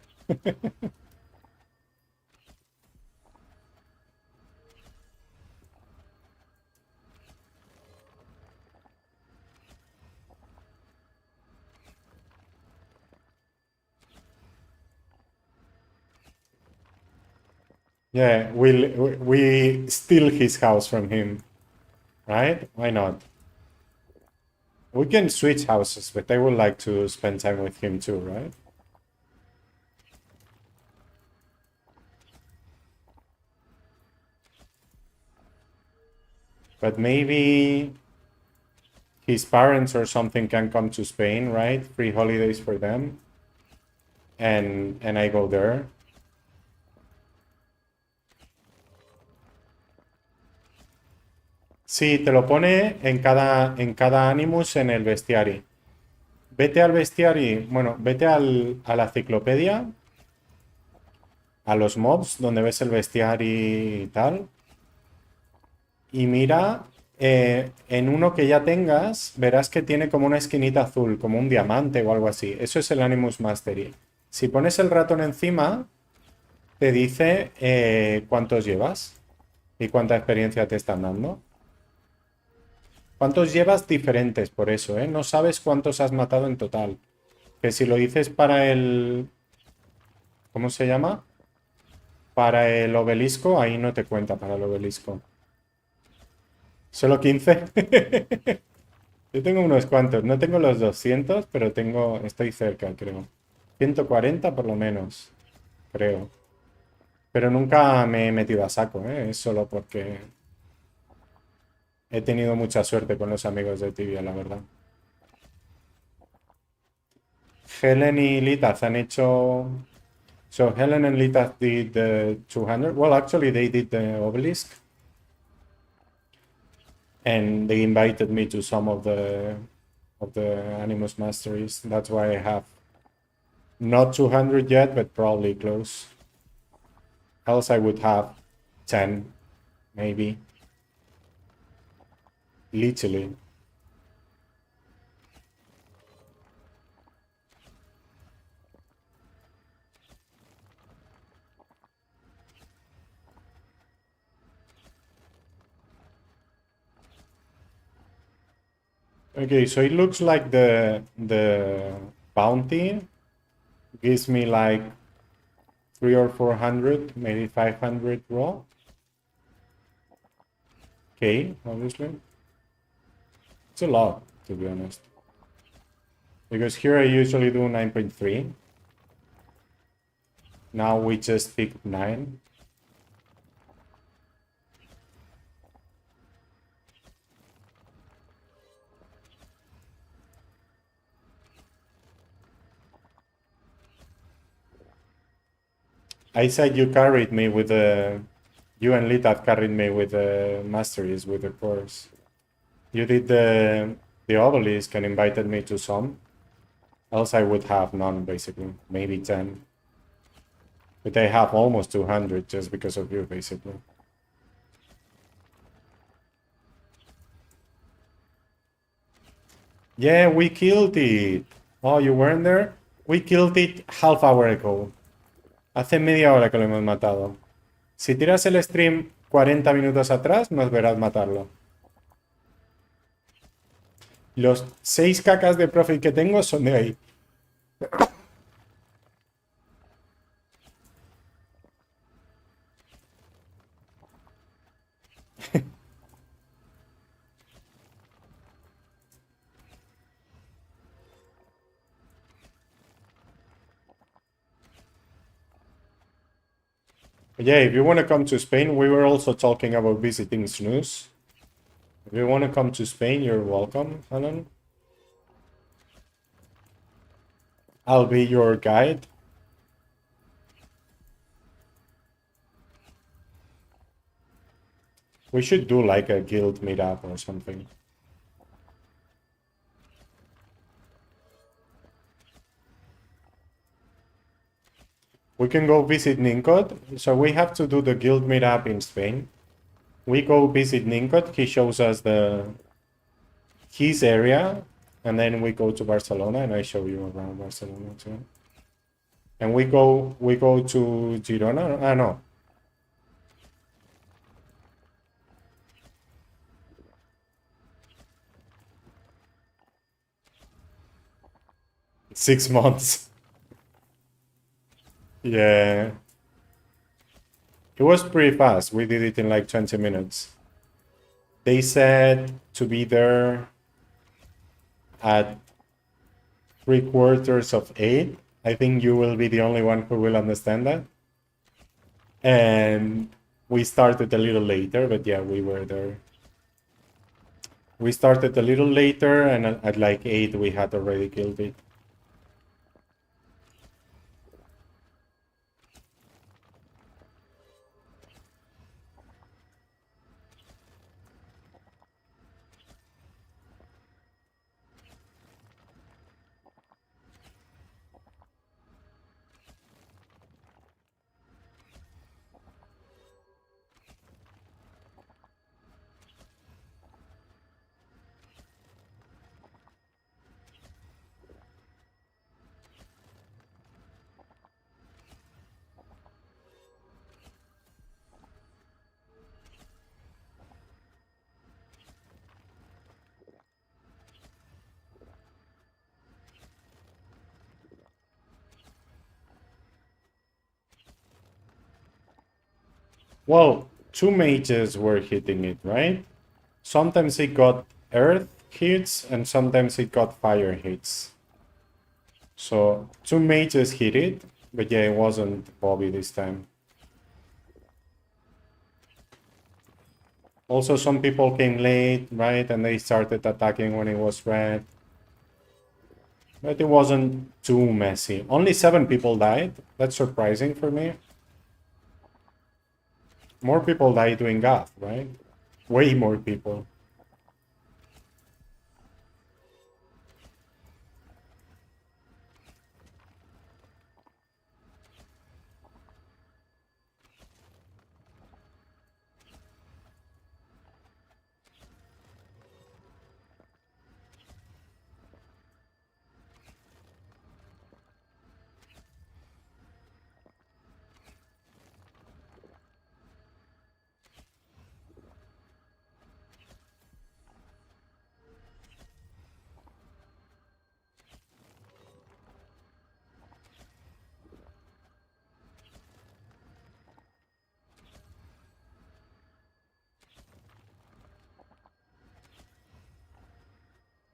Yeah, we steal his house from him, right? Why not? We can switch houses, but I would like to spend time with him too, right? But maybe his parents or something can come to Spain, right? Free holidays for them. And I go there. Sí, te lo pone en cada Animus en el Bestiary. Vete al Bestiary, bueno, vete a la enciclopedia, a los mobs, donde ves el Bestiary y tal. Y mira, en uno que ya tengas, verás que tiene como una esquinita azul, como un diamante o algo así. Eso es el Animus Mastery. Si pones el ratón encima, te dice cuántos llevas y cuánta experiencia te están dando. ¿Cuántos llevas diferentes por eso, eh? No sabes cuántos has matado en total. Que si lo dices para el... ¿Cómo se llama? Para el obelisco, ahí no te cuenta para el obelisco. ¿Solo 15? Yo tengo unos cuantos. No tengo los 200, pero estoy cerca, creo. 140 por lo menos, creo. Pero nunca me he metido a saco, ¿eh? Es solo porque he tenido mucha suerte con los amigos de Tibia, la verdad. Helen y Litaz han hecho... So Helen and Litaz did the 200. Well, actually, they did the obelisk. And they invited me to some of the Animus Masteries. That's why I have not 200 yet, but probably close. Else I would have 10, maybe. Literally. Okay, so it looks like the bounty gives me like 300 or 400, maybe 500 raw. Okay, obviously. It's a lot, to be honest. Because here I usually do 9.3. Now we just picked 9. I said you carried me with the... You and Litat carried me with the masteries, with the course. You did the obelisk and invited me to some. Else I would have none, basically. Maybe 10. But I have almost 200 just because of you, basically. Yeah, we killed it. Oh, you weren't there? We killed it half hour ago. Hace media hora que lo hemos matado. Si tiras el stream 40 minutos atrás, nos verás matarlo. Los 6 cacas de profit que tengo son de ahí. Yeah, if you want to come to Spain, we were also talking about visiting Snooze. If you want to come to Spain, you're welcome, Alan. I'll be your guide. We should do like a guild meetup or something. We can go visit Nincod. So we have to do the guild meetup in Spain. We go visit Nincod. He shows us his area, and then we go to Barcelona, and I show you around Barcelona too. And we go to Girona. Ah, no. Six months. Yeah. It was pretty fast. We did it in like 20 minutes. They said to be there at 8:75. I think you will be the only one who will understand that. And we started a little later, but yeah, we were there. We started a little later, and at like 8 we had already killed it. Well, 2 mages were hitting it, right? Sometimes it got earth hits and sometimes it got fire hits. So 2 mages hit it, but yeah, it wasn't Bobby this time. Also, some people came late, right? And they started attacking when it was red. But it wasn't too messy. Only 7 people died. That's surprising for me. More people died doing Gath, right? Way more people.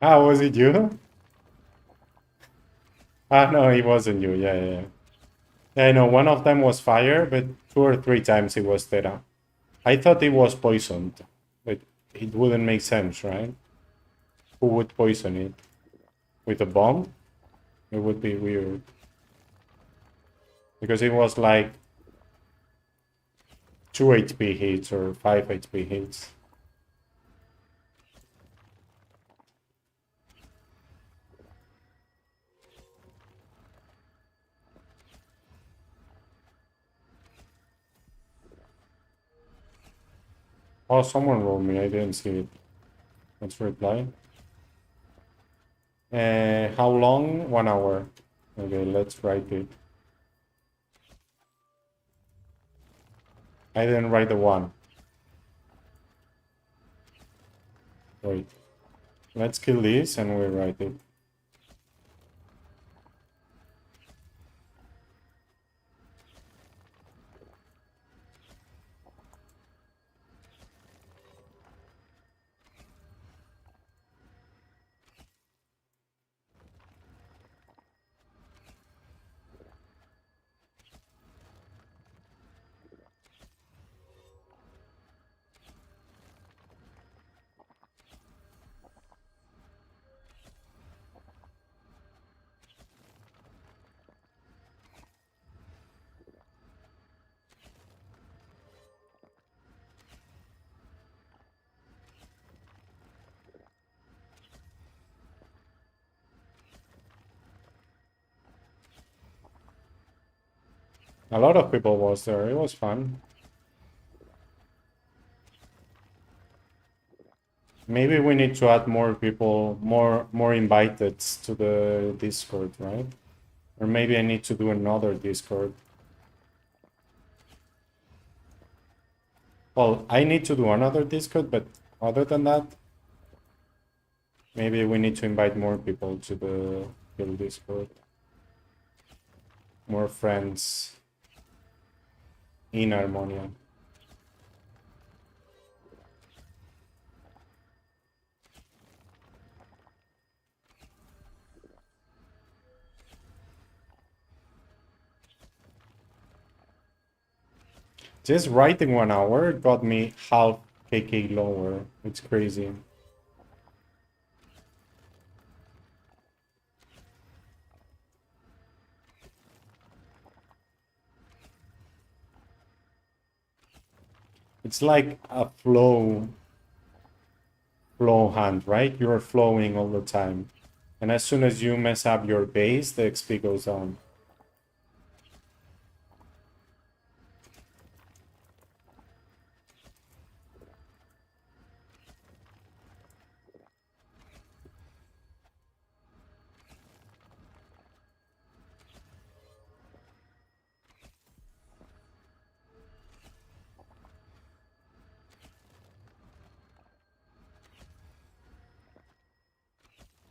Ah, was it you? Ah, no, it wasn't you. Yeah, yeah, yeah. Yeah, I know. One of them was fire, but 2 or 3 times it was Theta. I thought it was poisoned, but it wouldn't make sense, right? Who would poison it? With a bomb? It would be weird. Because it was like 2 HP hits or 5 HP hits. Oh, someone rolled me. I didn't see it. Let's reply. How long? 1 hour. Okay, let's write it. I didn't write the 1. Wait. Let's kill this and we'll write it. A lot of people was there. It was fun. Maybe we need to add more people, more invited to the Discord, right? Or maybe I need to do another Discord. Well, I need to do another Discord, but other than that, maybe we need to invite more people to the guild Discord. More friends in Harmonia. Just writing 1 hour got me half KK lower. It's crazy. It's like a flow hand, right? You're flowing all the time. And as soon as you mess up your base, the XP goes down.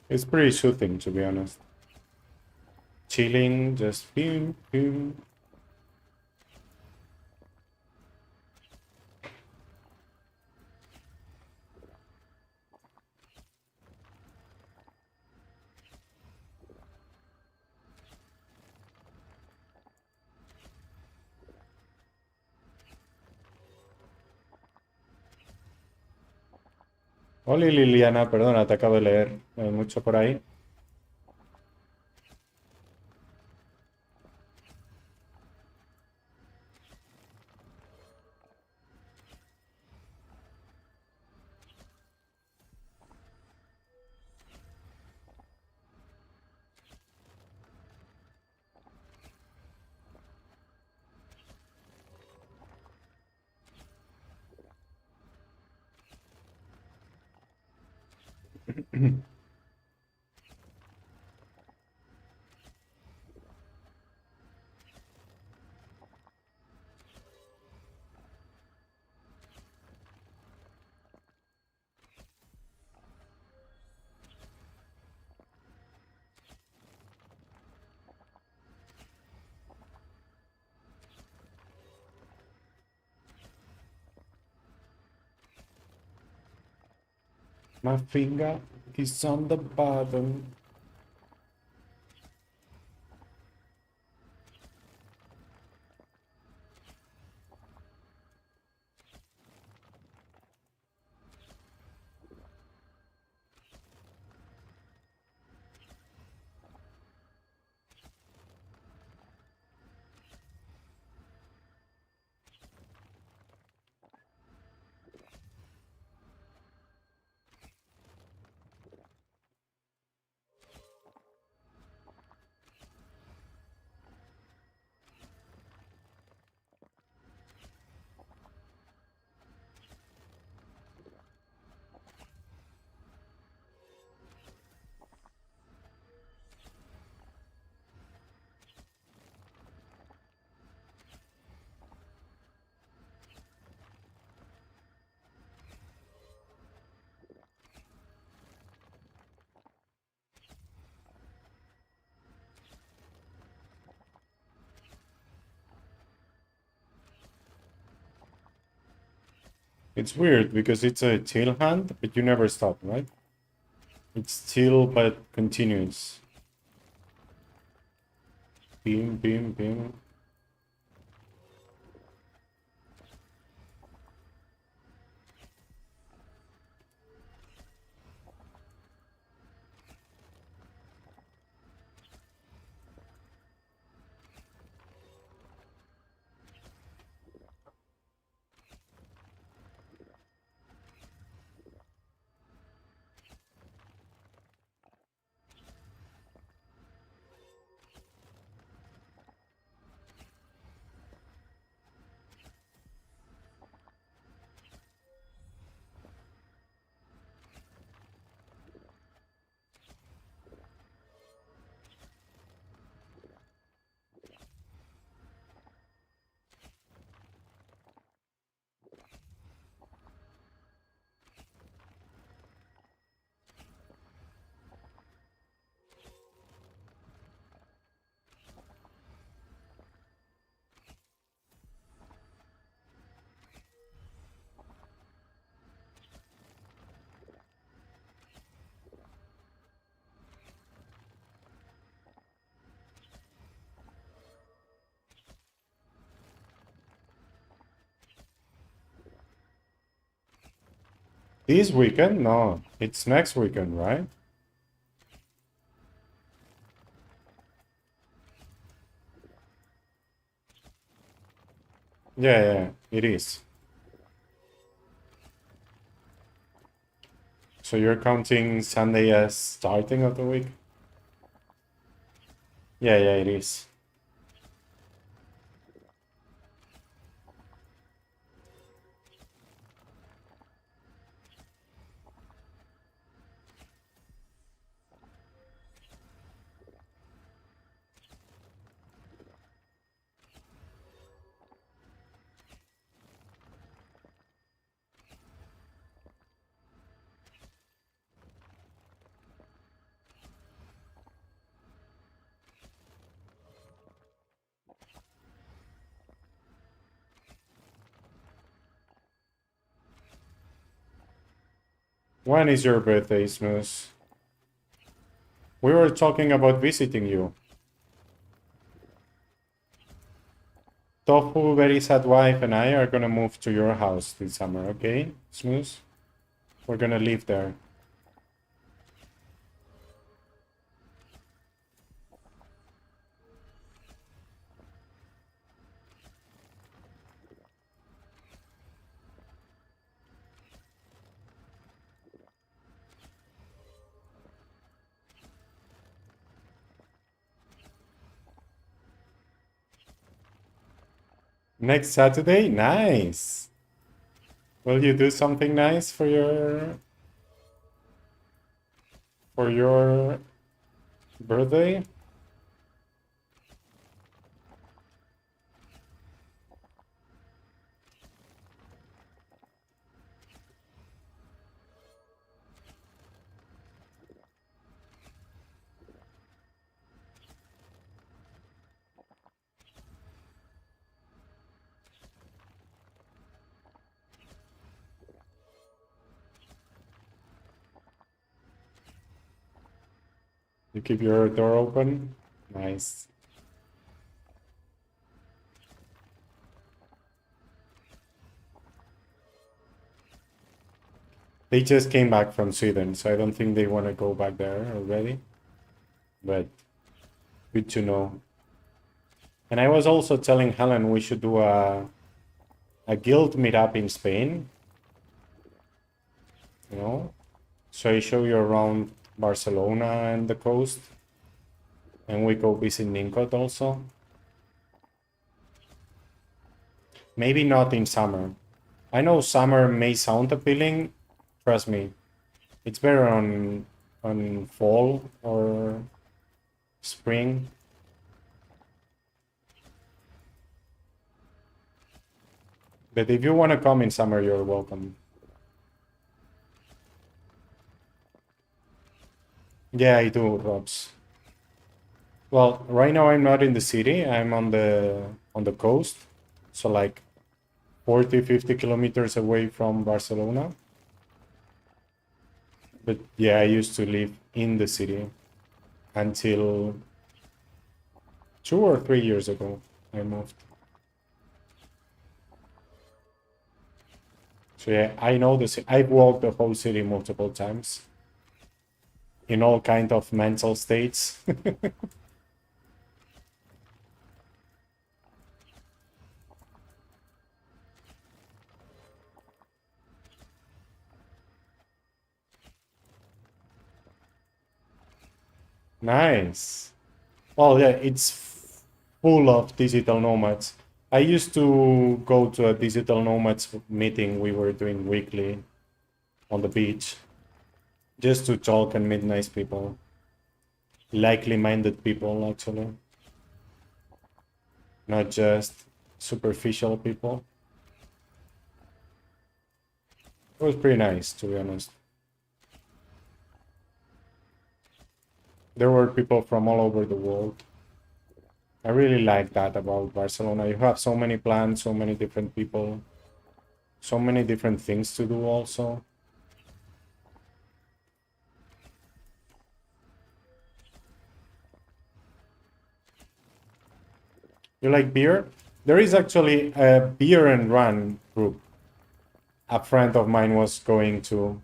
It's pretty soothing, to be honest. Chilling, just pew, pew. Hola Liliana, perdona, te acabo de leer mucho por ahí. My finger is on the button. It's weird because it's a tail hunt, but you never stop, right? It's still but continuous. Beam, beam, beam. This weekend? No, it's next weekend, right? Yeah, it is. So you're counting Sunday as starting of the week? Yeah, it is. When is your birthday, Smooth? We were talking about visiting you. Tofu, very sad wife, and I are gonna move to your house this summer, okay, Smooth? We're gonna live there. Next Saturday? Nice! Will you do something nice for your... for your birthday? You keep your door open? Nice. They just came back from Sweden, so I don't think they want to go back there already. But good to know. And I was also telling Helen we should do a guild meetup in Spain. You know? So I show you around Barcelona and the coast. And we go visit Nincot also. Maybe not in summer. I know summer may sound appealing. Trust me. It's better on fall or spring. But if you want to come in summer, you're welcome. Yeah, I do, Robs. Well, right now I'm not in the city. I'm on the coast. So like 40, 50 kilometers away from Barcelona. But yeah, I used to live in the city until 2 or 3 years ago I moved. So yeah, I know the city. I've walked the whole city multiple times in all kind of mental states. Nice. Well, yeah, it's full of digital nomads. I used to go to a digital nomads meeting we were doing weekly on the beach just to talk and meet nice people. Likely-minded people, actually. Not just superficial people. It was pretty nice, to be honest. There were people from all over the world. I really like that about Barcelona. You have so many plans, so many different people, so many different things to do also. You like beer? There is actually a beer and run group. A friend of mine was going to.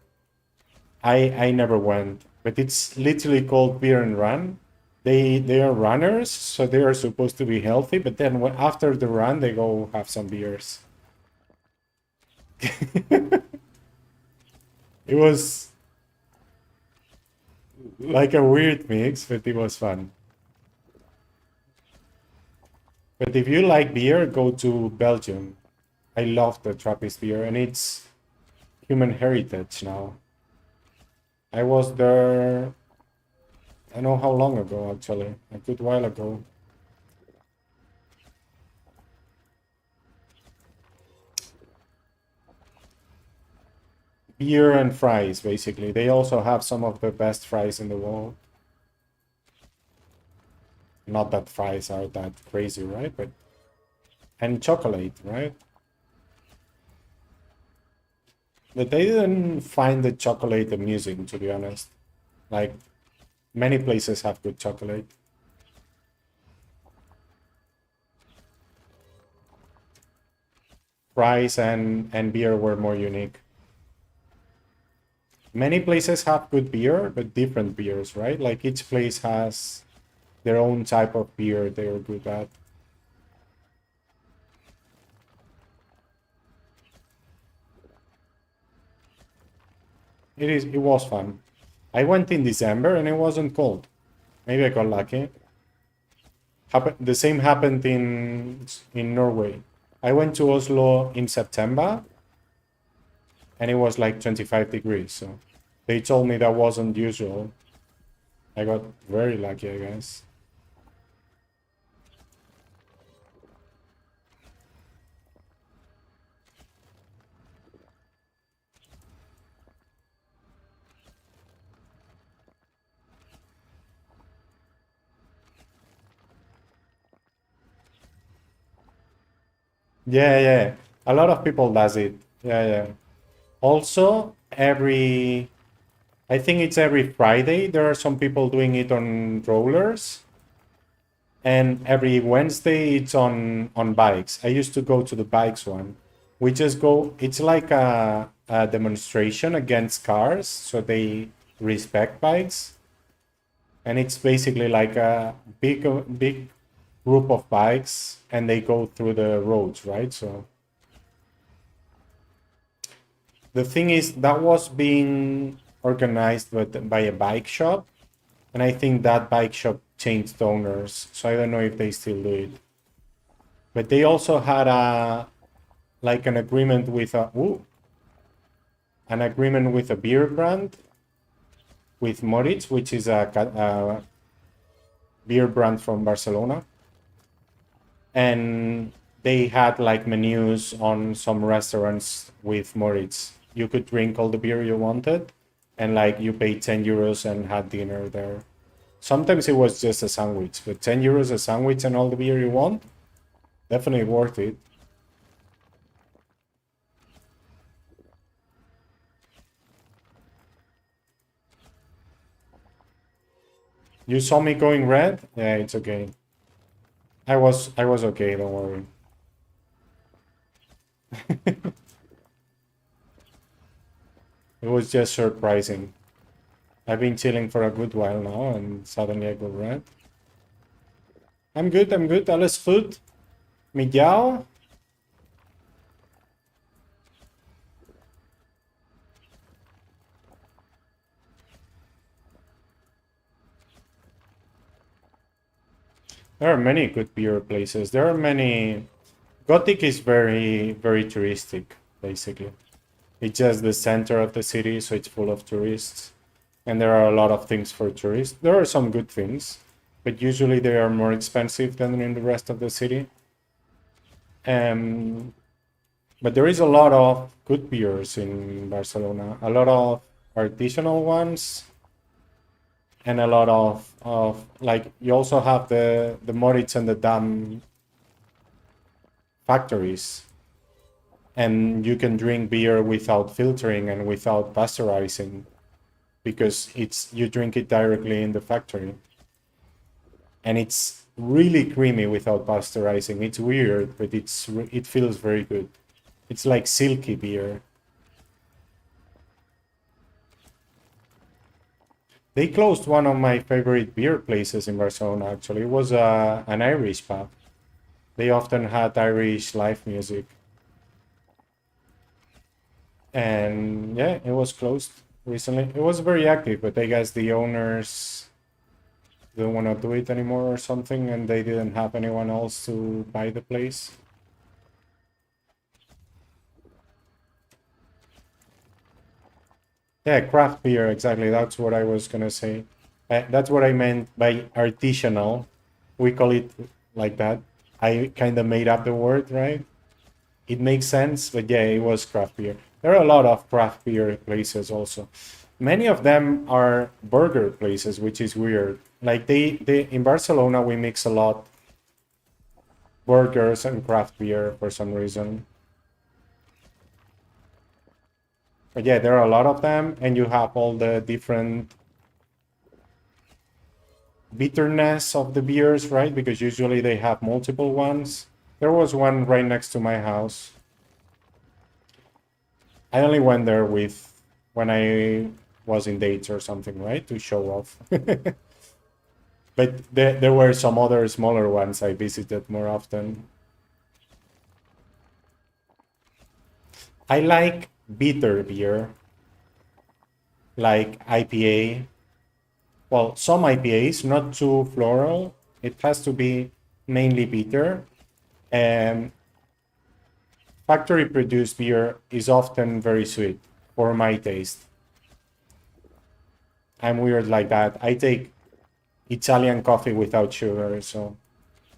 I never went, but it's literally called beer and run. They are runners, so they are supposed to be healthy, but then after the run they go have some beers. It was like a weird mix, but it was fun. But if you like beer, go to Belgium. I love the Trappist beer, and it's human heritage now. I was there, I don't know how long ago, actually. A good while ago. Beer and fries, basically. They also have some of the best fries in the world. Not that fries are that crazy, right? But and chocolate, right? But they didn't find the chocolate amusing, to be honest. Like, many places have good chocolate. Fries and beer were more unique. Many places have good beer, but different beers, right? Like each place has their own type of beer they're good at. It was fun. I went in December and it wasn't cold. Maybe I got lucky. The same happened in Norway. I went to Oslo in September and it was like 25 degrees. So they told me that wasn't usual. I got very lucky, I guess. Yeah, yeah. A lot of people does it. Yeah, yeah. Also, I think it's every Friday, there are some people doing it on rollers. And every Wednesday it's on bikes. I used to go to the bikes one. We just go, it's like a demonstration against cars, so they respect bikes. And it's basically like a big group of bikes and they go through the roads, right? So the thing is that was being organized by a bike shop, and I think that bike shop changed owners, so I don't know if they still do it. But they also had an agreement with a beer brand with Moritz, which is a beer brand from Barcelona. And they had like menus on some restaurants with Moritz. You could drink all the beer you wanted, and like you paid 10 euros and had dinner there. Sometimes it was just a sandwich, but 10 euros a sandwich and all the beer you want, definitely worth it. You saw me going red? Yeah, it's okay. I was okay, don't worry. It was just surprising. I've been chilling for a good while now and suddenly I go red. I'm good, alles goed. Met jou? There are many good beer places. There are many. Gothic is very, very touristic, basically. It's just the center of the city, so it's full of tourists. And there are a lot of things for tourists. There are some good things, but usually they are more expensive than in the rest of the city. But there is a lot of good beers in Barcelona. A lot of artisanal ones. And a lot of like, you also have the Moritz and the Dam factories. And you can drink beer without filtering and without pasteurizing, because you drink it directly in the factory. And it's really creamy without pasteurizing. It's weird, but it feels very good. It's like silky beer. They closed one of my favorite beer places in Barcelona, actually. It was an Irish pub. They often had Irish live music. And yeah, it was closed recently. It was very active, but I guess the owners didn't want to do it anymore or something, and they didn't have anyone else to buy the place. Yeah, craft beer, exactly. That's what I was gonna say. That's what I meant by artisanal. We call it like that. I kind of made up the word, right? It makes sense, but yeah, it was craft beer. There are a lot of craft beer places also. Many of them are burger places, which is weird. Like they in Barcelona, we mix a lot burgers and craft beer for some reason. But yeah, there are a lot of them, and you have all the different bitterness of the beers, right? Because usually they have multiple ones. There was one right next to my house. I only went there when I was in dates or something, right? To show off. But there were some other smaller ones I visited more often. I like bitter beer, like IPA. Well, some IPAs, not too floral. It has to be mainly bitter. And factory produced beer is often very sweet for my taste. I'm weird like that. I take Italian coffee without sugar, so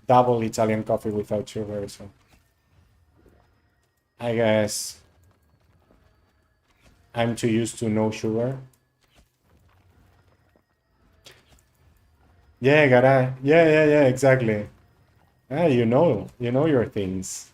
double Italian coffee without sugar, so I guess I'm too used to no sugar. Yeah, gotta, yeah, exactly. Ah, you know your things.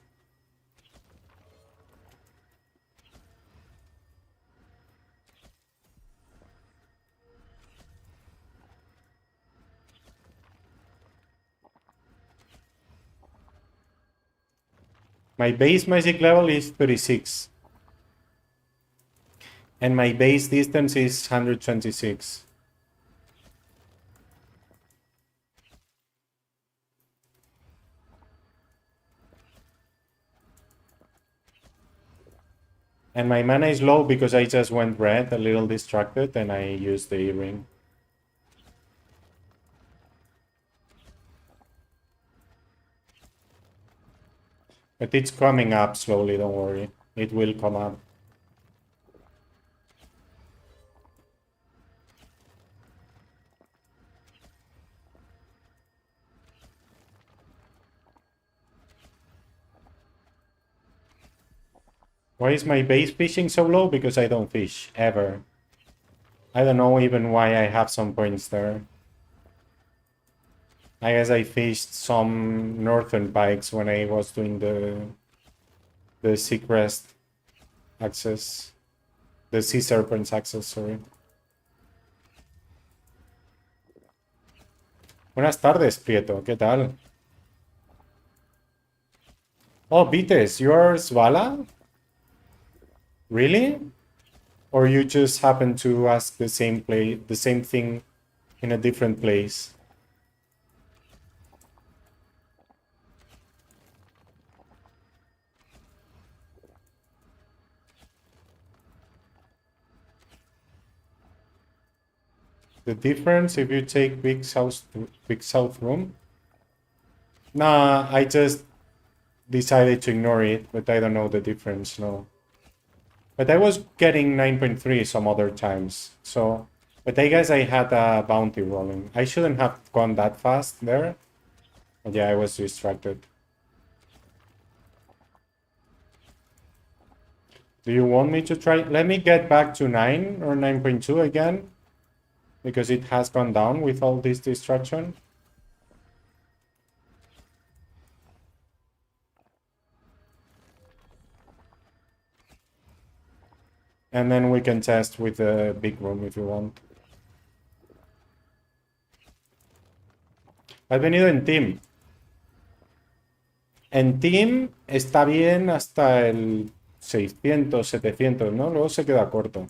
My base magic level is 36. And my base distance is 126. And my mana is low because I just went red, a little distracted, and I used the earring. But it's coming up slowly, don't worry. It will come up. Why is my base fishing so low? Because I don't fish, ever. I don't know even why I have some points there. I guess I fished some northern pikes when I was doing the Seacrest access. The Sea Serpents access, sorry. Buenas tardes, Prieto. ¿Qué tal? Oh, Vites, you're Svala? Really? Or you just happen to ask the same thing in a different place? The difference if you take Big South Room? Nah, I just decided to ignore it, but I don't know the difference, no. But I was getting 9.3 some other times, so... But I guess I had a bounty rolling. I shouldn't have gone that fast there. But yeah, I was distracted. Do you want me to try? Let me get back to 9 or 9.2 again. Because it has gone down with all this distraction. And then we can test with the big room if you want. Has venido en team. En team está bien hasta el 600, 700, ¿no? Luego se queda corto.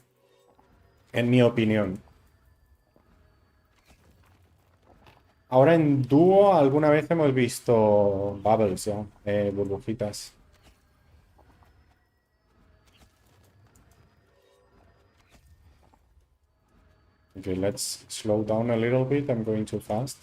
En mi opinión. Ahora en dúo alguna vez hemos visto bubbles ya, burbujitas. Okay, let's slow down a little bit. I'm going too fast.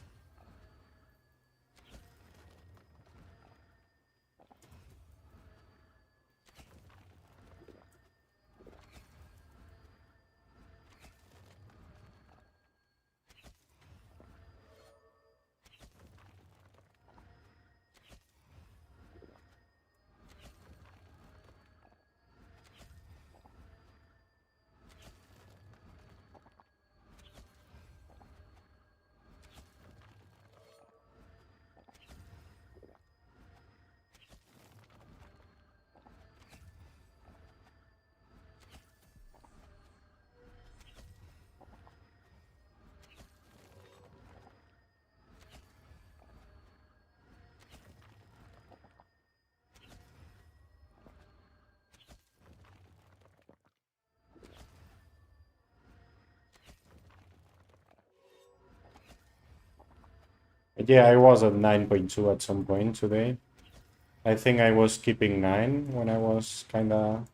Yeah, I was at 9.2 at some point today. I think I was keeping 9 when I was kind of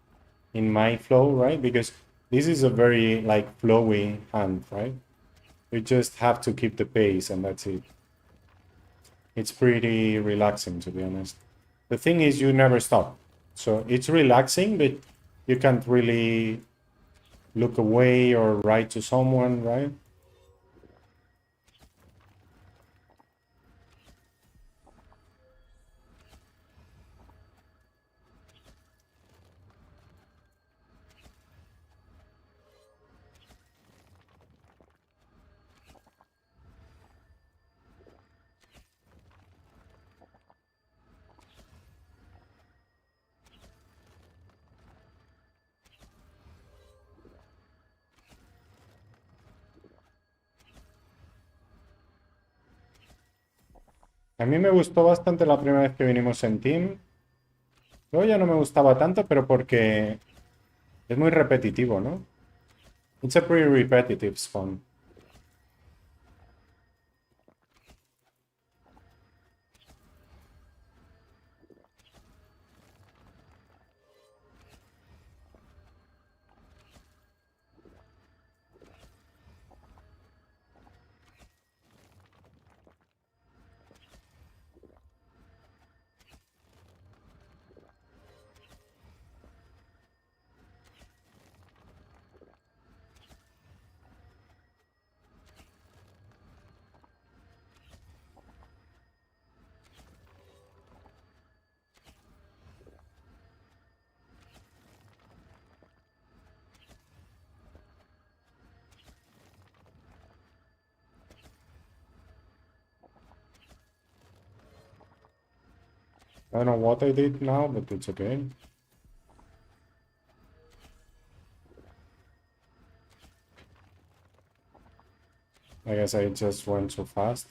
in my flow, right? Because this is a very like flowy hand, right? You just have to keep the pace and that's it. It's pretty relaxing, to be honest. The thing is you never stop. So it's relaxing, but you can't really look away or write to someone, right? A mí me gustó bastante la primera vez que vinimos en team. Luego ya no me gustaba tanto, pero porque es muy repetitivo, ¿no? It's a pretty repetitive spawn. I don't know what I did now, but it's okay. I guess I just went so fast.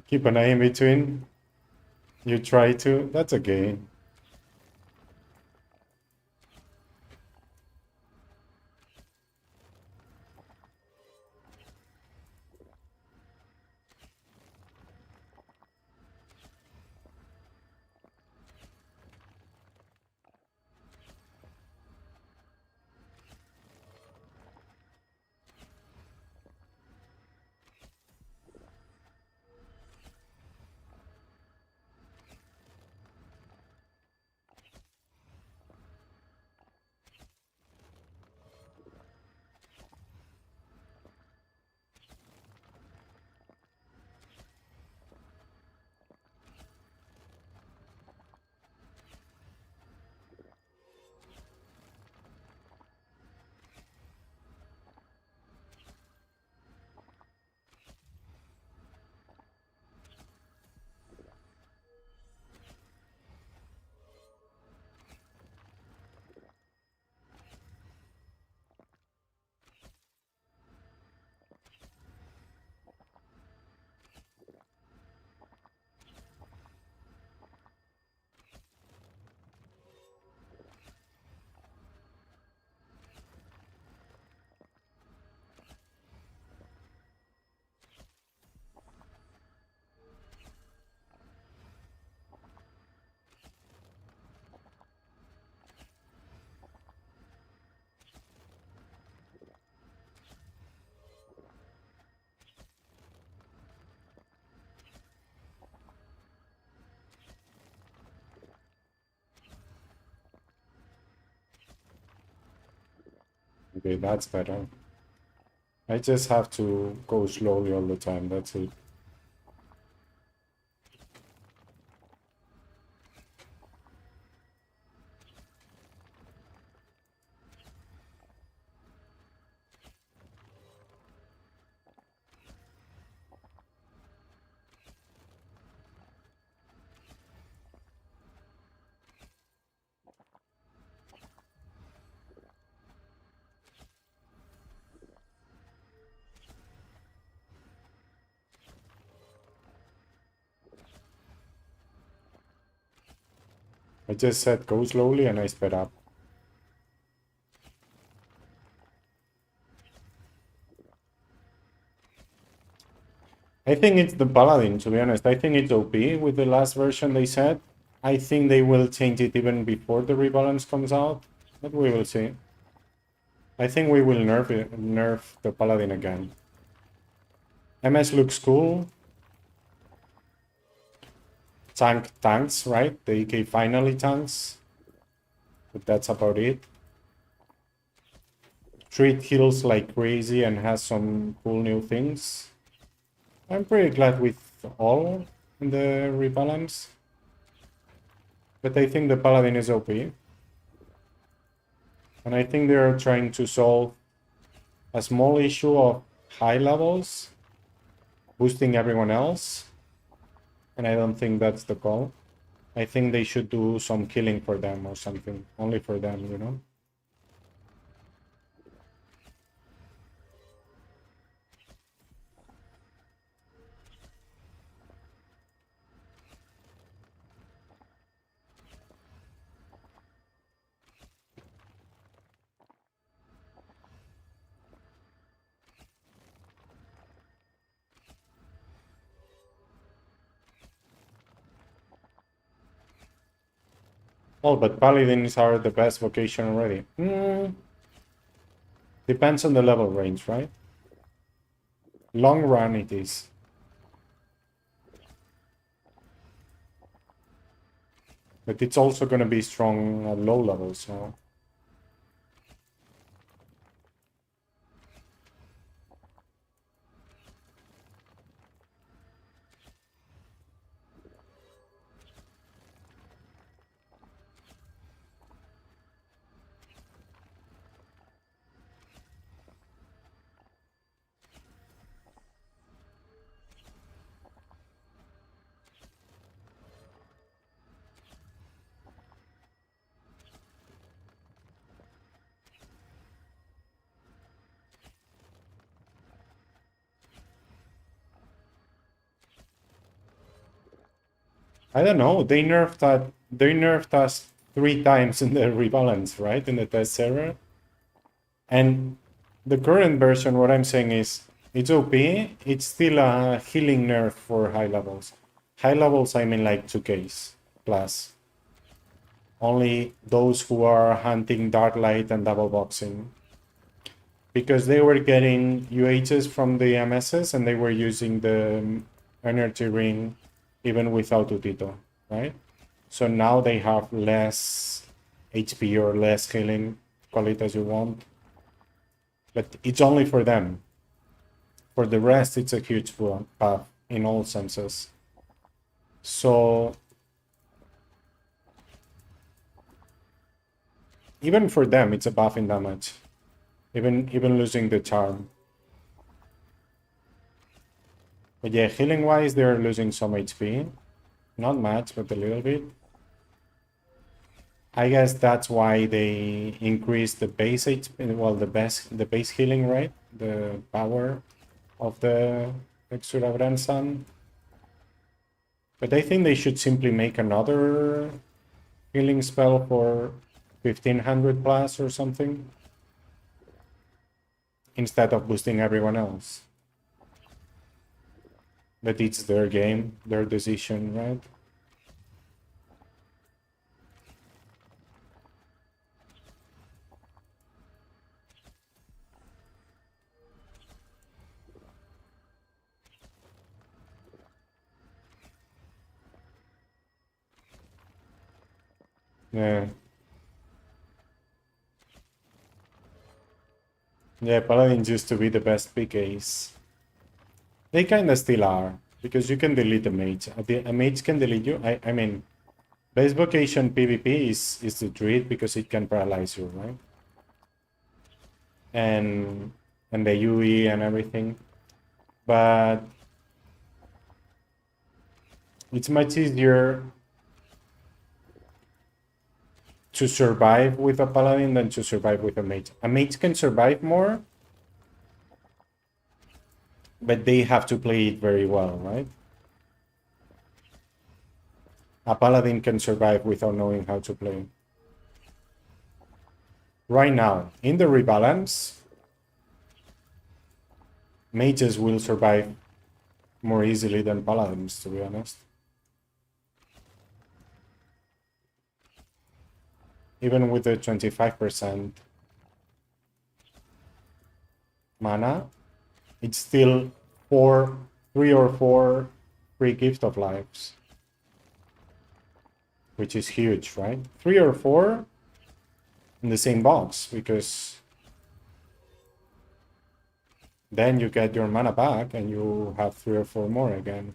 Keep an eye in between. You try to. That's okay. Okay, that's better. I just have to go slowly all the time, that's it. I just said go slowly and I sped up. I think it's the Paladin, to be honest. I think it's OP with the last version they said. I think they will change it even before the rebalance comes out, but we will see. I think we will nerf the Paladin again. MS looks cool. Tanks, right? The AK finally tanks. But that's about it. Treat heals like crazy and has some cool new things. I'm pretty glad with all in the rebalance. But I think the Paladin is OP. And I think they're trying to solve a small issue of high levels boosting everyone else. And I don't think that's the call. I think they should do some killing for them or something. Only for them, you know? Oh, but Paladins are the best vocation already. Depends on the level range, right? Long run it is. But it's also going to be strong at low levels, so... I don't know. They nerfed us 3 times in the rebalance, right? In the test server. And the current version, what I'm saying is, it's OP. It's still a healing nerf for high levels. High levels, I mean like 2Ks plus. Only those who are hunting Dark Light and double boxing. Because they were getting UHs from the MSs and they were using the energy ring even without Utito, right? So now they have less HP or less healing, call it as you want. But it's only for them. For the rest, it's a huge buff in all senses. So even for them, it's a buff in damage. Even losing the charm. But yeah, healing wise, they're losing some HP. Not much, but a little bit. I guess that's why they increased the base HP, well, the base healing rate, the power of the Exura Grandson. But I think they should simply make another healing spell for 1500 plus or something, instead of boosting everyone else. But it's their game, their decision, right? Yeah. Yeah, Paladins used to be the best PKs. They kinda still are, because you can delete a mage. A mage can delete you. I mean, base vocation PvP is the druid because it can paralyze you, right? And the UE and everything. But it's much easier to survive with a paladin than to survive with a mage. A mage can survive more, but they have to play it very well, right? A paladin can survive without knowing how to play. Right now, in the rebalance, mages will survive more easily than paladins, to be honest. Even with the 25% mana, it's still 3 or 4 free gift of lives. Which is huge, right? 3 or 4 in the same box, because then you get your mana back and you have 3 or 4 more again.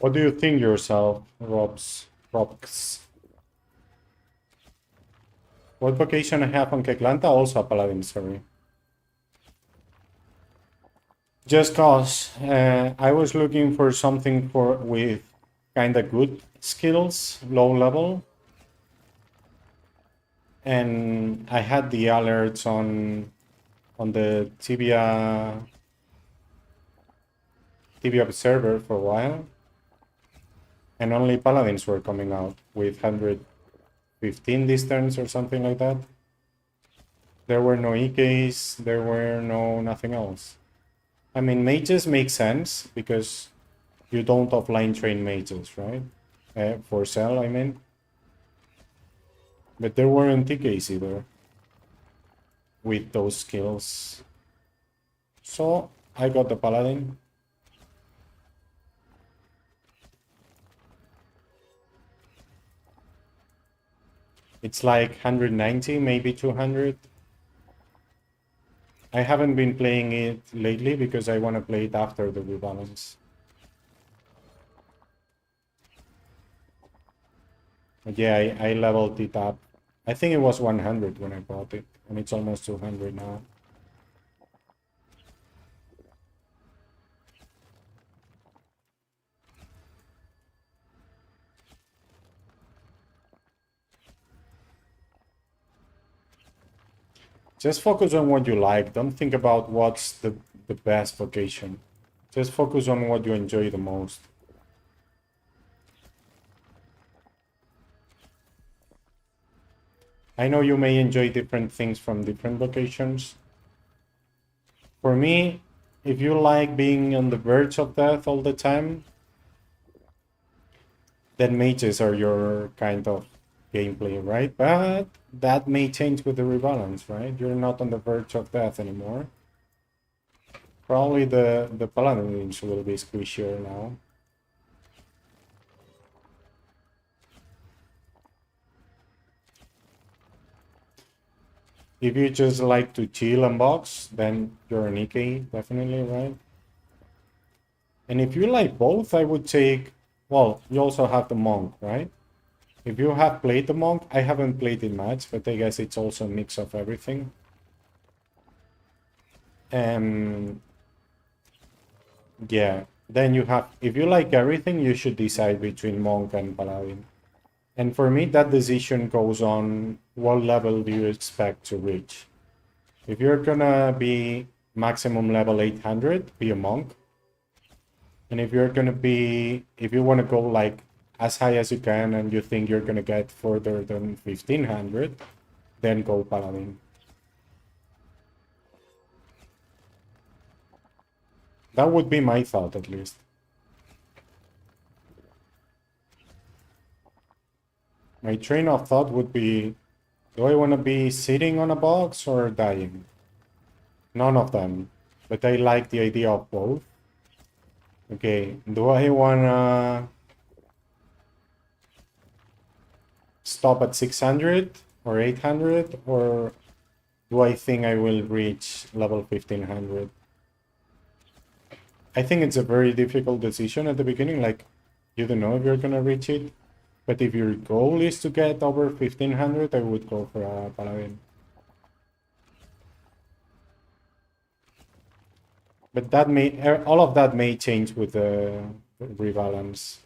What do you think yourself, Robs? What vocation I have on Keklanta? Also a Paladin, sorry. Just cause I was looking for something with kind of good skills, low level. And I had the alerts on the Tibia server for a while. And only Paladins were coming out with 115 distance or something like that. There were no EKs, there were nothing else. I mean, mages make sense because you don't offline train mages, right? For sell, I mean. But there weren't TKs either with those skills. So I got the Paladin. It's like 190, maybe 200. I haven't been playing it lately because I want to play it after the rebalance. But yeah, I leveled it up. I think it was 100 when I bought it, and it's almost 200 now. Just focus on what you like. Don't think about what's the best vocation. Just focus on what you enjoy the most. I know you may enjoy different things from different vocations. For me, if you like being on the verge of death all the time, then mages are your kind of gameplay, right? But that may change with the rebalance, right? You're not on the verge of death anymore. Probably the Paladins will be squishier now. If you just like to chill and box, then you're an EK, definitely, right? And if you like both, I would take, well, you also have the monk, right? If you have played the monk, I haven't played it much, but I guess it's also a mix of everything. Yeah, then you have, if you like everything, you should decide between monk and paladin. And for me, that decision goes on what level do you expect to reach. If you're gonna be maximum level 800, be a monk. And if you're gonna be, if you wanna go like as high as you can and you think you're gonna get further than 1500, then go paladin. That would be my thought, at least. My train of thought would be, do I want to be sitting on a box or dying? None of them. But I like the idea of both. Okay, do I want to stop at 600 or 800? Or do I think I will reach level 1500? I think it's a very difficult decision at the beginning. Like, you don't know if you're going to reach it. But if your goal is to get over 1500, I would go for a paladin. But that may, all of that may change with the rebalance.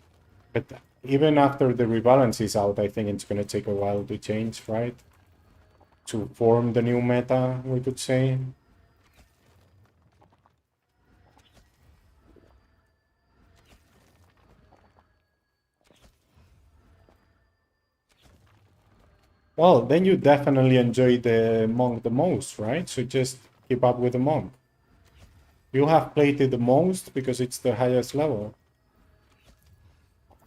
But even after the rebalance is out, I think it's going to take a while to change, right? To form the new meta, we could say. Well, then you definitely enjoy the monk the most, right? So just keep up with the monk. You have played it the most because it's the highest level.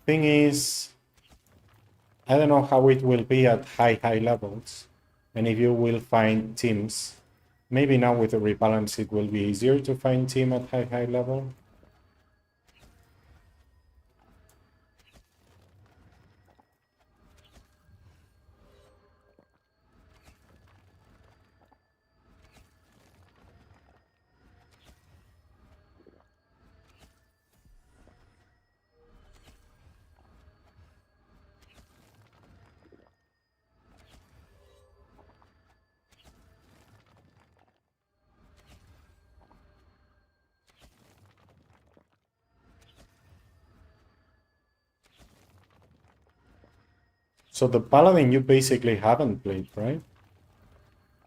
Thing is, I don't know how it will be at high levels. And if you will find teams. Maybe now with the rebalance it will be easier to find team at high level. So the Paladin you basically haven't played, right?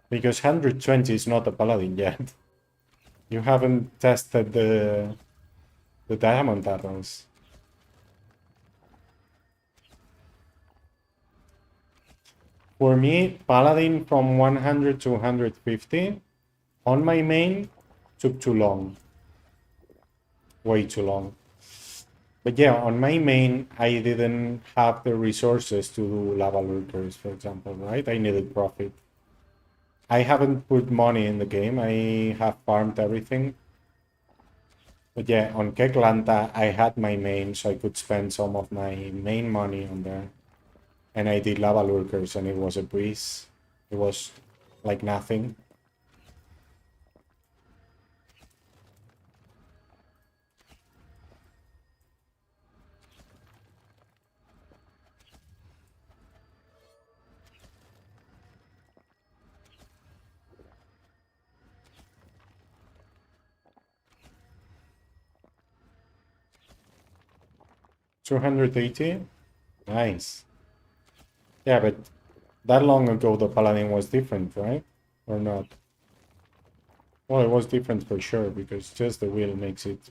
Because 120 is not a Paladin yet. You haven't tested the diamond arrows. For me, Paladin from 100 to 150 on my main took too long. Way too long. But yeah, on my main, I didn't have the resources to do lava lurkers, for example, right? I needed profit. I haven't put money in the game. I have farmed everything. But yeah, on Keklanta, I had my main, so I could spend some of my main money on there. And I did lava lurkers, and it was a breeze. It was like nothing. $280? Nice. Yeah, but that long ago the Paladin was different, right? Or not? Well, it was different for sure, because just the wheel makes it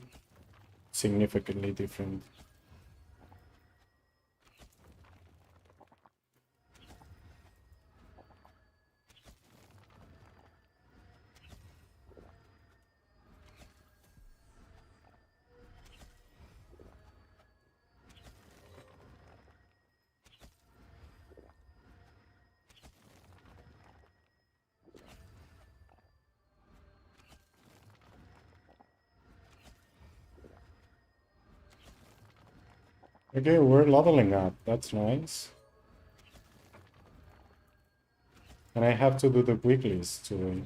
significantly different. Okay, we're leveling up. That's nice. And I have to do the weeklies today.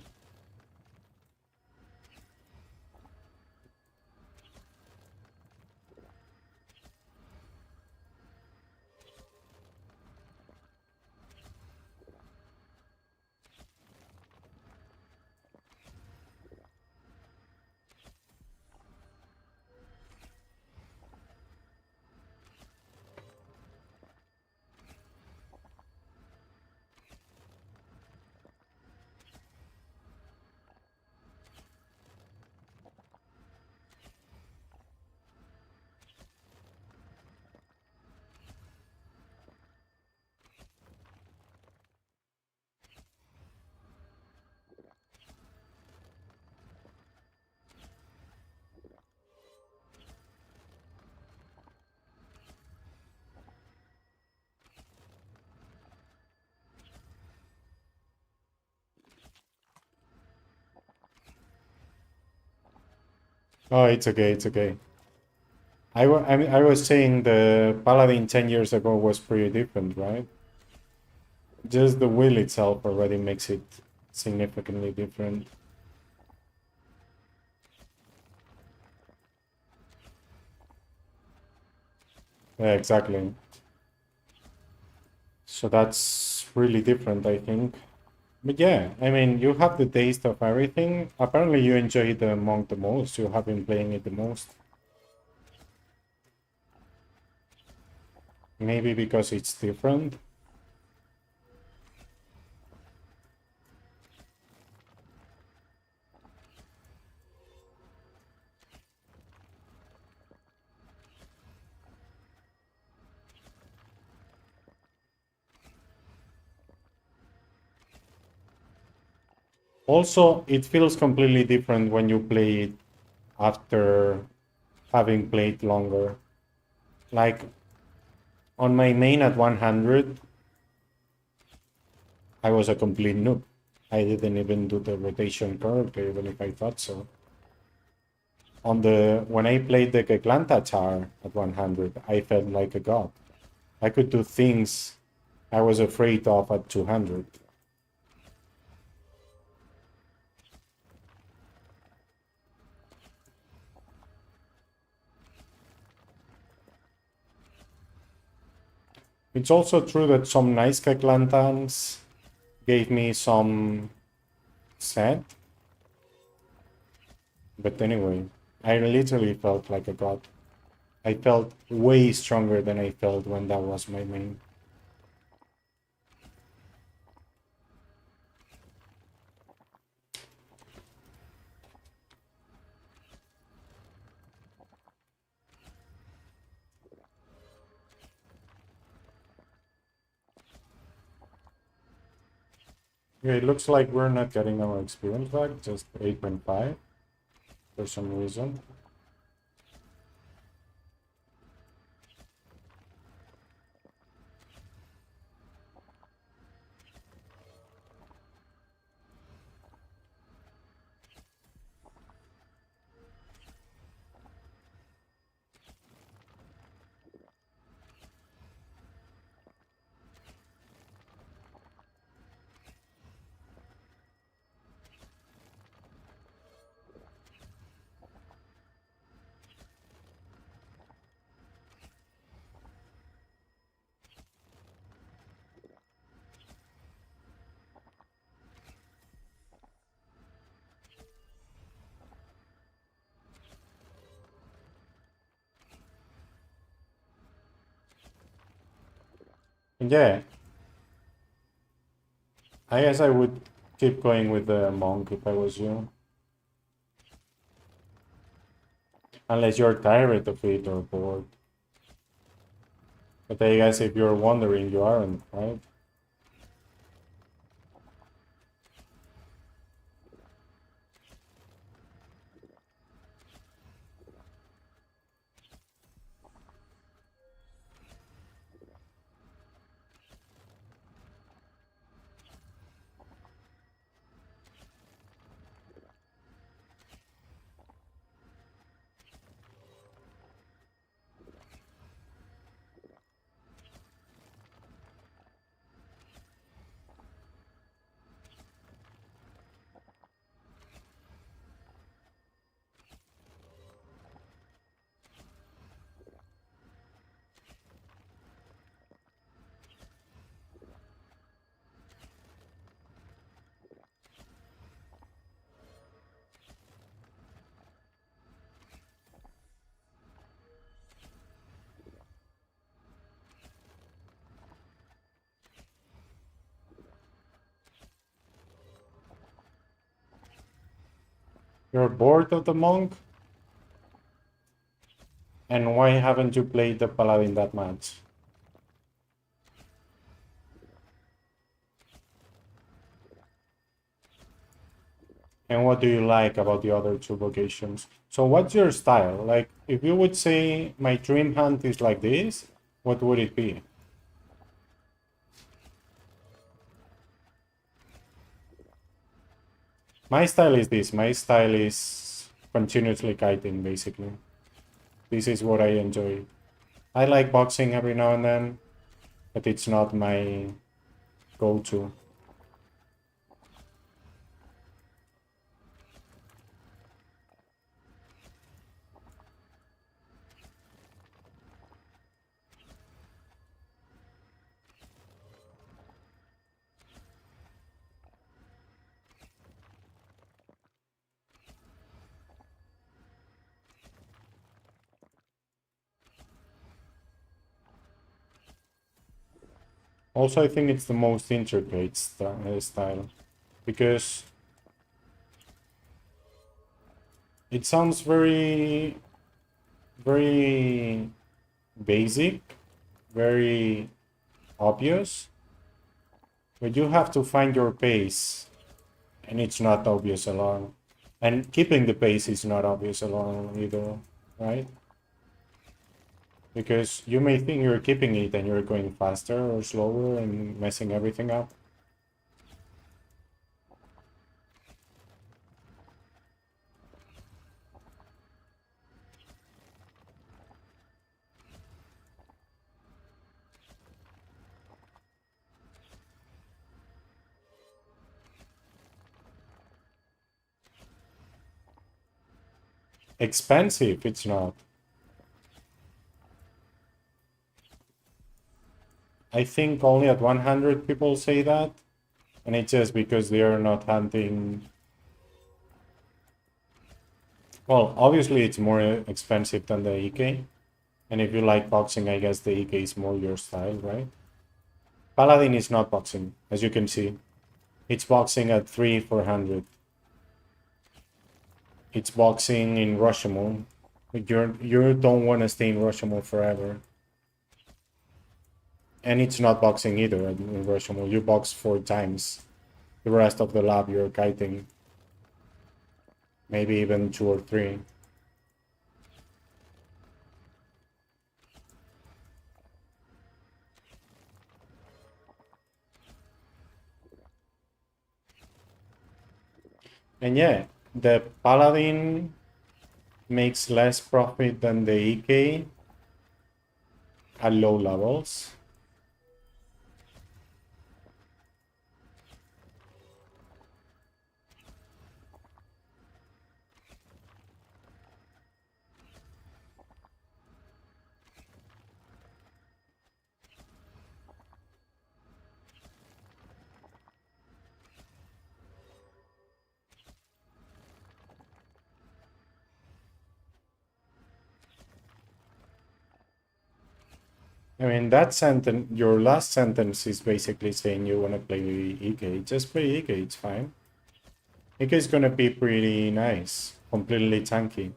Oh, it's okay, it's okay. I was saying the Paladin 10 years ago was pretty different, right? Just the wheel itself already makes it significantly different. Yeah, exactly. So that's really different, I think. But yeah, I mean, you have the taste of everything. Apparently you enjoy the monk the most. You have been playing it the most. Maybe because it's different. Also, it feels completely different when you play it after having played longer. Like, on my main at 100, I was a complete noob. I didn't even do the rotation correctly, even if I thought so. When I played the Keklanta char at 100, I felt like a god. I could do things I was afraid of at 200. It's also true that some nice Keklantans gave me some set. But anyway, I literally felt like a god. I felt way stronger than I felt when that was my main. Okay, it looks like we're not getting our experience back, just 8.5 for some reason. Yeah, I guess I would keep going with the monk if I was you. Unless you're tired of it or bored. But I guess if you're wondering, you aren't, right? You're bored of the monk? And why haven't you played the Paladin that much? And what do you like about the other two vocations? So what's your style? Like, if you would say my dream hunt is like this, what would it be? My style is this. My style is continuously kiting, basically. This is what I enjoy. I like boxing every now and then, but it's not my go-to. Also, I think it's the most intricate style, because it sounds very, very basic, very obvious, but you have to find your pace, and it's not obvious alone. And keeping the pace is not obvious alone either, right? Because you may think you're keeping it and you're going faster or slower and messing everything up. Expensive, it's not. I think only at 100 people say that, and it's just because they are not hunting. Well, obviously it's more expensive than the EK, and if you like boxing, I guess the EK is more your style, right? Paladin is not boxing, as you can see. It's boxing at 300-400. It's boxing in Rashomon. You don't want to stay in Rashomon forever. And it's not boxing either in Rashomon. You box 4 times the rest of the lab you're kiting. Maybe even 2 or 3. And yeah, the Paladin makes less profit than the EK at low levels. I mean, that sentence, your last sentence is basically saying you want to play EK. Just play EK, it's fine. EK is going to be pretty nice, completely tanky.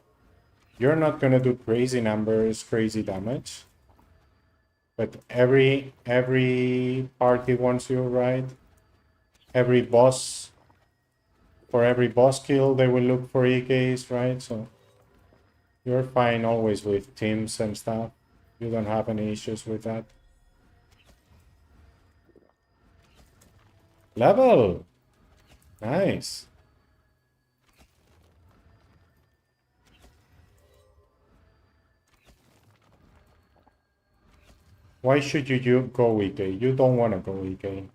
You're not going to do crazy numbers, crazy damage. But every party wants you, right? Every boss, for every boss kill, they will look for EKs, right? So you're fine always with teams and stuff. You don't have any issues with that. Level! Nice. Why should you go EK? You don't want to go EK.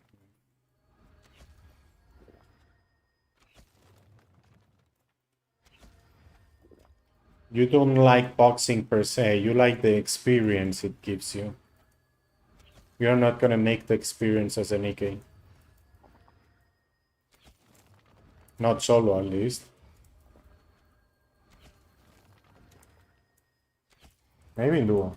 You don't like boxing per se, you like the experience it gives you. You're not gonna make the experience as an EK. Not solo, at least. Maybe in duo.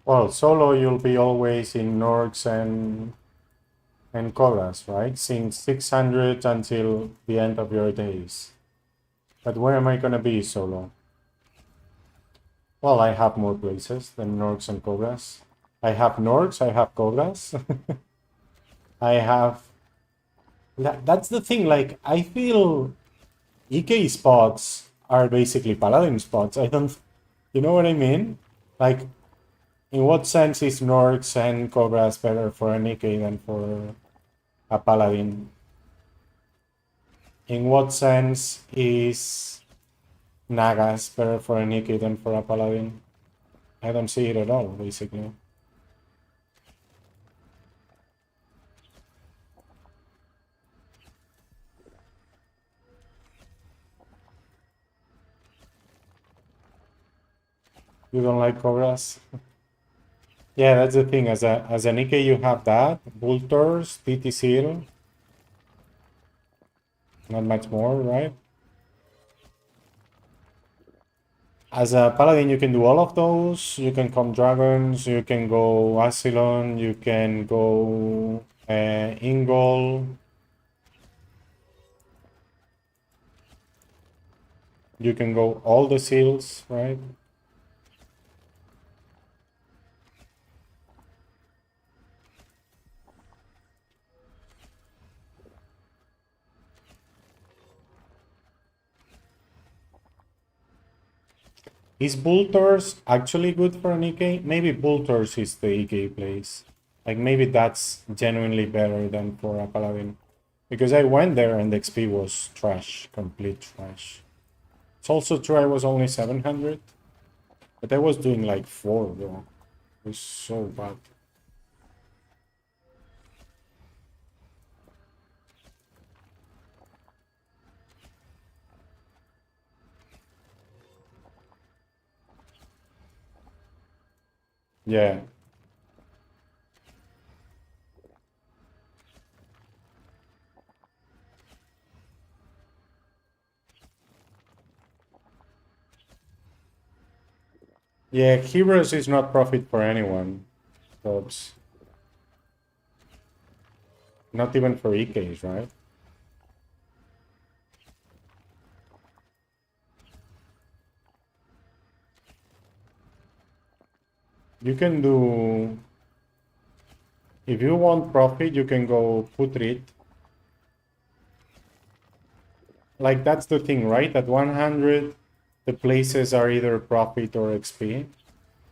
Well, solo you'll be always in Norks and Cobras, right? Since 600 until the end of your days. But where am I gonna be solo? Well, I have more places than Norks and Cobras. I have Norks, I have Cobras. I have... That's the thing, like, I feel EK spots are basically Paladin spots. I don't... You know what I mean? Like, in what sense is Norks and Cobras better for an EK than for a Paladin? In what sense is Nagas better for an EK than for a Paladin? I don't see it at all, basically. You don't like Cobras? Yeah, that's the thing. As an EK, you have that. Vultures, TT Seal. Not much more, right? As a Paladin, you can do all of those. You can come Dragons, you can go Asylon, you can go Ingol. You can go all the seals, right? Is Bultors actually good for an EK? Maybe Bultors is the EK place. Like maybe that's genuinely better than for a Paladin. Because I went there and the XP was trash, complete trash. It's also true I was only 700. But I was doing like 4 though. It was so bad. Yeah. Yeah, heroes is not profit for anyone, folks. Not even for EKs, right? You can do... If you want profit, you can go Putrid. Like, that's the thing, right? At 100, the places are either profit or XP.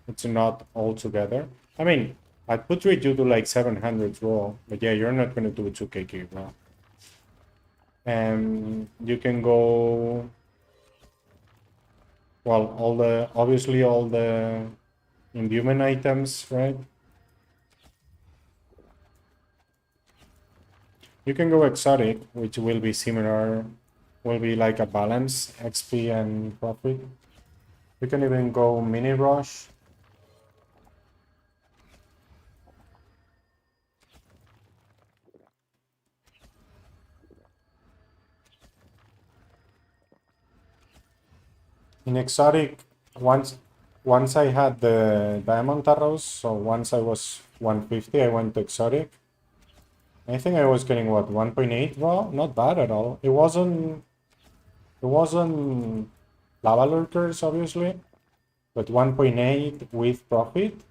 It's not all together. I mean, at Putrid, you do like 700 raw. But yeah, you're not going to do 2kk raw. And you can go... Well, obviously all the Imbuement items, right? You can go exotic, which will be similar, will be like a balance, XP and profit. You can even go mini rush. In exotic, once I had the diamond arrows, so once I was 150, I went to exotic. I think I was getting what, 1.8 raw? Not bad at all. It wasn't lava lurkers, obviously, but 1.8 with profit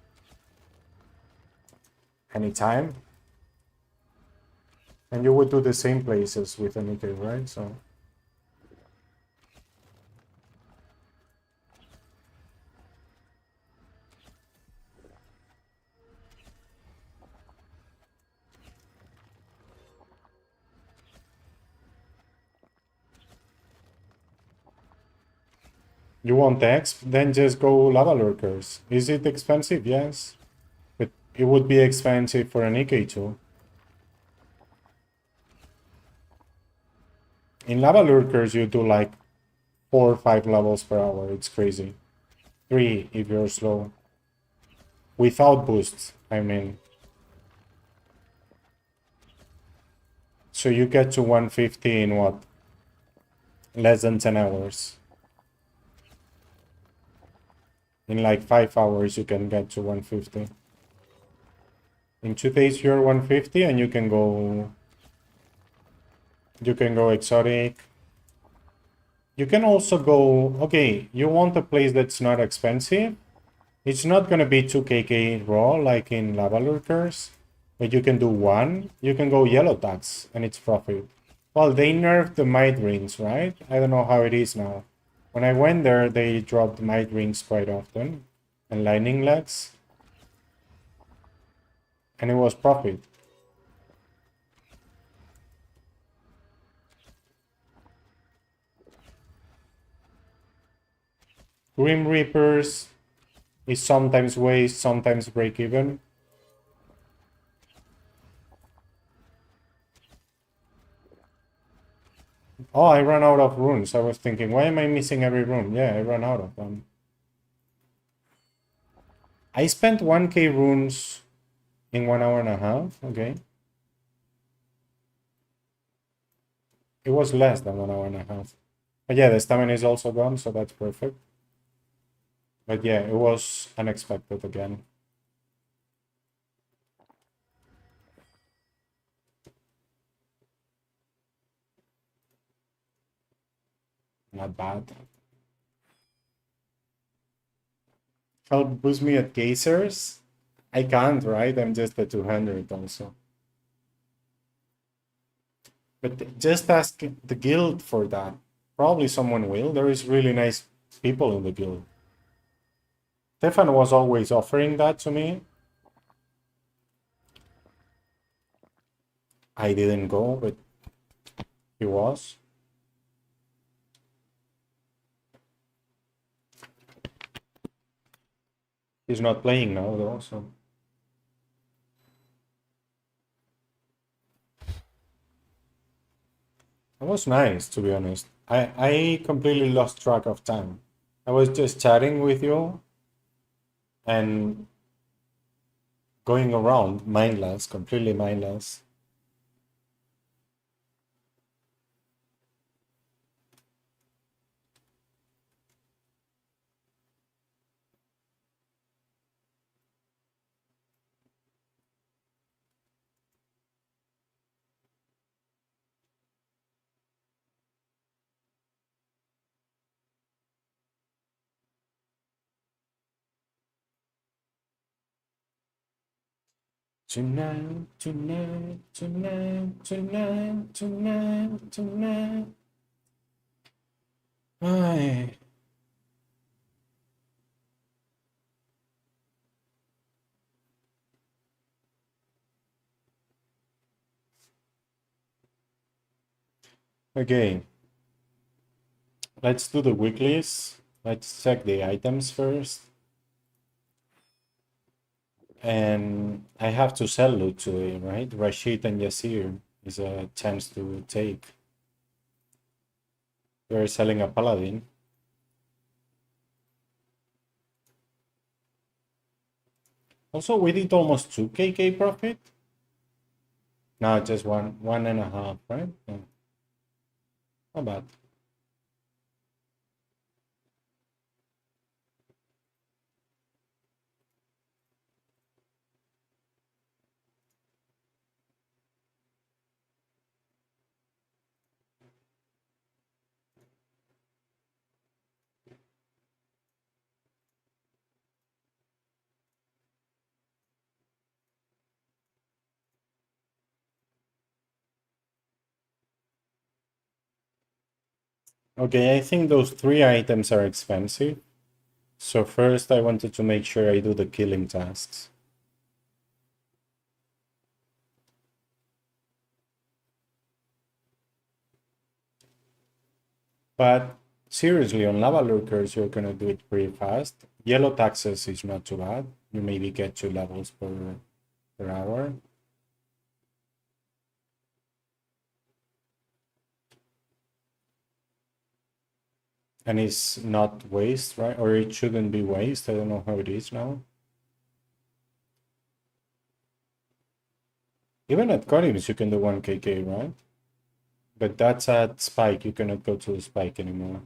anytime. And you would do the same places with an EK, right? So you want exp? Then just go lava lurkers. Is it expensive? Yes. But it would be expensive for an EK too. In lava lurkers, you do like 4 or 5 levels per hour. It's crazy. 3 if you're slow. Without boosts, I mean. So you get to 150 in what? Less than 10 hours. In like 5 hours, you can get to 150. In 2 days, you're 150 and you can go exotic. You can also go, okay, you want a place that's not expensive. It's not going to be 2kk raw like in lava lurkers, but you can do 1. You can go yellow tax and it's profit. Well, they nerfed the might rings, right? I don't know how it is now. When I went there, they dropped might rings quite often and lightning legs. And it was profit. Grim Reapers is sometimes waste, sometimes break even. Oh, I ran out of runes. I was thinking, why am I missing every rune? Yeah, I ran out of them. I spent 1k runes in 1 hour and a half. Okay. It was less than 1 hour and a half. But yeah, the stamina is also gone, so that's perfect. But yeah, it was unexpected again. Not bad. Help boost me at Geysers? I can't, right? I'm just at 200 also. But just ask the guild for that. Probably someone will. There is really nice people in the guild. Stefan was always offering that to me. I didn't go, but he was. He's not playing now though, so. It was nice, to be honest. I completely lost track of time. I was just chatting with you and going around mindless, completely mindless. Tonight, tonight, tonight, tonight, tonight, tonight. Ay. Okay. Let's do the weeklies. Let's check the items first. And I have to sell loot today, right? Rashid and Yasir is a chance to take. We're selling a Paladin. Also, we did almost 2k profit. No, just one and a half, right? Yeah. Not bad. Okay, I think those 3 items are expensive. So first I wanted to make sure I do the killing tasks. But seriously, on lava lurkers, you're gonna do it pretty fast. Yellow taxes is not too bad. You maybe get 2 levels per hour. And it's not waste, right? Or it shouldn't be waste. I don't know how it is now. Even at Conims, you can do 1kk, right? But that's at Spike. You cannot go to the Spike anymore.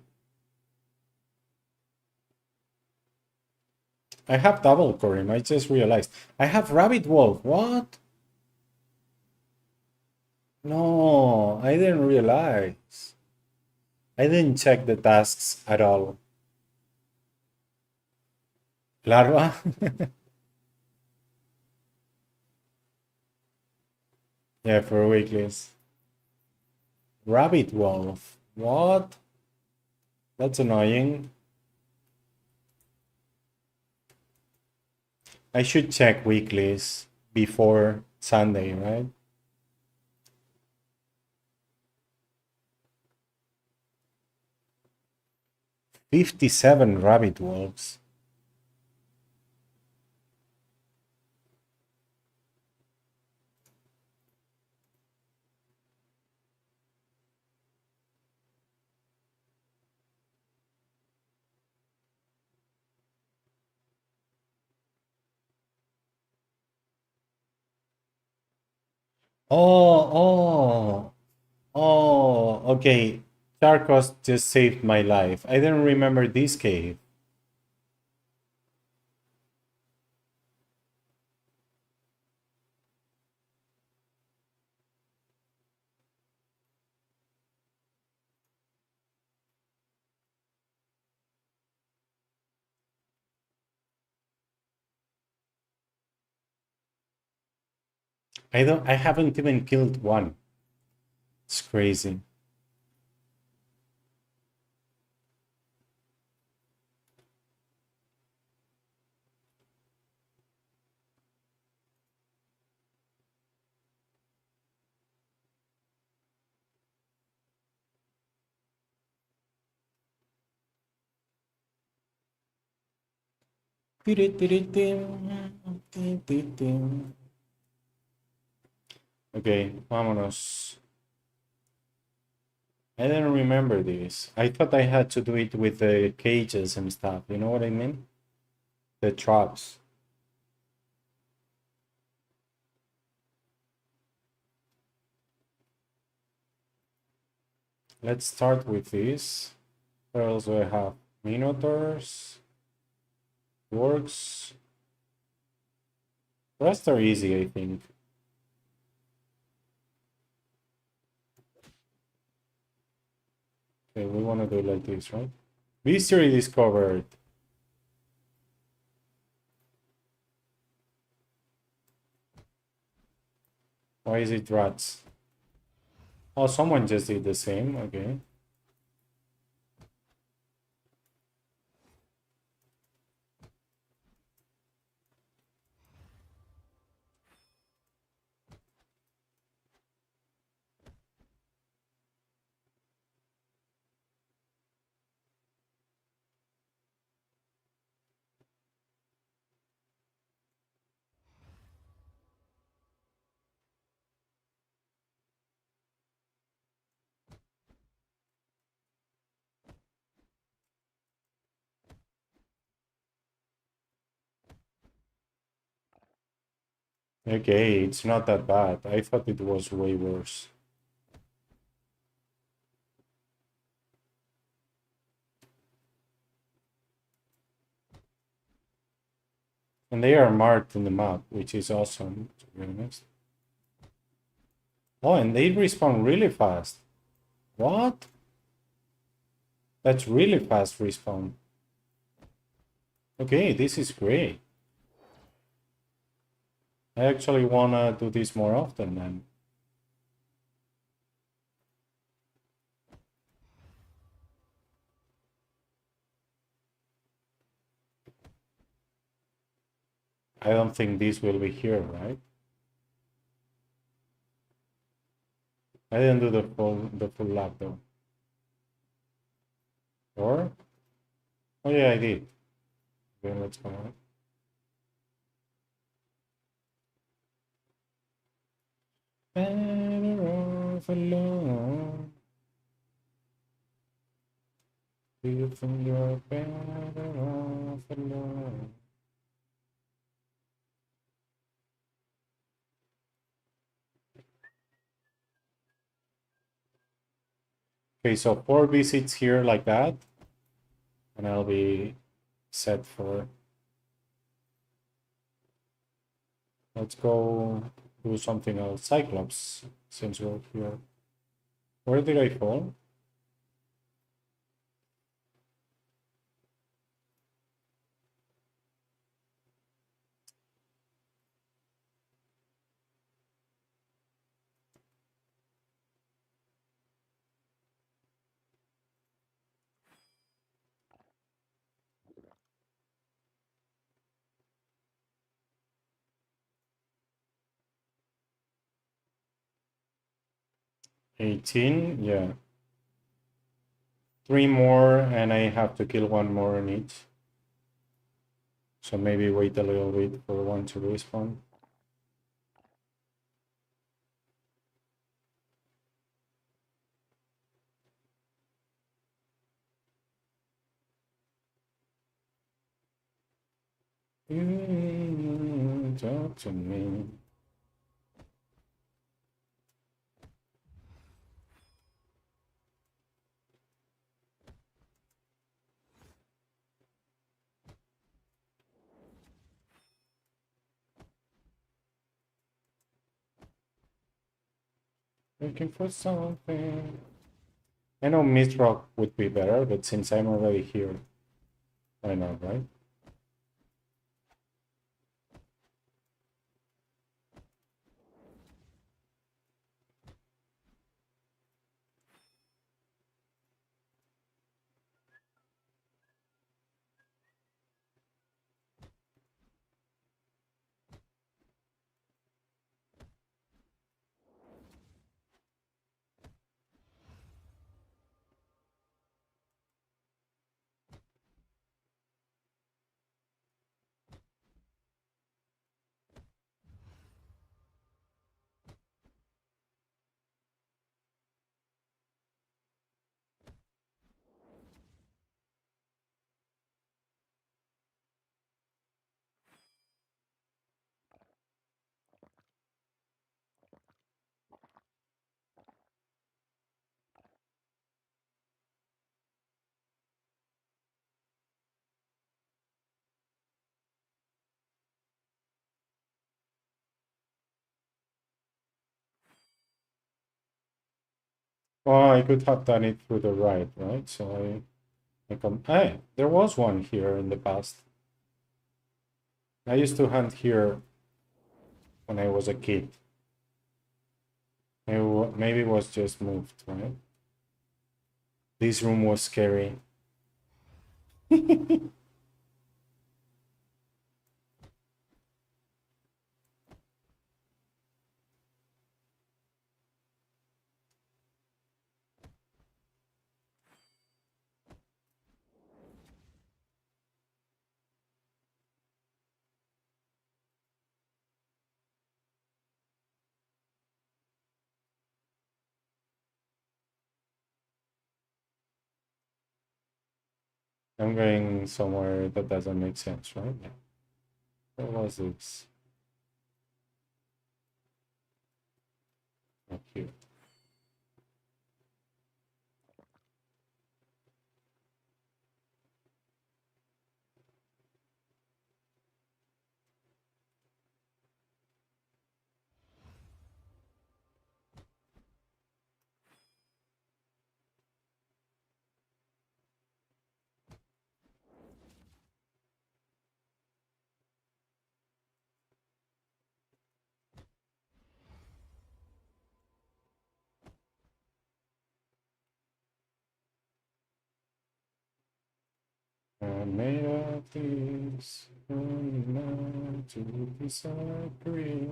I have double Corim. I just realized. I have Rabbit Wolf. What? No, I didn't realize. I didn't check the tasks at all. Larva? Yeah, for weeklies. Rabbit Wolf. What? That's annoying. I should check weeklies before Sunday, right? $57 Rabbit Wolves. Oh, okay. Charcos just saved my life. I didn't remember this cave. I haven't even killed one. It's crazy. Okay, vámonos. I didn't remember this. I thought I had to do it with the cages and stuff. You know what I mean? The traps. Let's start with this. What else do I have? Minotaurs. Works. The rest are easy, I think. Okay, we want to do it like this, right? Bestiary discovered. Why is it rats? Oh, someone just did the same. Okay. Okay, it's not that bad. I thought it was way worse. And they are marked in the map, which is awesome, to be honest. Oh, and they respawn really fast. What? That's really fast respawn. Okay, this is great. I actually wanna do this more often then. I don't think this will be here, right? I didn't do the full lap though. Or? Oh yeah, I did. Okay, let's go on. Better off alone. Do you think you're better off alone? Okay, so 4 visits here like that, and I'll be set for. Let's go do something else. Cyclops, since we're here. Where did I fall? $18, yeah. 3 more, and I have to kill 1 more in each. So maybe wait a little bit for 1 to respawn. Talk to me. Looking for something. I know Mist Rock would be better, but since I'm already here, why not, right? Well, I could have done it through the right? So I come. Hey, there was one here in the past. I used to hunt here when I was a kid. Maybe it was just moved, right? This room was scary. I'm going somewhere that doesn't make sense, right? What was this? Not here. I made of these only now to disagree.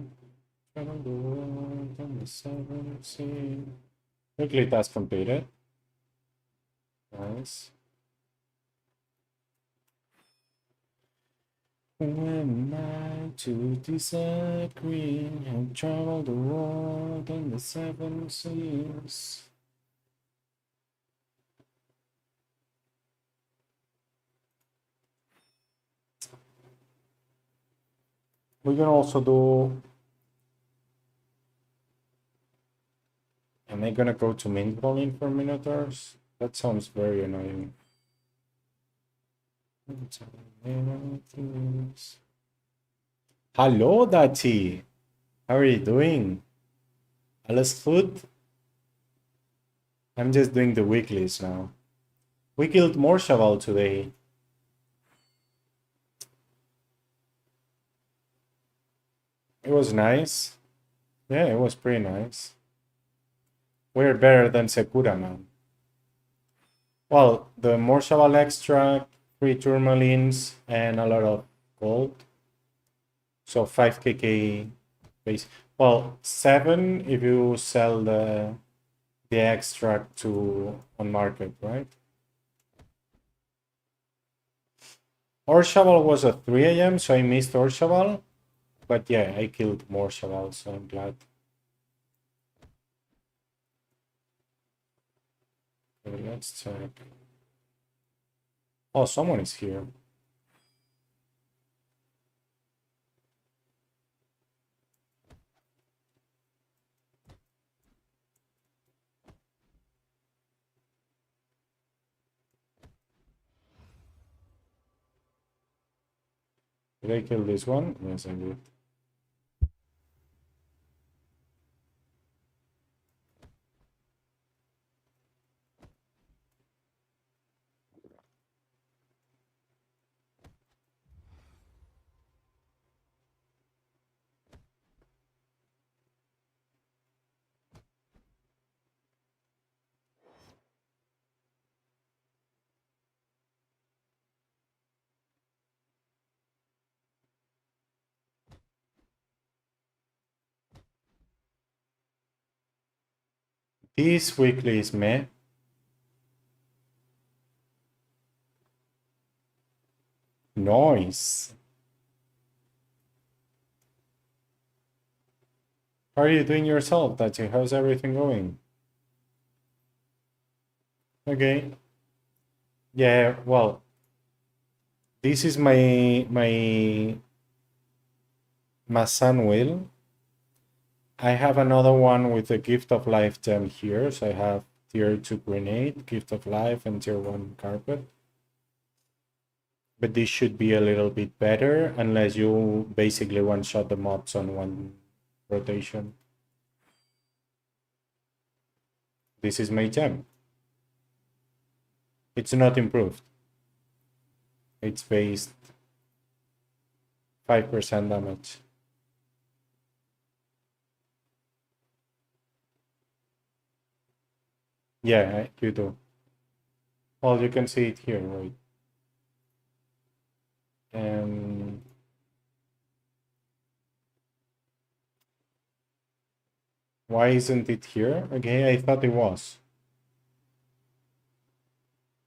Travel the world on the seven sea. Weekly task completed. Nice. When I to disagree, have traveled the world on the seven seas. We can also do. Am I gonna go to mint bowling for minotaurs? That sounds very annoying. Hello, Dati. How are you doing? Alles food? I'm just doing the weeklies now. We killed more Chaval today. It was nice. Yeah, it was pretty nice. We're better than Sekura, man. Well, the more Chaval extract, 3 tourmalines, and a lot of gold. So 5 KK base. Well, 7 if you sell the extract to on market, right? Orshaval was at 3 AM, so I missed Orshaval. But yeah, I killed more Chaval, so I'm glad. Okay, let's check. Oh, someone is here. Did I kill this one? Yes, I did. This weekly is meh. Nice. How are you doing yourself, Tachi? How's everything going? Okay. Yeah, well, this is my Masan wheel. I have another one with the Gift of Life gem here. So I have tier 2 grenade, Gift of Life, and tier 1 carpet. But this should be a little bit better unless you basically one-shot the mobs on one rotation. This is my gem. It's not improved. It's based 5% damage. Yeah, you do. Well, you can see it here, right? Why isn't it here? Okay, I thought it was.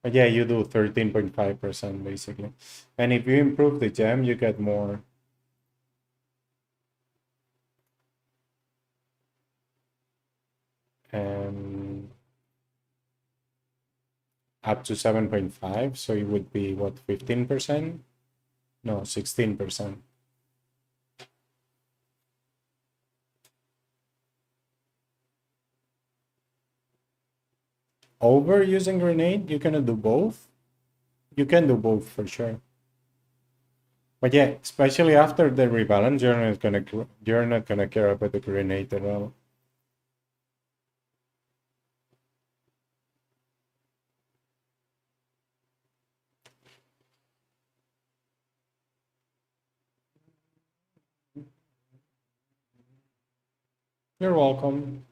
But yeah, you do 13.5% basically. And if you improve the gem, you get more. Up to 7.5, so it would be what, 15%? No, 16%. Over using grenade, you cannot do both? You can do both for sure. But yeah, especially after the rebalance, you're not gonna care about the grenade at all. You're welcome.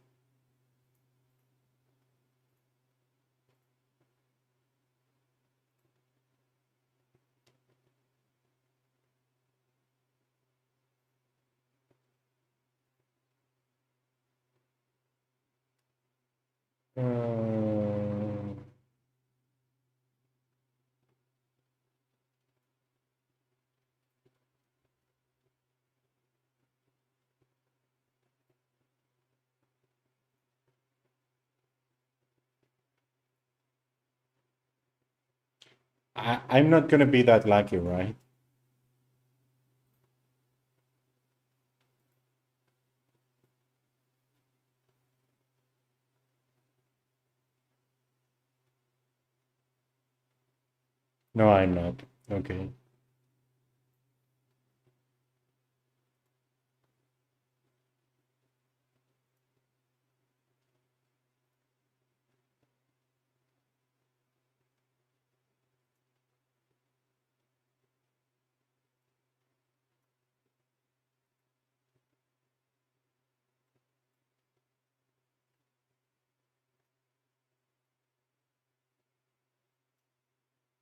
I'm not gonna be that lucky, right? No, I'm not. Okay.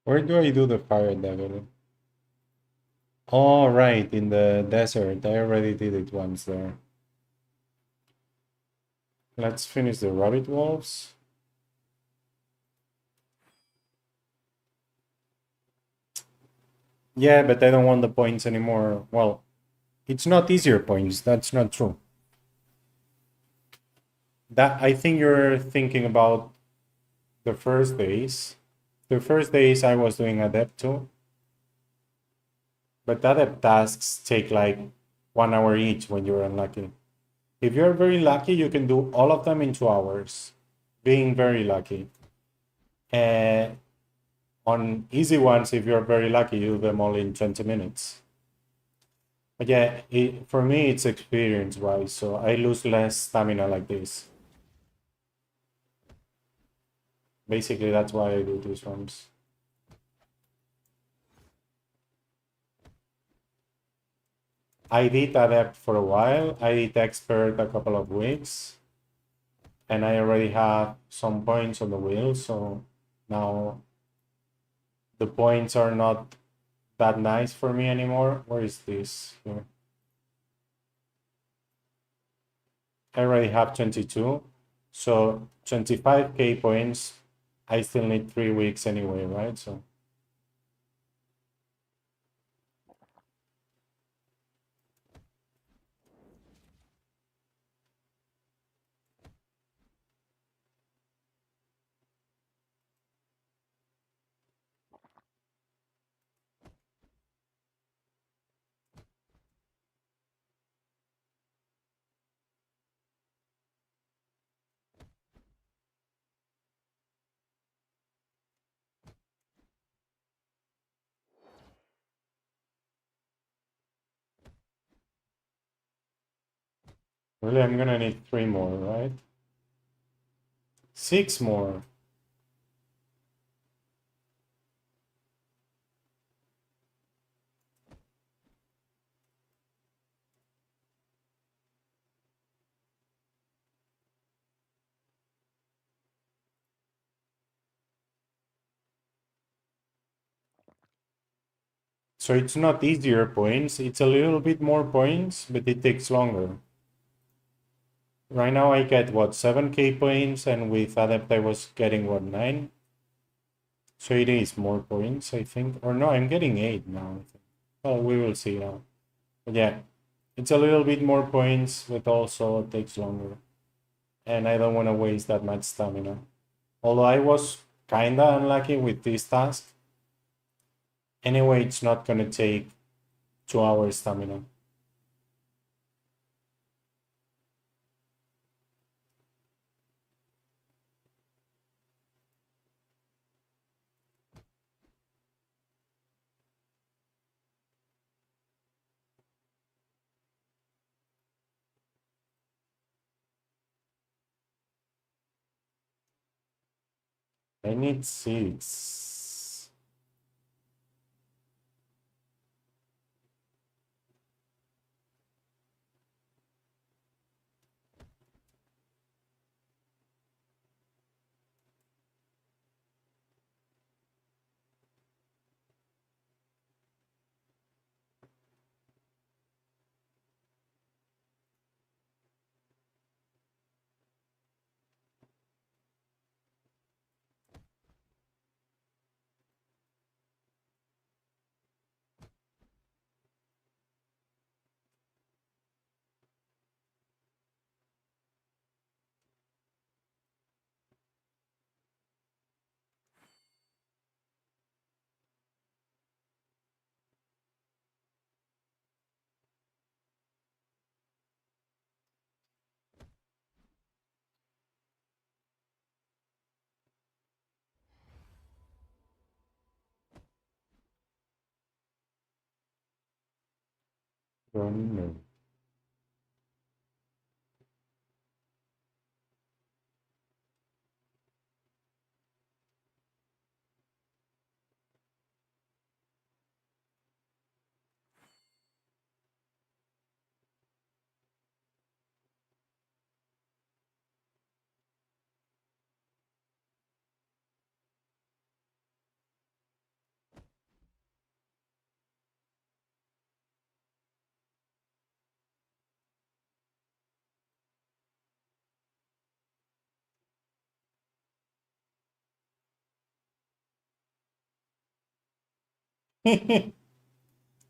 Where do I do the fire devil? Oh, right, in the desert. I already did it once there. Let's finish the rabbit wolves. Yeah, but I don't want the points anymore. Well, it's not easier points. That's not true. That I think you're thinking about the first days. The first days I was doing adept too. But adept tasks take like 1 hour each when you're unlucky. If you're very lucky, you can do all of them in 2 hours. Being very lucky. And on easy ones, if you're very lucky, you do them all in 20 minutes. But yeah, for me, it's experience-wise, so I lose less stamina like this. Basically, that's why I do these ones. I did adept for a while. I did expert a couple of weeks. And I already have some points on the wheel, so now the points are not that nice for me anymore. Where is this? Here. I already have 22. So 25k points. I still need 3 weeks anyway, right? So really, I'm gonna need 3 more, right? 6 more. So it's not easier points, it's a little bit more points, but it takes longer. Right now I get what, 7k points, and with Adept I was getting what, 9? So it is more points, I think. Or no, I'm getting 8 now, I think. Well, we will see now. But yeah, it's a little bit more points, but also it takes longer. And I don't want to waste that much stamina. Although I was kinda unlucky with this task. Anyway, it's not gonna take 2 hours stamina. I need seeds. Don't know.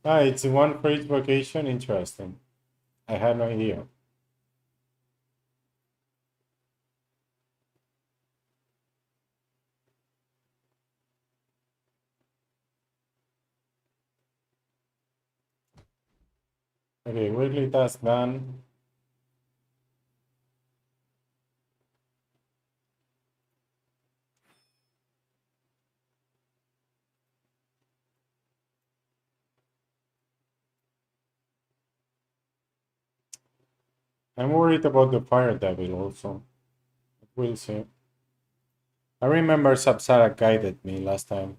Ah, it's one for each vocation. Interesting. I had no idea. Okay, weekly task done. I'm worried about the fire devil also. We'll see. I remember Sapsara guided me last time.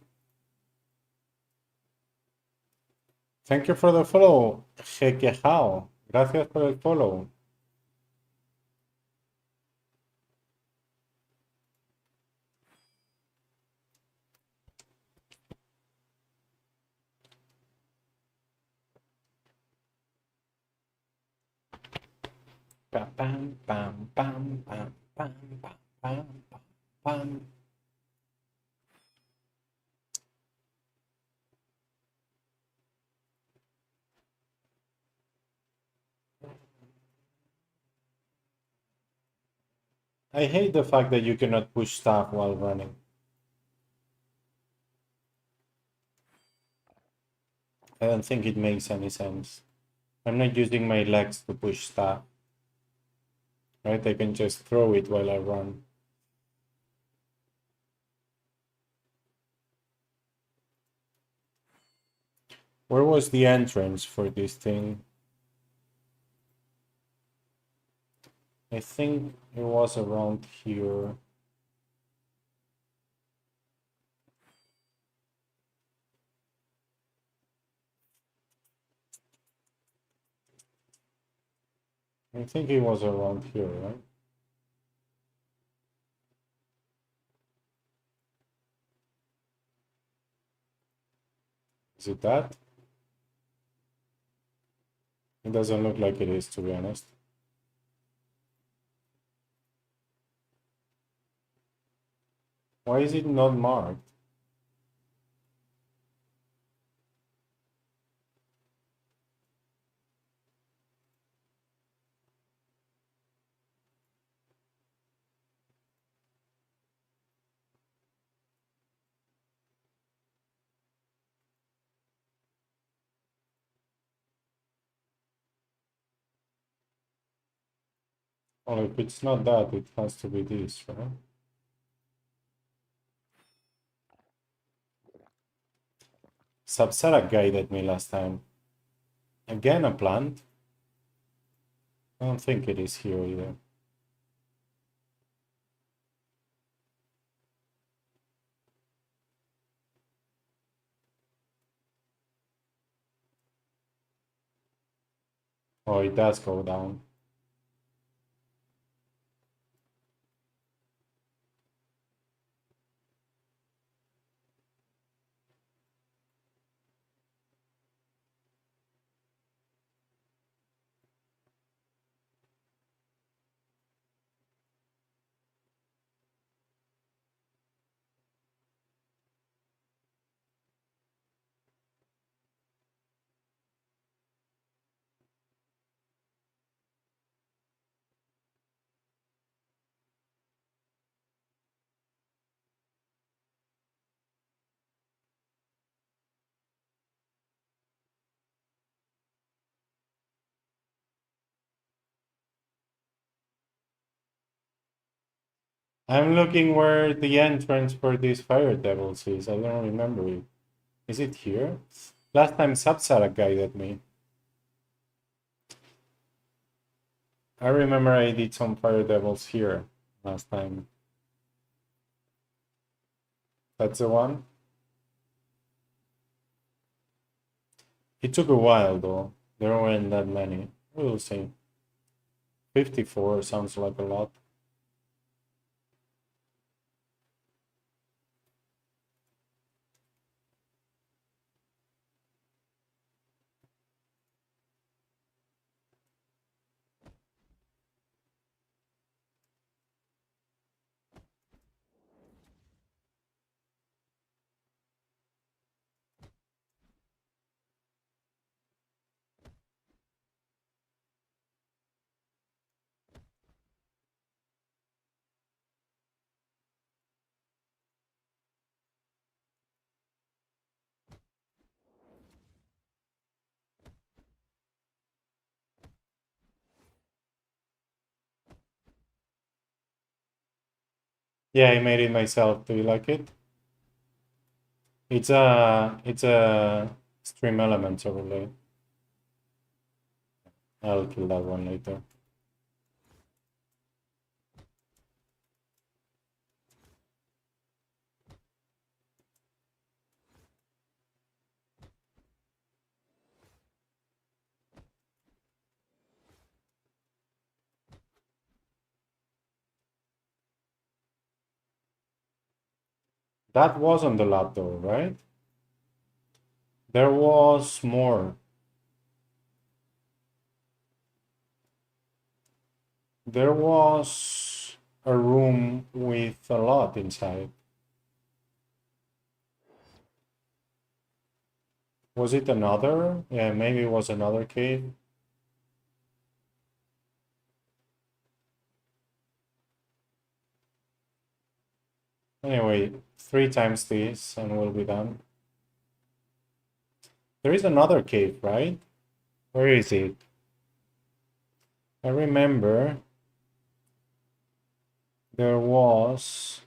Thank you for the follow, Jequejao. Gracias por el follow. Pam, pam, pam, pam, pam, pam, pam, pam, pam, pam. I hate the fact that you cannot push stuff while running. I don't think it makes any sense. I'm not using my legs to push stuff. Right? I can just throw it while I run. Where was the entrance for this thing? I think it was around here. I think it was around here, right? Is it that? It doesn't look like it is, to be honest. Why is it not marked? Well, if it's not that, it has to be this, right? Sapsara guided me last time. Again, a plant? I don't think it is here either. Oh, it does go down. I'm looking where the entrance for these fire devils is. I don't remember it. Is it here? Last time Sapsara guided me. I remember I did some fire devils here last time. That's the one? It took a while though. There weren't that many. We'll see. 54 sounds like a lot. Yeah, I made it myself. Do you like it? It's a stream elements overlay. I'll kill that one later. That was on the lab though, right? There was more. There was a room with a lot inside. Was it another? Yeah, maybe it was another cave. Anyway, 3 times this and we'll be done. There is another cave, right? Where is it? I remember there was...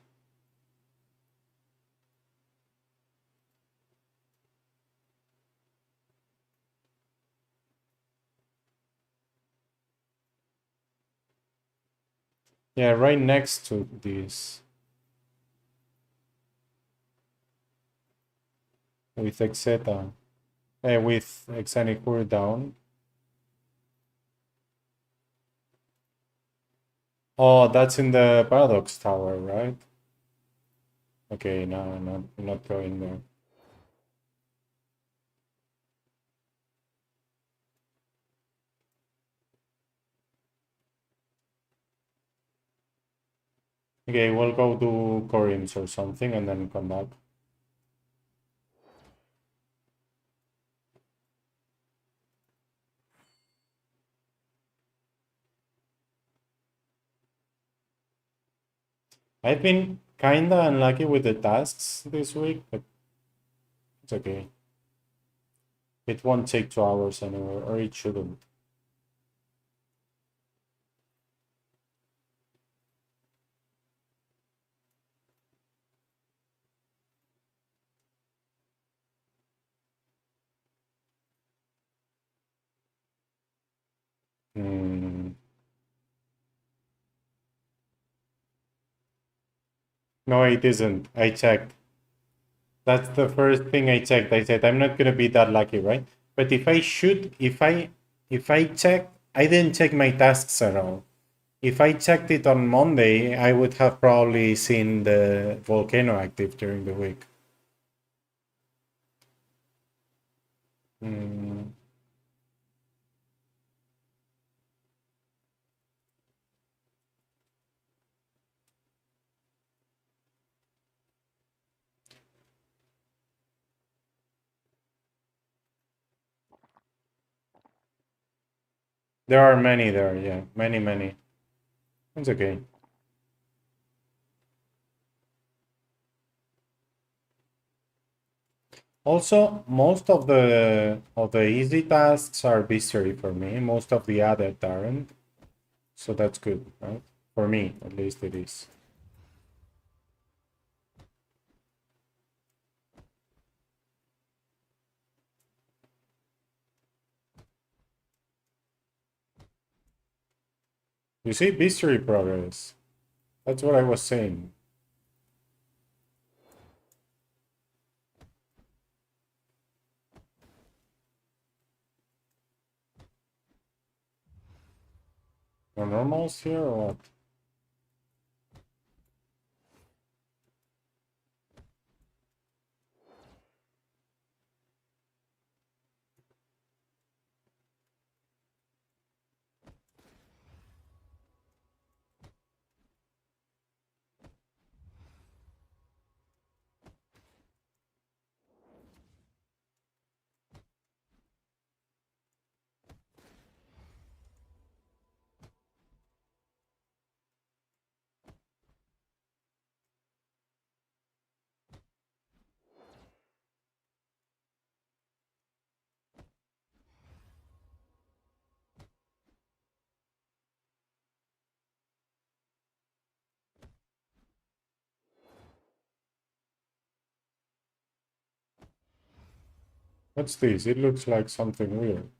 Yeah, right next to this. With Exeta. With Exanikur down. Oh, that's in the Paradox Tower, right? Okay, no, I'm not going there. Okay, we'll go to Corinth or something and then come back. I've been kinda unlucky with the tasks this week, but it's okay. It won't take 2 hours anyway, or it shouldn't. Hmm. No, it isn't. I checked. That's the first thing I checked. I said I'm not gonna be that lucky, right? But if I check, I didn't check my tasks at all. If I checked it on Monday, I would have probably seen the volcano active during the week. Hmm. There are many there, yeah, many. It's okay. Also, most of the easy tasks are Bestiary for me. Most of the other aren't, so that's good, right? For me, at least it is. You see, Bestiary progress. That's what I was saying. No normals here or what? What's this? It looks like something weird.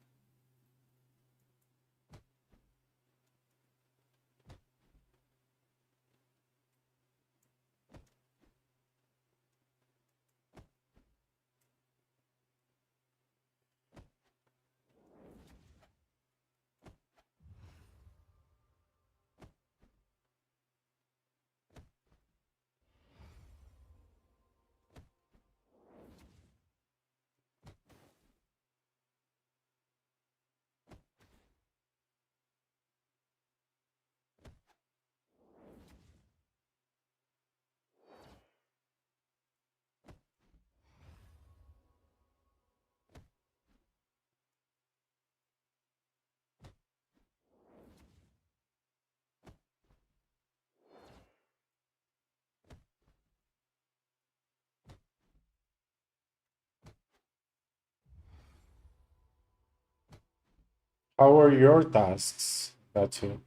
How are your tasks? That's it.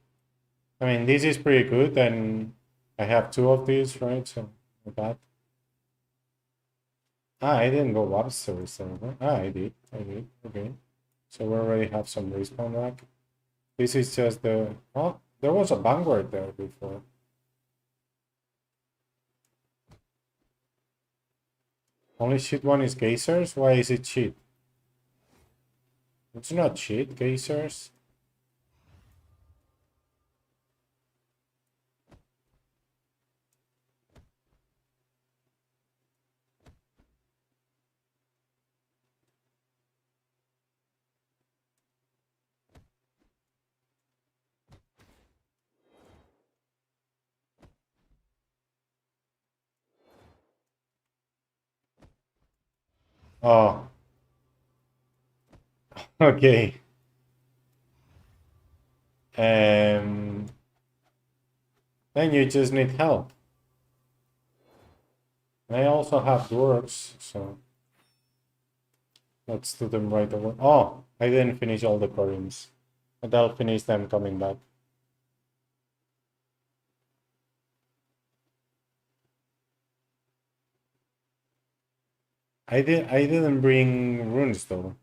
I mean, this is pretty good, and I have two of these, right? So, not bad. Ah, I didn't go upstairs server. Ah, I did. Okay. So we already have some respawn rack. This is just the... Oh, there was a vanguard there before. Only shit one is geysers? Why is it shit? It's not shit, geysers. Oh. Okay. Then you just need help. I also have dwarves, so let's do them right away. Oh, I didn't finish all the columns, but I'll finish them coming back. I didn't bring runes though.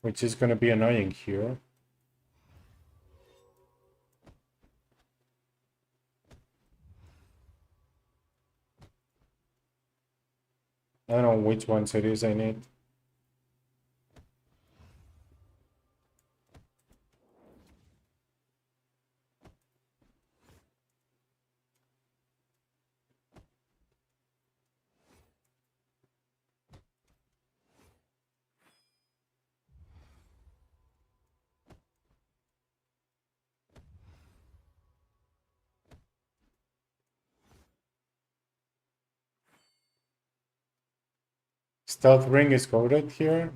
Which is gonna be annoying here. I don't know which ones it is I need. Stealth ring is coded here.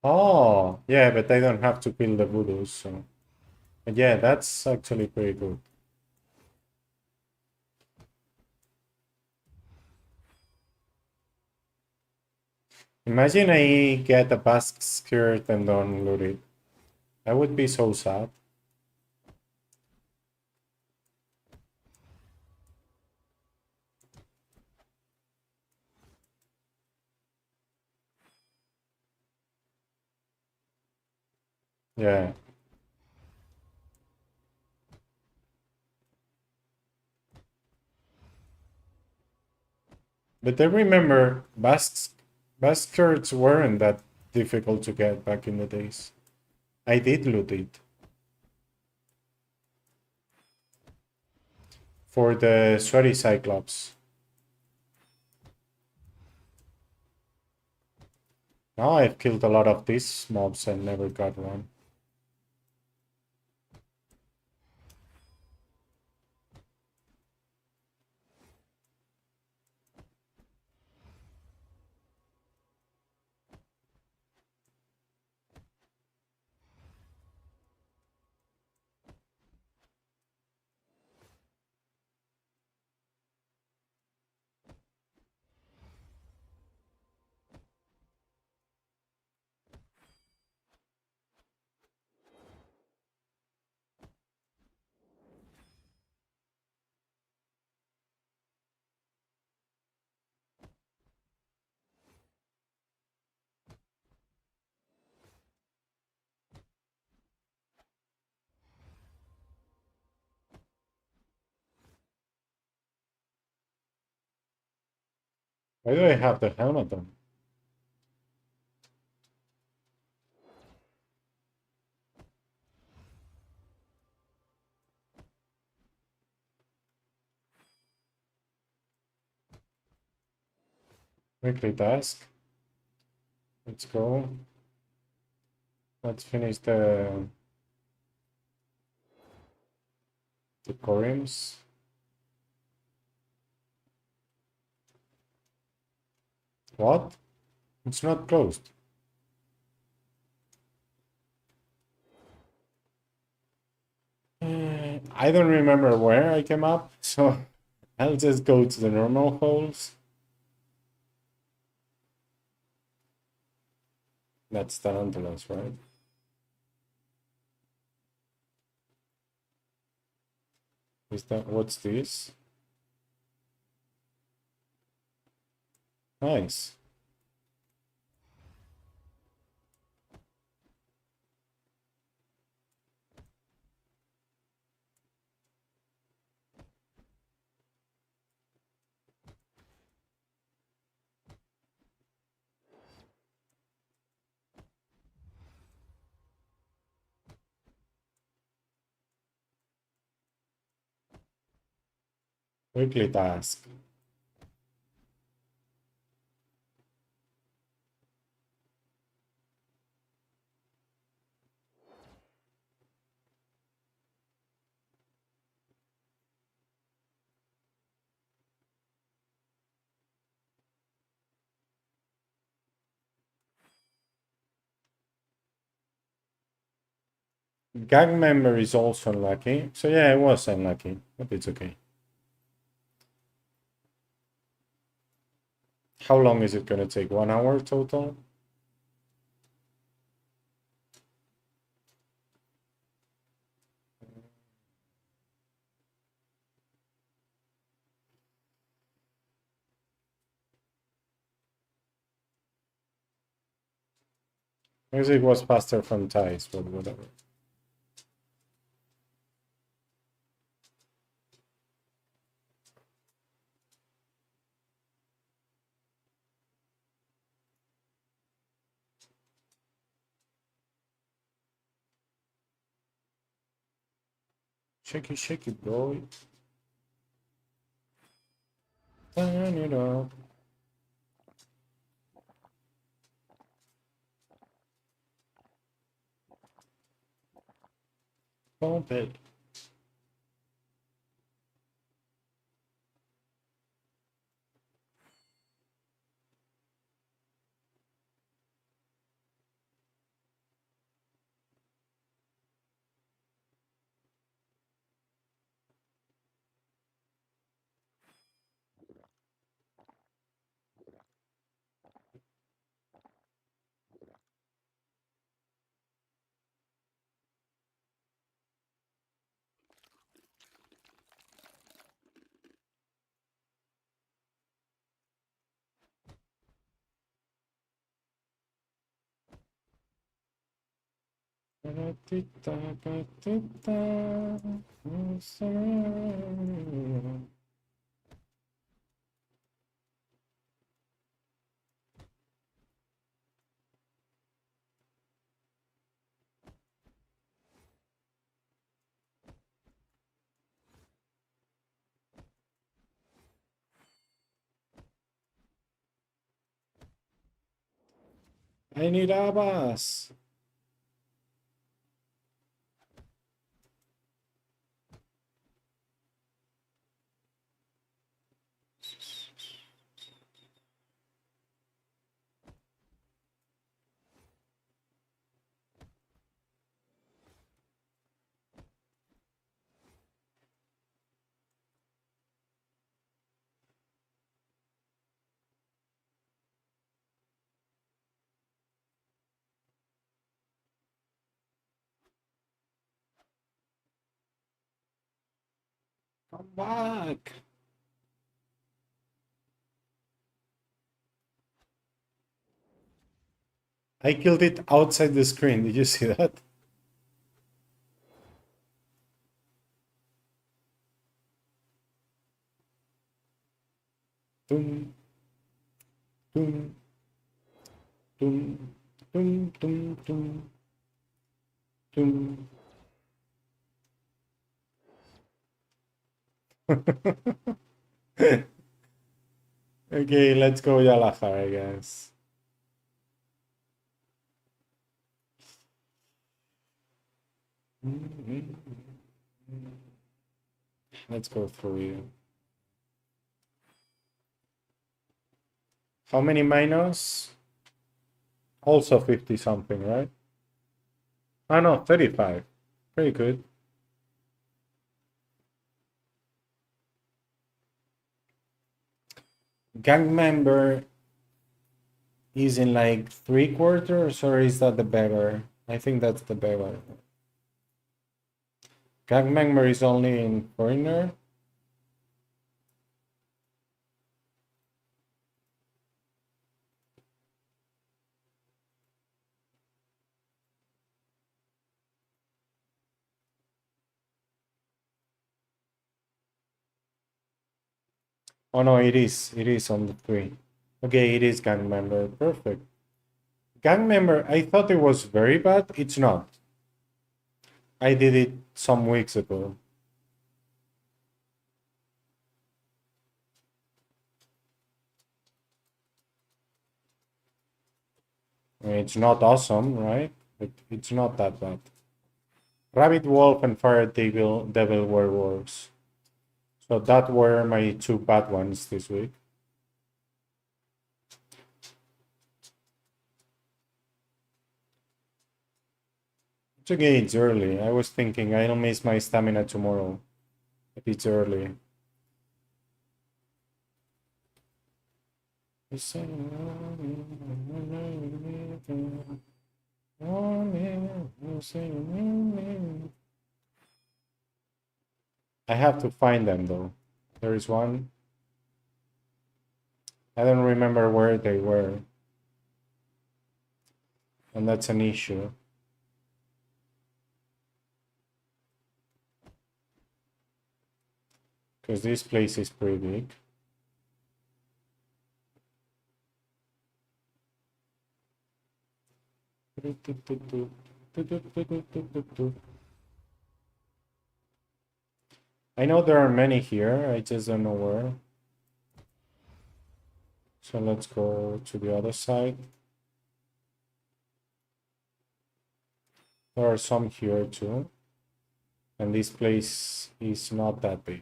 Oh, yeah, but I don't have to kill the voodoos, so. But yeah, that's actually pretty good. Imagine I get a basque skirt and don't loot it. I would be so sad. Yeah. But I remember basque skirts weren't that difficult to get back in the days. I did loot it. For the sweaty cyclops. Now I've killed a lot of these mobs and never got one. Why do I have the helmet on? Weekly task. Let's go. Let's finish the corims. What? It's not closed. I don't remember where I came up, so I'll just go to the normal holes. That's tarantulas, right? Is that what's this? Nice. Weekly task. Gang member is also unlucky. So yeah, it was unlucky, but it's okay. How long is it gonna take? 1 hour total? Music was faster from ties, but whatever. Shake it, boy. Turn it up. Pump it. I need a bus. Come back. I killed it outside the screen. Did you see that? Dum, dum, dum, dum, dum, dum, dum. Okay, let's go Yalahar, I guess. Let's go through you. How many minus? Also 50 something, right? Oh no, 35. Pretty good. Gang member is in like 3/4, or is that the beggar? I think that's the beggar. Gang member is only in foreigner. Oh no, it is on the 3. Okay, it is gang member. Perfect. Gang member, I thought it was very bad. It's not. I did it some weeks ago. I mean, it's not awesome, right? But it's not that bad. Rabbit Wolf and Fire Devil were worse. So that were my two bad ones this week. It's okay, it's early. I was thinking I'll miss my stamina tomorrow. But it's early. I have to find them though. There is one. I don't remember where they were. And that's an issue. Because this place is pretty big. I know there are many here, I just don't know where. So let's go to the other side. There are some here too. And this place is not that big.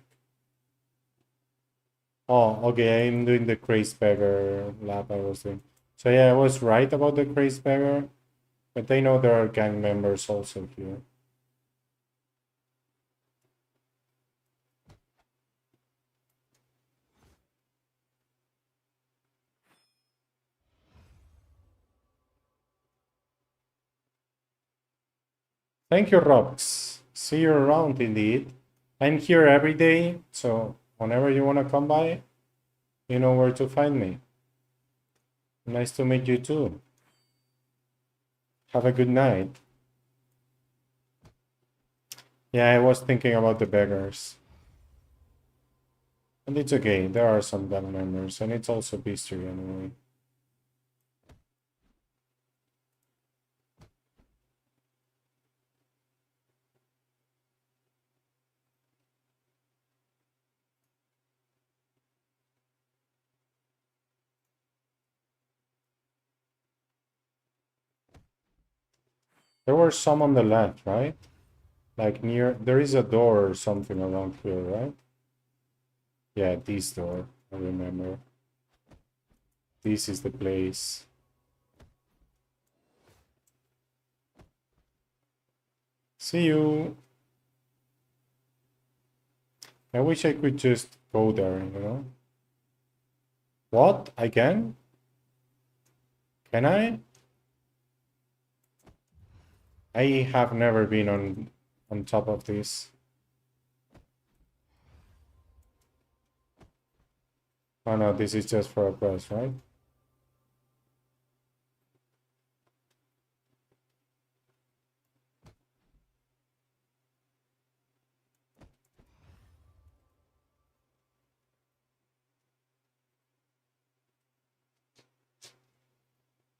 Oh, okay, I'm doing the Crazed Beggar lab I was doing. So yeah, I was right about the Crazed Beggar. But I know there are gang members also here. Thank you, Rox. See you around indeed. I'm here every day, so whenever you want to come by, you know where to find me. Nice to meet you too. Have a good night. Yeah, I was thinking about the beggars. And it's okay, there are some gang members, and it's also Bestiary anyway. There were some on the left, right? Like near, there is a door or something around here, right? Yeah, this door, I remember. This is the place. See you. I wish I could just go there, you know? What? I can? Can I? I have never been on top of this. Oh no, this is just for a quest, right?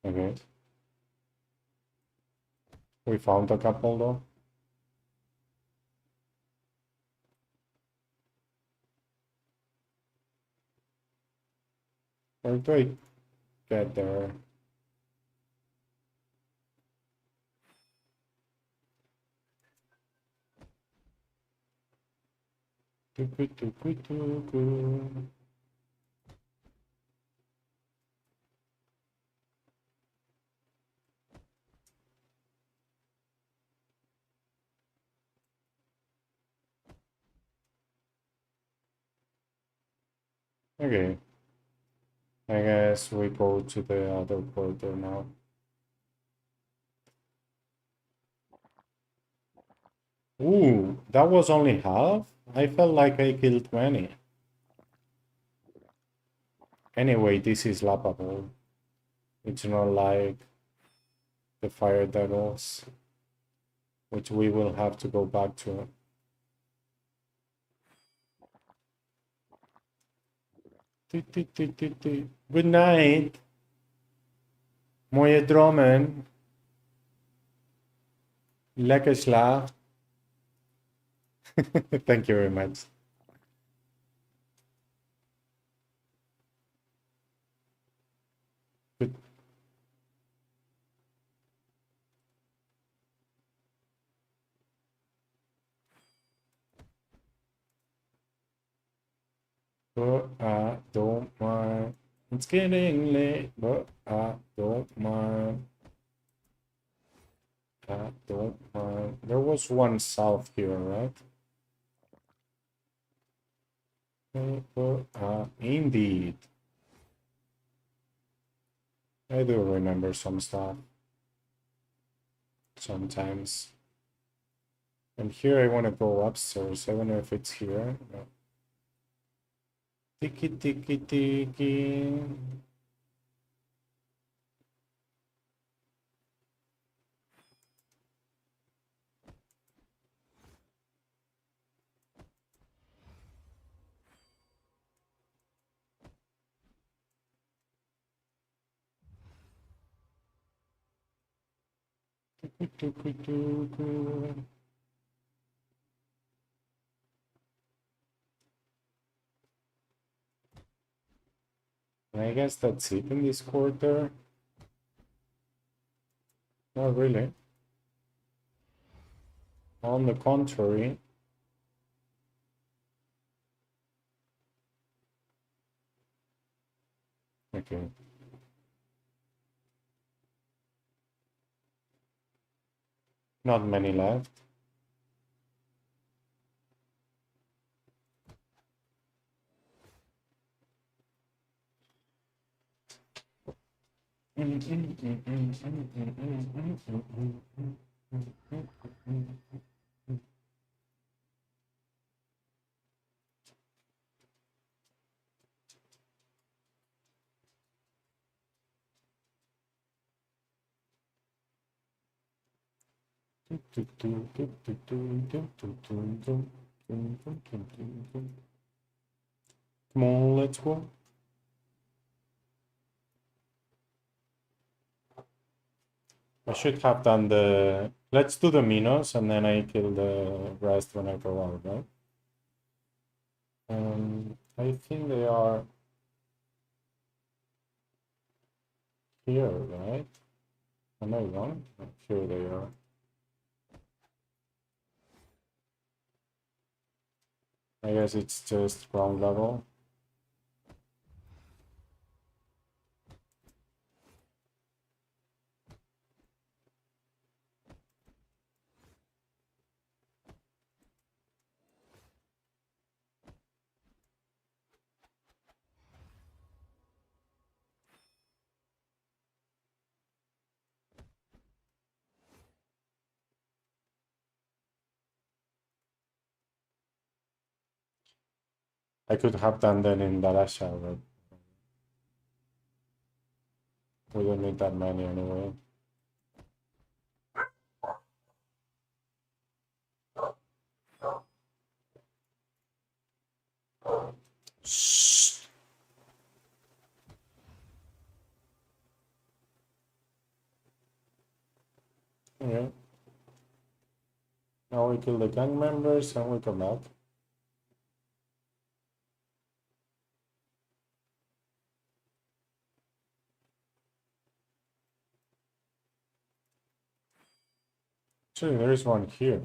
Okay. We found a couple though. Where do I get there? Okay. I guess we go to the other border now. Ooh, that was only half? I felt like I killed many. Anyway, this is lappable. It's not like the fire devils, which we will have to go back to. Good night. Mooie dromen. Lekker slaap. Thank you very much. but I don't mind. It's getting late, but I don't mind. I don't mind. There was one south here, right? Indeed. I do remember some stuff. Sometimes. And here I want to go upstairs. I wonder if it's here. No. Tiki tiki tiki. Tiki tiki. I guess that's it in this quarter. Not really. On the contrary. Okay. Not many left. Come on, let's go. I should have done the... Let's do the Minos and then I kill the rest when I go out, right? I think they are here, right? Am I wrong? Here they are. I guess it's just ground level. I could have done that in Darasha, but we don't need that many anyway. Shh. Okay. Now we kill the gang members and we come back. Actually, there is one here.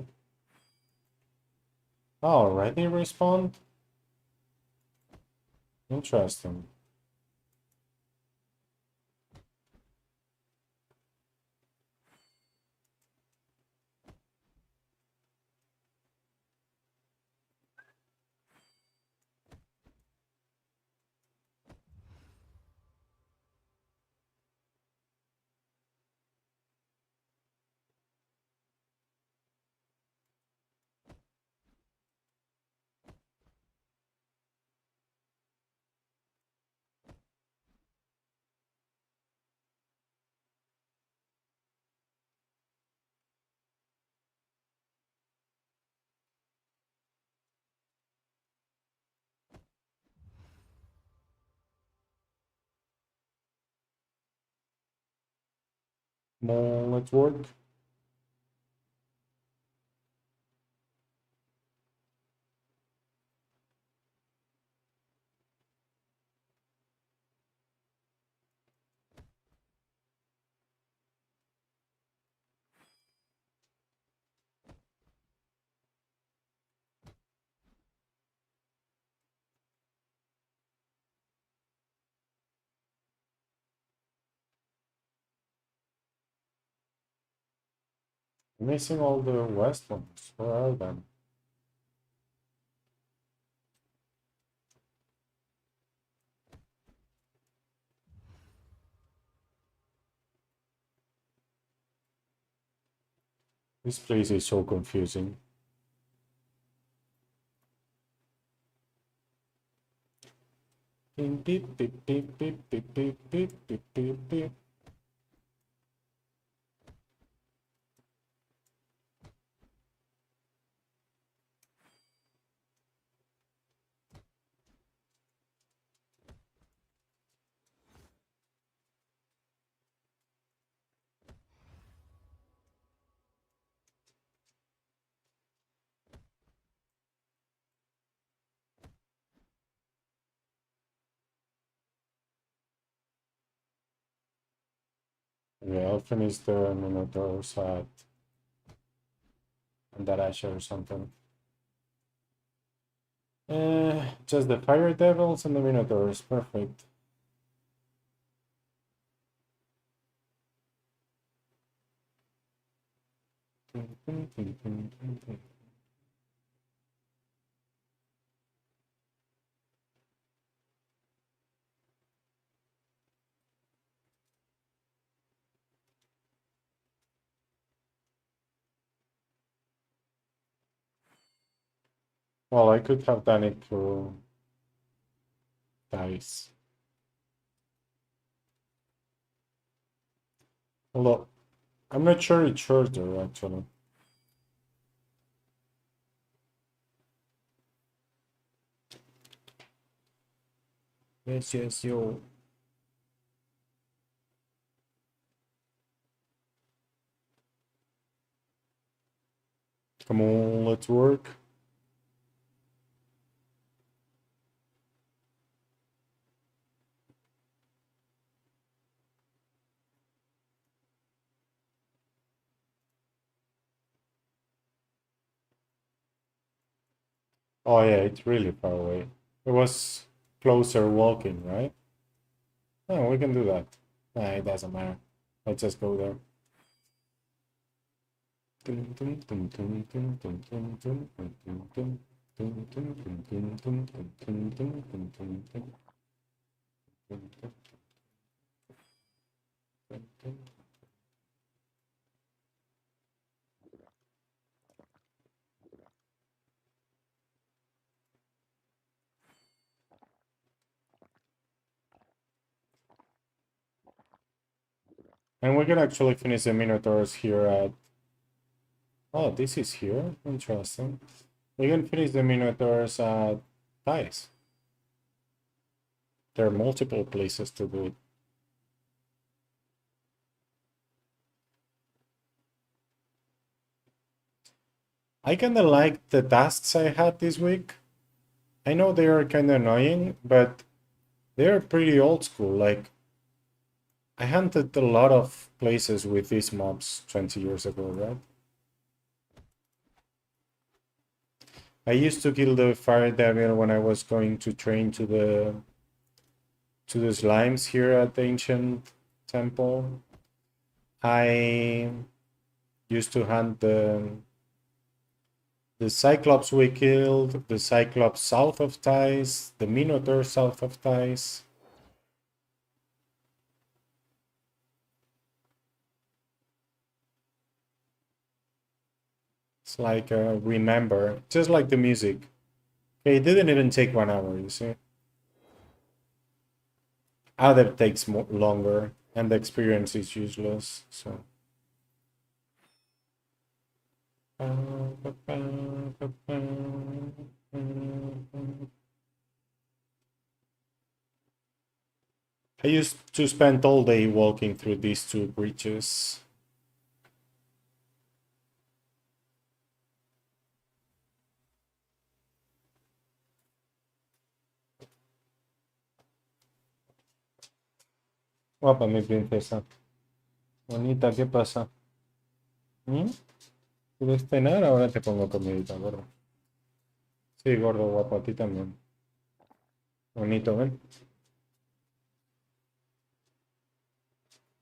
Oh, already respawned? Interesting. More, let's work. Missing all the west ones. Where are them? This place is so confusing. Beep, beep, beep, beep, beep, beep, beep, beep, beep, beep, beep. Yeah, I'll finish the Minotaur's at Andarasia or something. Just the Fire Devils and the Minotaurs. Perfect. Well, I could have done it through dice. Although, I'm not sure it's shorter, actually. Yes, yo. Come on, let's work. Oh yeah, it's really far away. It was closer walking, right? Oh, we can do that. Nah, it doesn't matter. Let's just go there. And we can actually finish the Minotaurs here at... Oh, this is here? Interesting. We can finish the Minotaurs at Dice. There are multiple places to do it. I kinda like the tasks I had this week. I know they are kinda annoying, but they're pretty old school. Like, I hunted a lot of places with these mobs 20 years ago, right? I used to kill the Fire Devil when I was going to train to the slimes here at the ancient temple. I used to hunt the Cyclops we killed, the Cyclops south of Thais, the Minotaur south of Thais. It's like remember, just like the music. Okay, it didn't even take 1 hour, you see. Other takes longer, and the experience is useless, so. I used to spend all day walking through these two bridges. Guapa, mi princesa. Bonita, ¿qué pasa? ¿Quieres cenar? Ahora te pongo comidita, gordo. Sí, gordo, guapo, a ti también. Bonito, ven.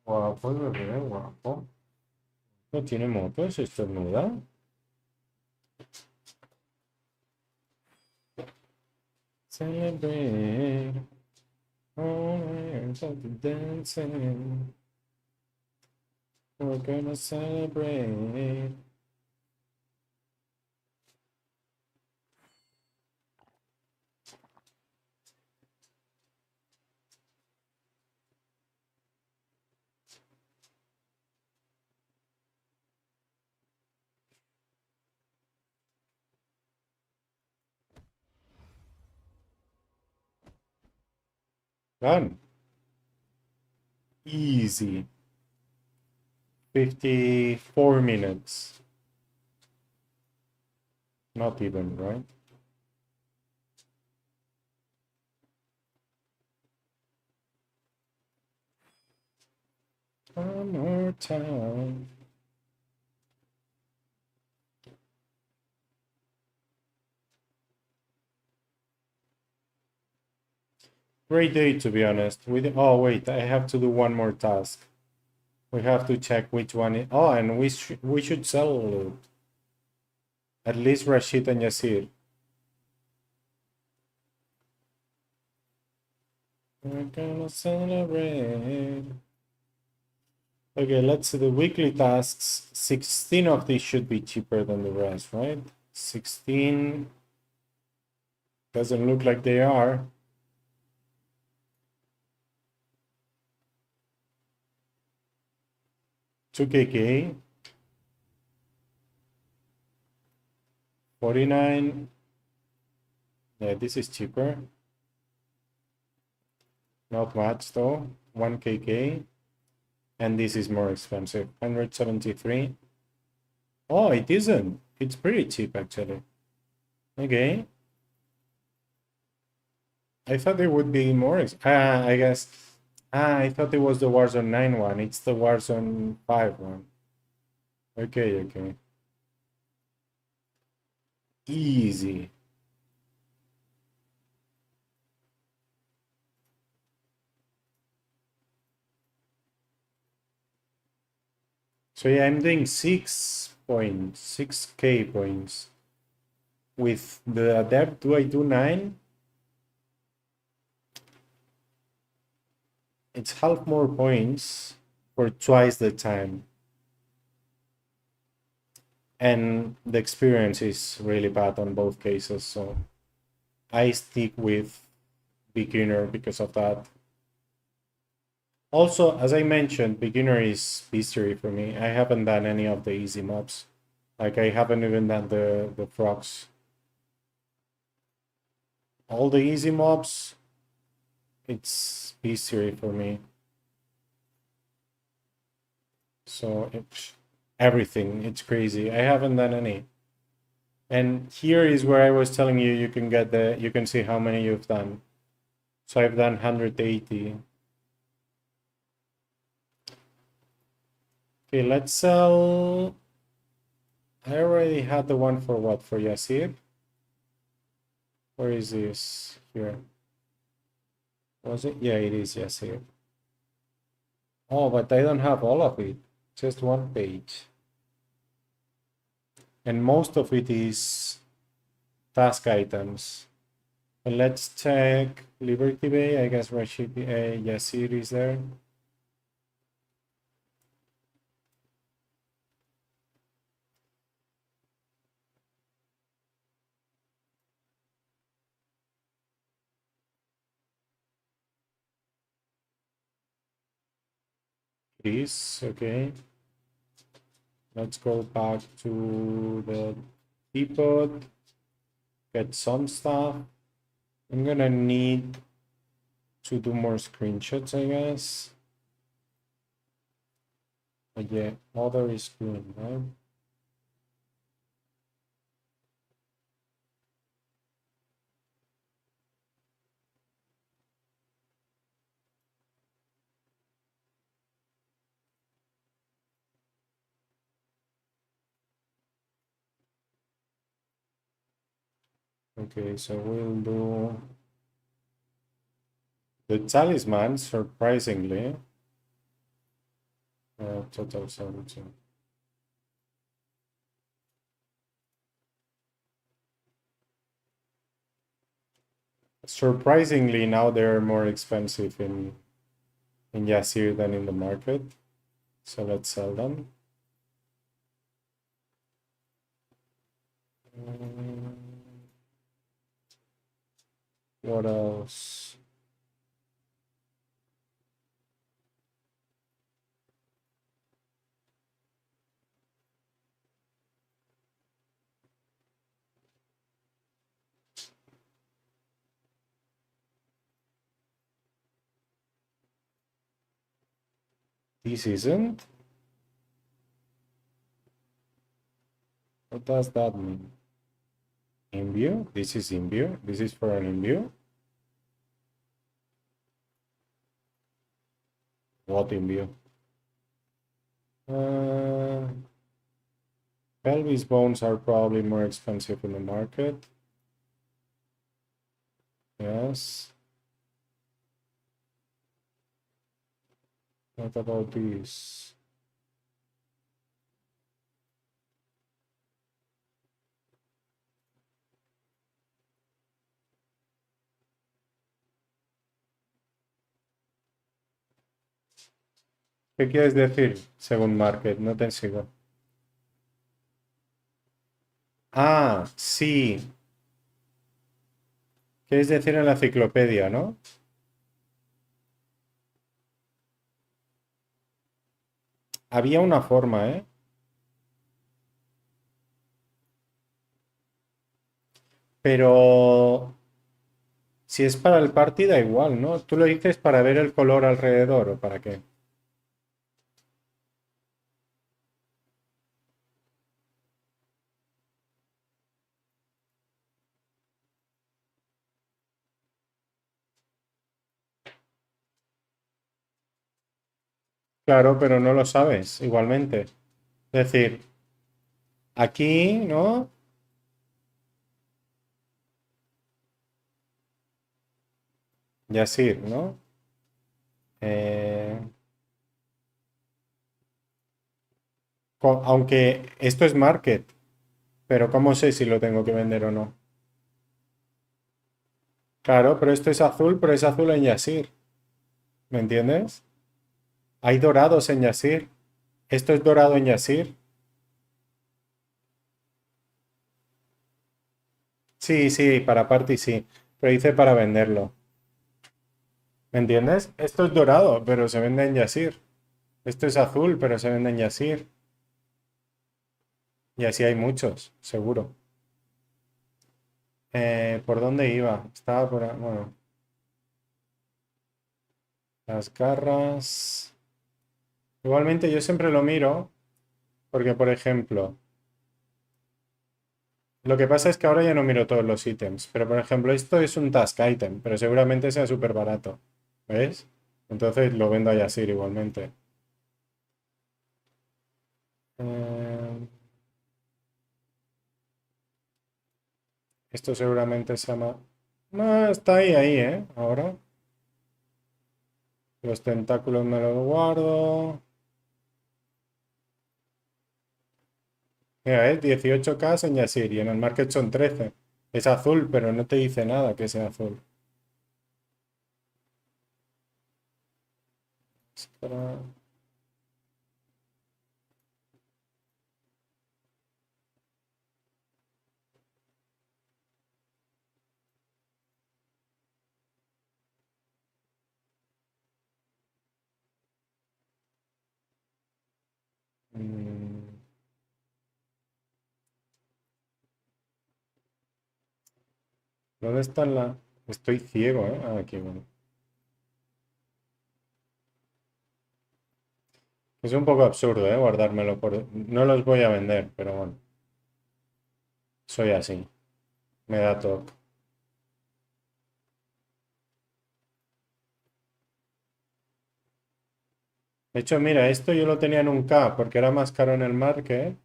Guapo, bebé, guapo. No tiene motos, estornuda. Celebrate. All hands of the dancing. We're gonna celebrate. Done. Easy. 54 minutes. Not even, right? One more time. Great day, to be honest. Oh, wait, I have to do one more task. We have to check which one is. Oh, and we should sell at least Rashid and Yasir. We're gonna celebrate. Okay, let's see the weekly tasks. 16 of these should be cheaper than the rest, right? 16 doesn't look like they are. $2KK. 49. Yeah, this is cheaper. Not much though. 1KK. And this is more expensive. 173. Oh, it isn't. It's pretty cheap actually. Okay. I thought it would be more. I guess. I thought it was the Warzone 9 one. It's the Warzone 5 one. Okay, okay. Easy. So yeah, I'm doing 6.6k points. With the adept, do I do 9? It's half more points for twice the time. And the experience is really bad on both cases, so I stick with beginner because of that. Also, as I mentioned, beginner is Bestiary for me. I haven't done any of the easy mobs. Like I haven't even done the frogs. All the easy mobs, it's Bestiary for me. So everything, it's crazy. I haven't done any. And here is where I was telling you, you can get you can see how many you've done. So I've done 180. Okay, let's sell. I already had the one for what? For Yasir? Where is this? Here. Was it? Yeah, it is Yasir. Oh, but I don't have all of it. Just one page. And most of it is task items. But let's check Liberty Bay. I guess Rashid Yasir is there. This, okay. Let's go back to the depot, get some stuff. I'm gonna need to do more screenshots, I guess. But yeah, other is green, right? Okay, so we'll do the talisman, surprisingly. Total 72. surprisingly, now they're more expensive in Yazir than in the market. So let's sell them. What else? This isn't? What does that mean? Imbue? This is imbue? This is for an imbue? What imbue? Pelvis bones are probably more expensive in the market. Yes. What about these? ¿Qué quieres decir según market? No te sigo. Ah, sí. ¿Quieres decir en la enciclopedia, no? Había una forma, ¿eh? Pero si es para el party da igual, ¿no? Tú lo dices para ver el color alrededor o para qué. Claro, pero no lo sabes igualmente. Es decir, aquí, ¿no? Yasir, ¿no? Aunque esto es market, pero ¿cómo sé si lo tengo que vender o no? Claro, pero esto es azul, pero es azul en Yasir. ¿Me entiendes? Hay dorados en Yasir. Esto es dorado en Yasir. Sí, sí, para party sí. Pero hice para venderlo. ¿Me entiendes? Esto es dorado, pero se vende en Yasir. Esto es azul, pero se vende en Yasir. Y así hay muchos, seguro. ¿Por dónde iba? Estaba por... Bueno. Las garras... Igualmente yo siempre lo miro porque, por ejemplo, lo que pasa es que ahora ya no miro todos los ítems, pero por ejemplo esto es un task item, pero seguramente sea súper barato, ¿ves? Entonces lo vendo a Yasir igualmente. Esto seguramente se llama... No, está ahí, ¿eh? Ahora. Los tentáculos me los guardo. Mira, 18K en Yasir y en el market son 13. Es azul, pero no te dice nada que sea azul. Espera. ¿Dónde está la...? Estoy ciego, ¿eh? Ah, aquí, bueno. Es un poco absurdo, ¿eh? Guardármelo por... No los voy a vender, pero bueno. Soy así. Me da toque. De hecho, mira, esto yo lo tenía en un K porque era más caro en el market,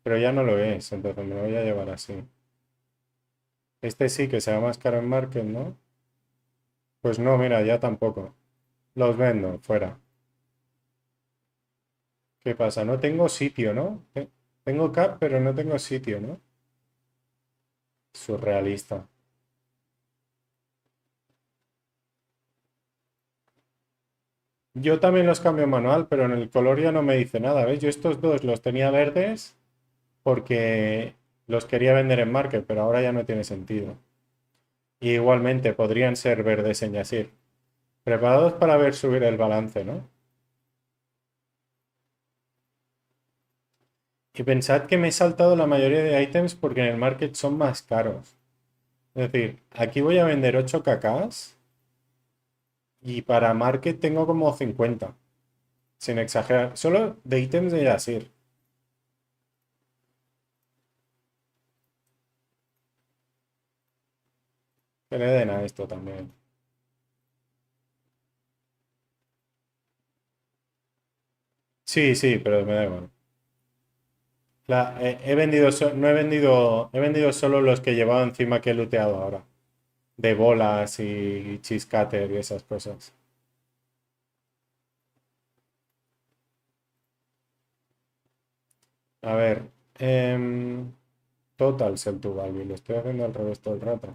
pero ya no lo es, entonces me lo voy a llevar así. Este sí que sea más caro en market, ¿no? Pues no, mira, ya tampoco. Los vendo, fuera. ¿Qué pasa? No tengo sitio, ¿no? Tengo cap, pero no tengo sitio, ¿no? Surrealista. Yo también los cambio manual, pero en el color ya no me dice nada, ¿ves? Yo estos dos los tenía verdes porque los quería vender en Market, pero ahora ya no tiene sentido. Y igualmente podrían ser verdes en Yasir. Preparados para ver subir el balance, ¿no? Y pensad que me he saltado la mayoría de ítems porque en el Market son más caros. Es decir, aquí voy a vender 8 cacas y para Market tengo como 50. Sin exagerar. Solo de ítems de Yasir. Que le den a esto también. Sí, sí, pero me da igual. He vendido, no he vendido, he vendido solo los que llevaba encima que he looteado ahora. De bolas y chiscater y esas cosas. A ver. Total Sell to Value. Lo estoy haciendo al revés todo el rato.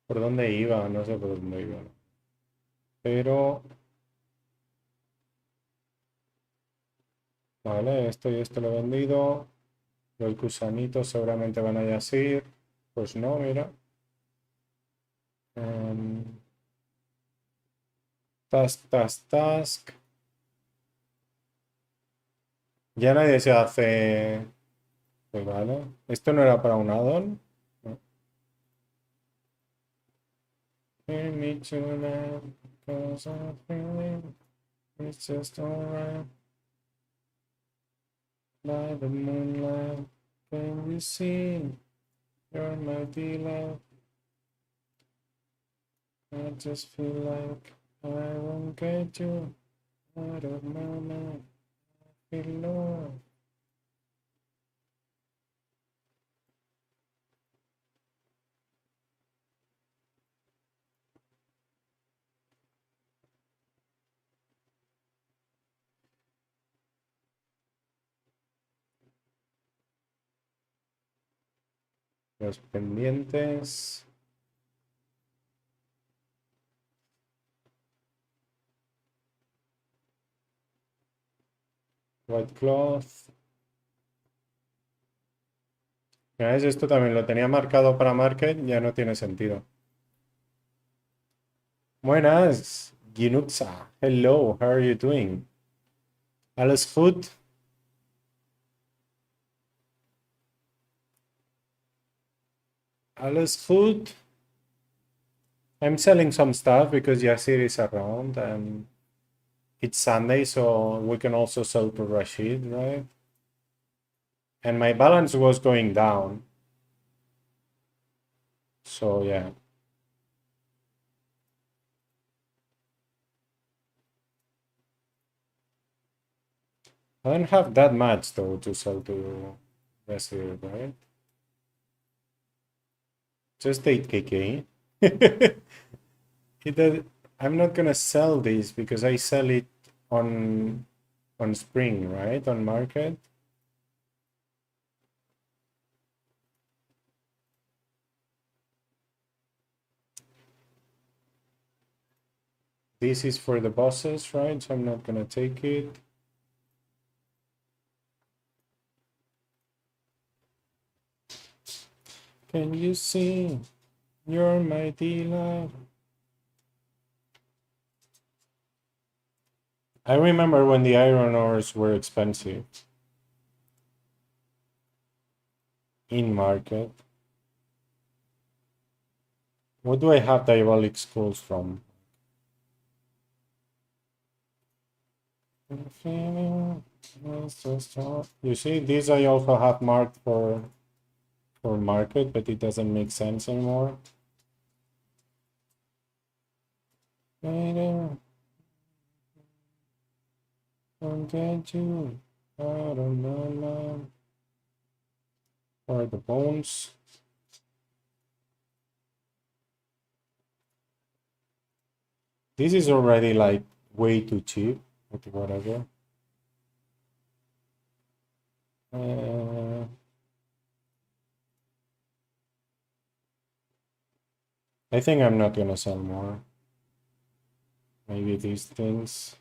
¿Por dónde iba? No sé por dónde iba. Pero... Vale, esto y esto lo he vendido. Los gusanitos seguramente van a Yasir. Pues no, mira. Task. Ya nadie se hace... Pues vale. ¿Esto no era para un addon? No. Hear me tonight, 'cause I'm feeling it's just alright. By the moonlight, can you see? You're my delight. I just feel like I won't get you out of my mind. I feel love. Los pendientes. White cloth. ¿Ves? Esto también lo tenía marcado para market, ya no tiene sentido. Buenas, Ginuxa. Hello, how are you doing? Alles goed? Alles goed? I'm selling some stuff because Yasir is around and it's Sunday, so we can also sell to Rashid, right? And my balance was going down. So yeah. I don't have that much though to sell to Yasir, right? Just 8kk. I'm not gonna sell this because I sell it on spring, right? On market. This is for the bosses, right? So I'm not gonna take it. Can you see? You're my delight. I remember when the iron ores were expensive in market. What do I have diabolic schools from? You see, these I also have marked for market, but it doesn't make sense anymore. Later, I'll get you out of my mind. Or the bones. This is already like way too cheap, but whatever. I think I'm not gonna sell more. Maybe these things.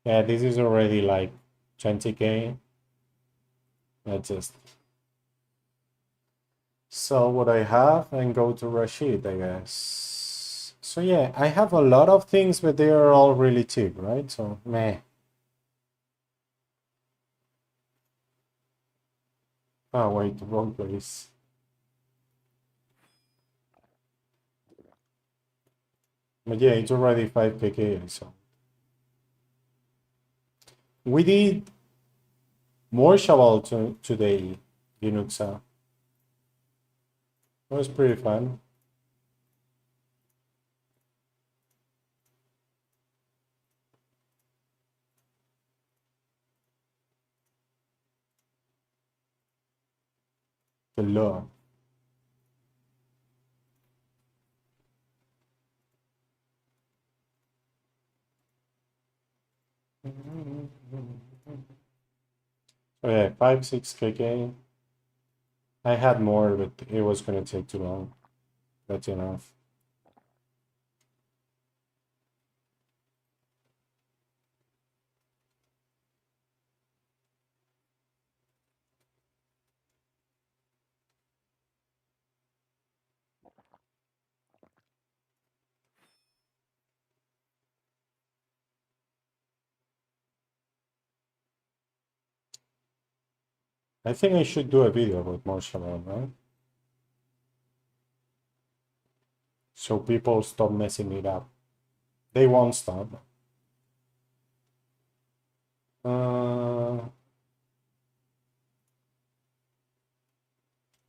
Yeah, this is already like 20k. Let's just sell what I have and go to Rashid, I guess. So yeah, I have a lot of things, but they are all really cheap, right? So meh. Oh wait, wrong place. But yeah, it's already 5k, so we did more shovel today, Linuxa. It was pretty fun. The law. So yeah, 6k. I had more, but it was gonna take too long. That's enough. I think I should do a video about martial art, right? So people stop messing it up. They won't stop.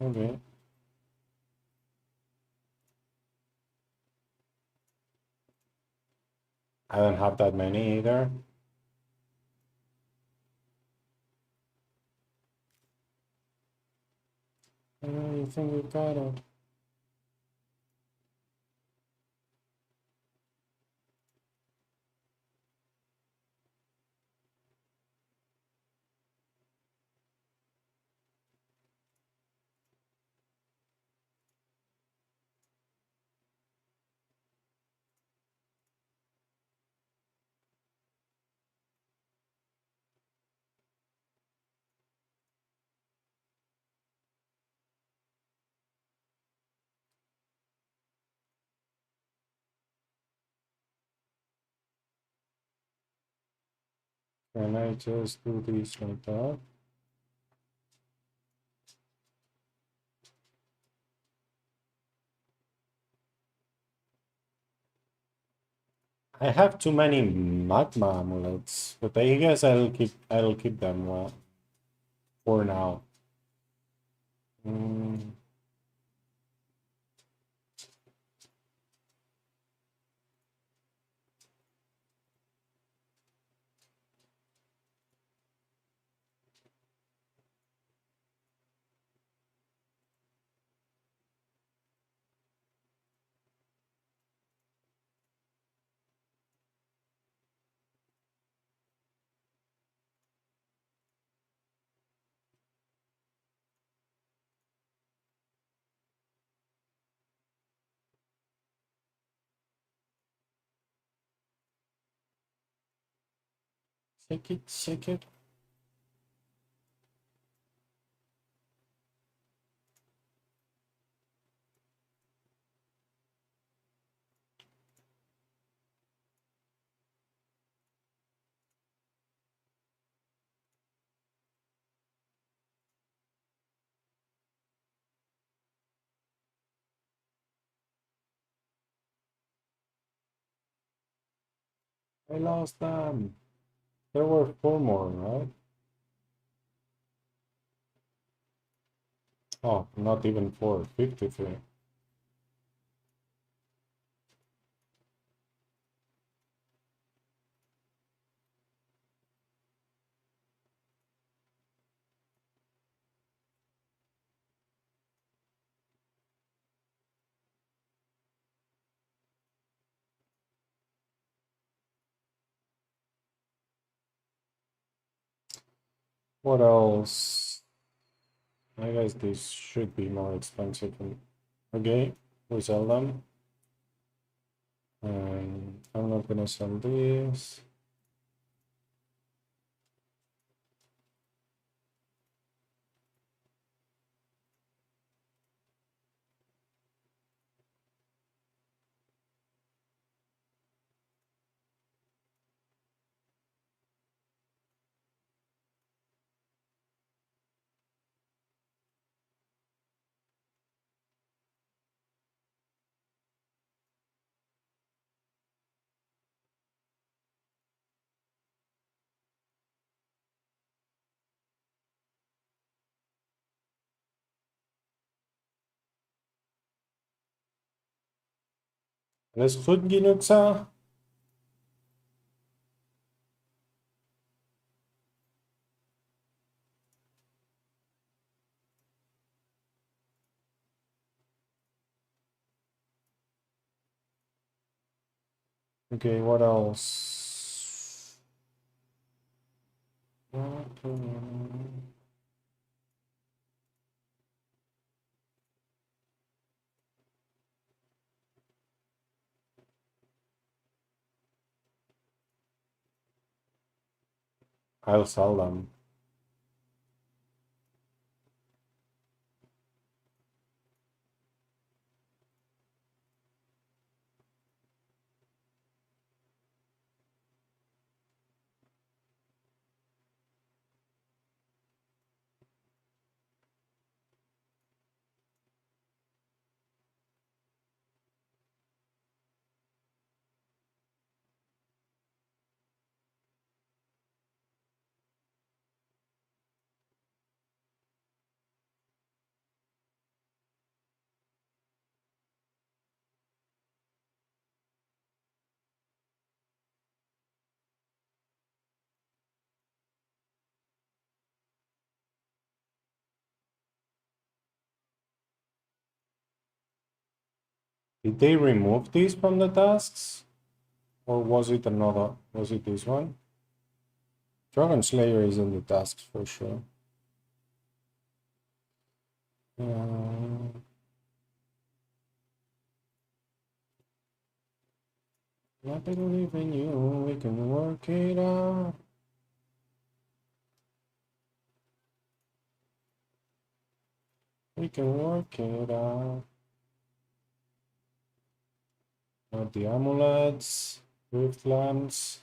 Okay. I don't have that many either. I think we got it. Can I just do this like that? I have too many magma amulets, but I guess I'll keep them for now. Shake it, shake it. I lost them. There were 4 more, right? Oh, not even 4, 53. What else? I guess this should be more expensive. Okay, we sell them. And I'm not gonna sell this. Alles gut, Ginutza? Okay, what else? I'll sell them. Did they remove these from the tasks? Or was it another? Was it this one? Dragon Slayer is in the tasks for sure. I believe in you, we can work it out. We can work it out. Not the amulets, rift lamps.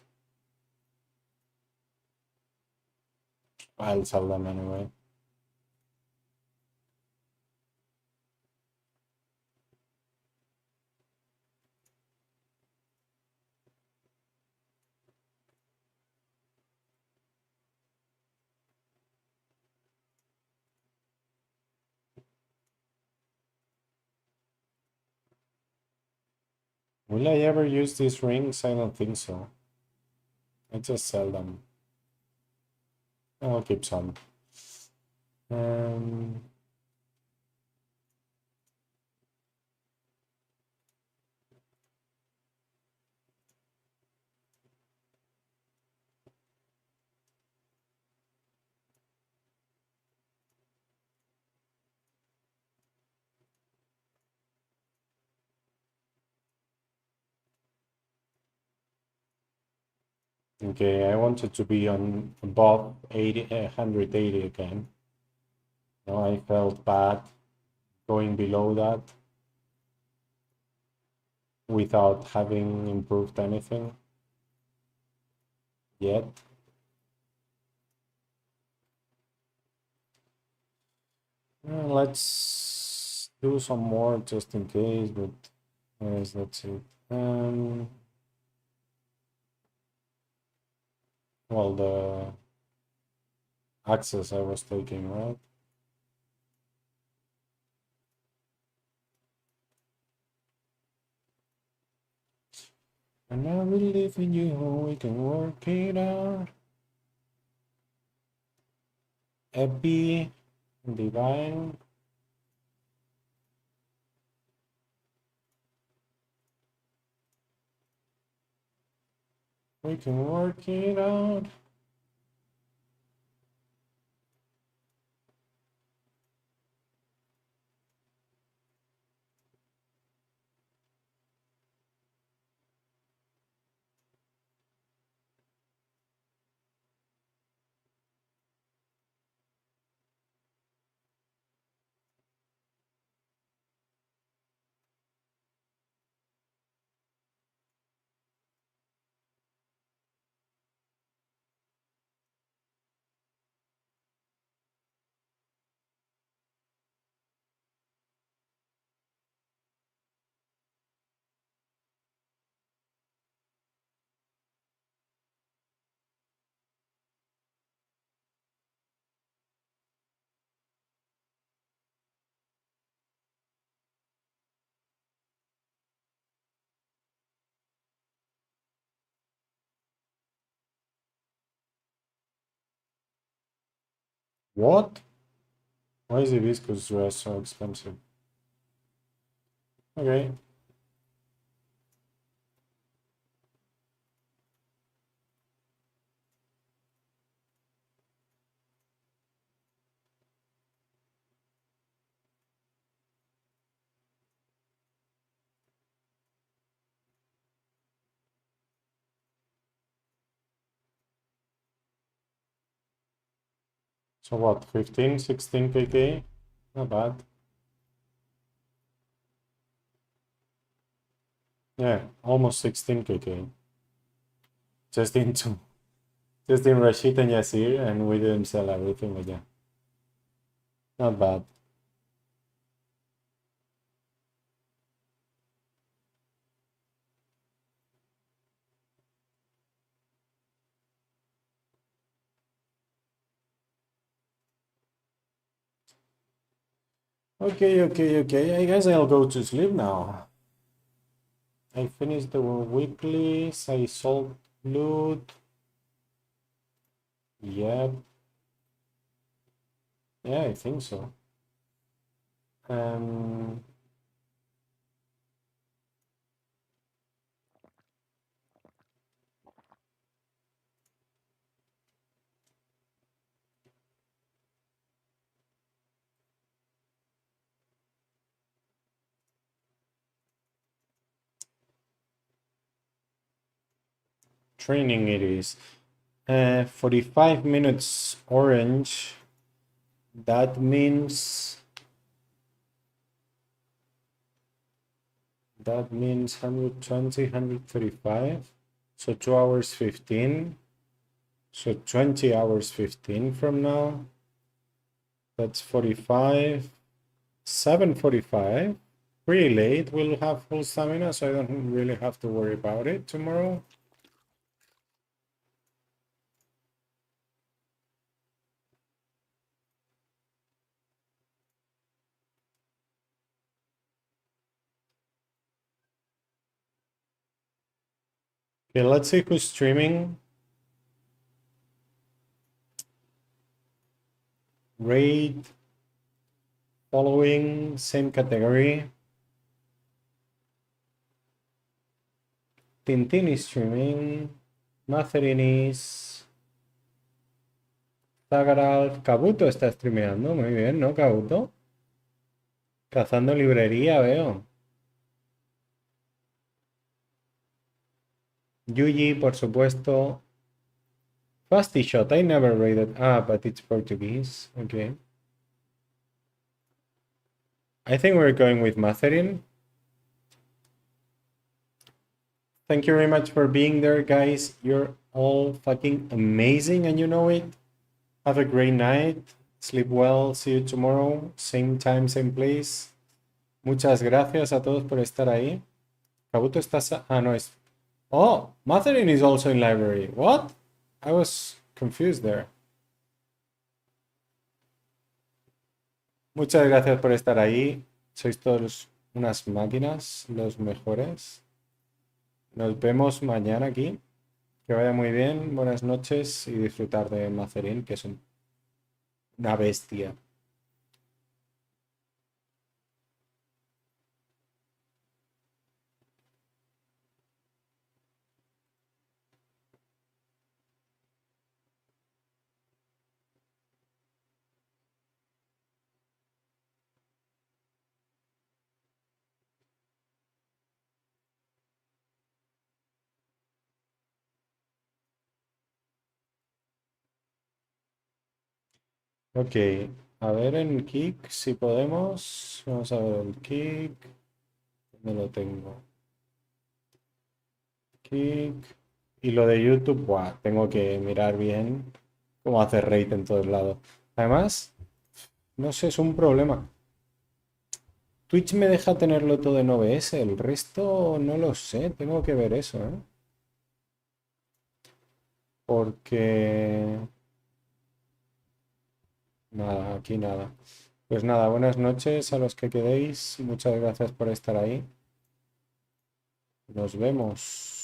I'll sell them anyway. Will I ever use these rings? I don't think so. I just sell them. I'll keep some. Okay, I wanted to be on above 80, 180 again. Now I felt bad going below that without having improved anything yet. Let's do some more just in case, but yes, that's it. Well, the access I was taking, right? And I believe in you, we can work it out. Epi, Divine. We can work it out. What? Why is hibiscus dress so expensive? Okay. So what, 15, 16 kk? Not bad. Yeah, almost 16 kk. Just in Rashid and Yasir, and we didn't sell everything again. Not bad. Okay. I guess I'll go to sleep now. I finished the weeklies. I sold loot. Yep. Yeah, I think so. Training it is. 45 minutes orange. That means 120, 135. So 2 hours 15. So 20 hours 15 from now. That's 45. 7:45. Pretty late. We'll have full stamina, so I don't really have to worry about it tomorrow. Okay, let's see who's streaming. Raid, following, same category. Tintin is streaming. Matherin is. Zagaralf. Kabuto está streameando. Muy bien, ¿no, Kabuto? Cazando librería, veo. Yuji, por supuesto. Fasty Shot, I never raided. Ah, but it's Portuguese. Okay. I think we're going with Matherin. Thank you very much for being there, guys. You're all fucking amazing and you know it. Have a great night. Sleep well. See you tomorrow. Same time, same place. Muchas gracias a todos por estar ahí. Kabuto está... Ah, no, es... Oh, Matherin is also in library. What? I was confused there. Muchas gracias por estar ahí. Sois todos unas máquinas, los mejores. Nos vemos mañana aquí. Que vaya muy bien. Buenas noches y disfrutar de Matherin, que es una bestia. Ok, a ver en Kick si podemos. Vamos a ver el Kick. ¿Dónde lo tengo? Kick. Y lo de YouTube, buah, tengo que mirar bien cómo hacer rate en todos lados. Además, no sé, es un problema. Twitch me deja tenerlo todo en OBS, el resto no lo sé, tengo que ver eso, ¿eh? Porque... Nada, aquí nada. Pues nada, buenas noches a los que quedéis. Muchas gracias por estar ahí. Nos vemos.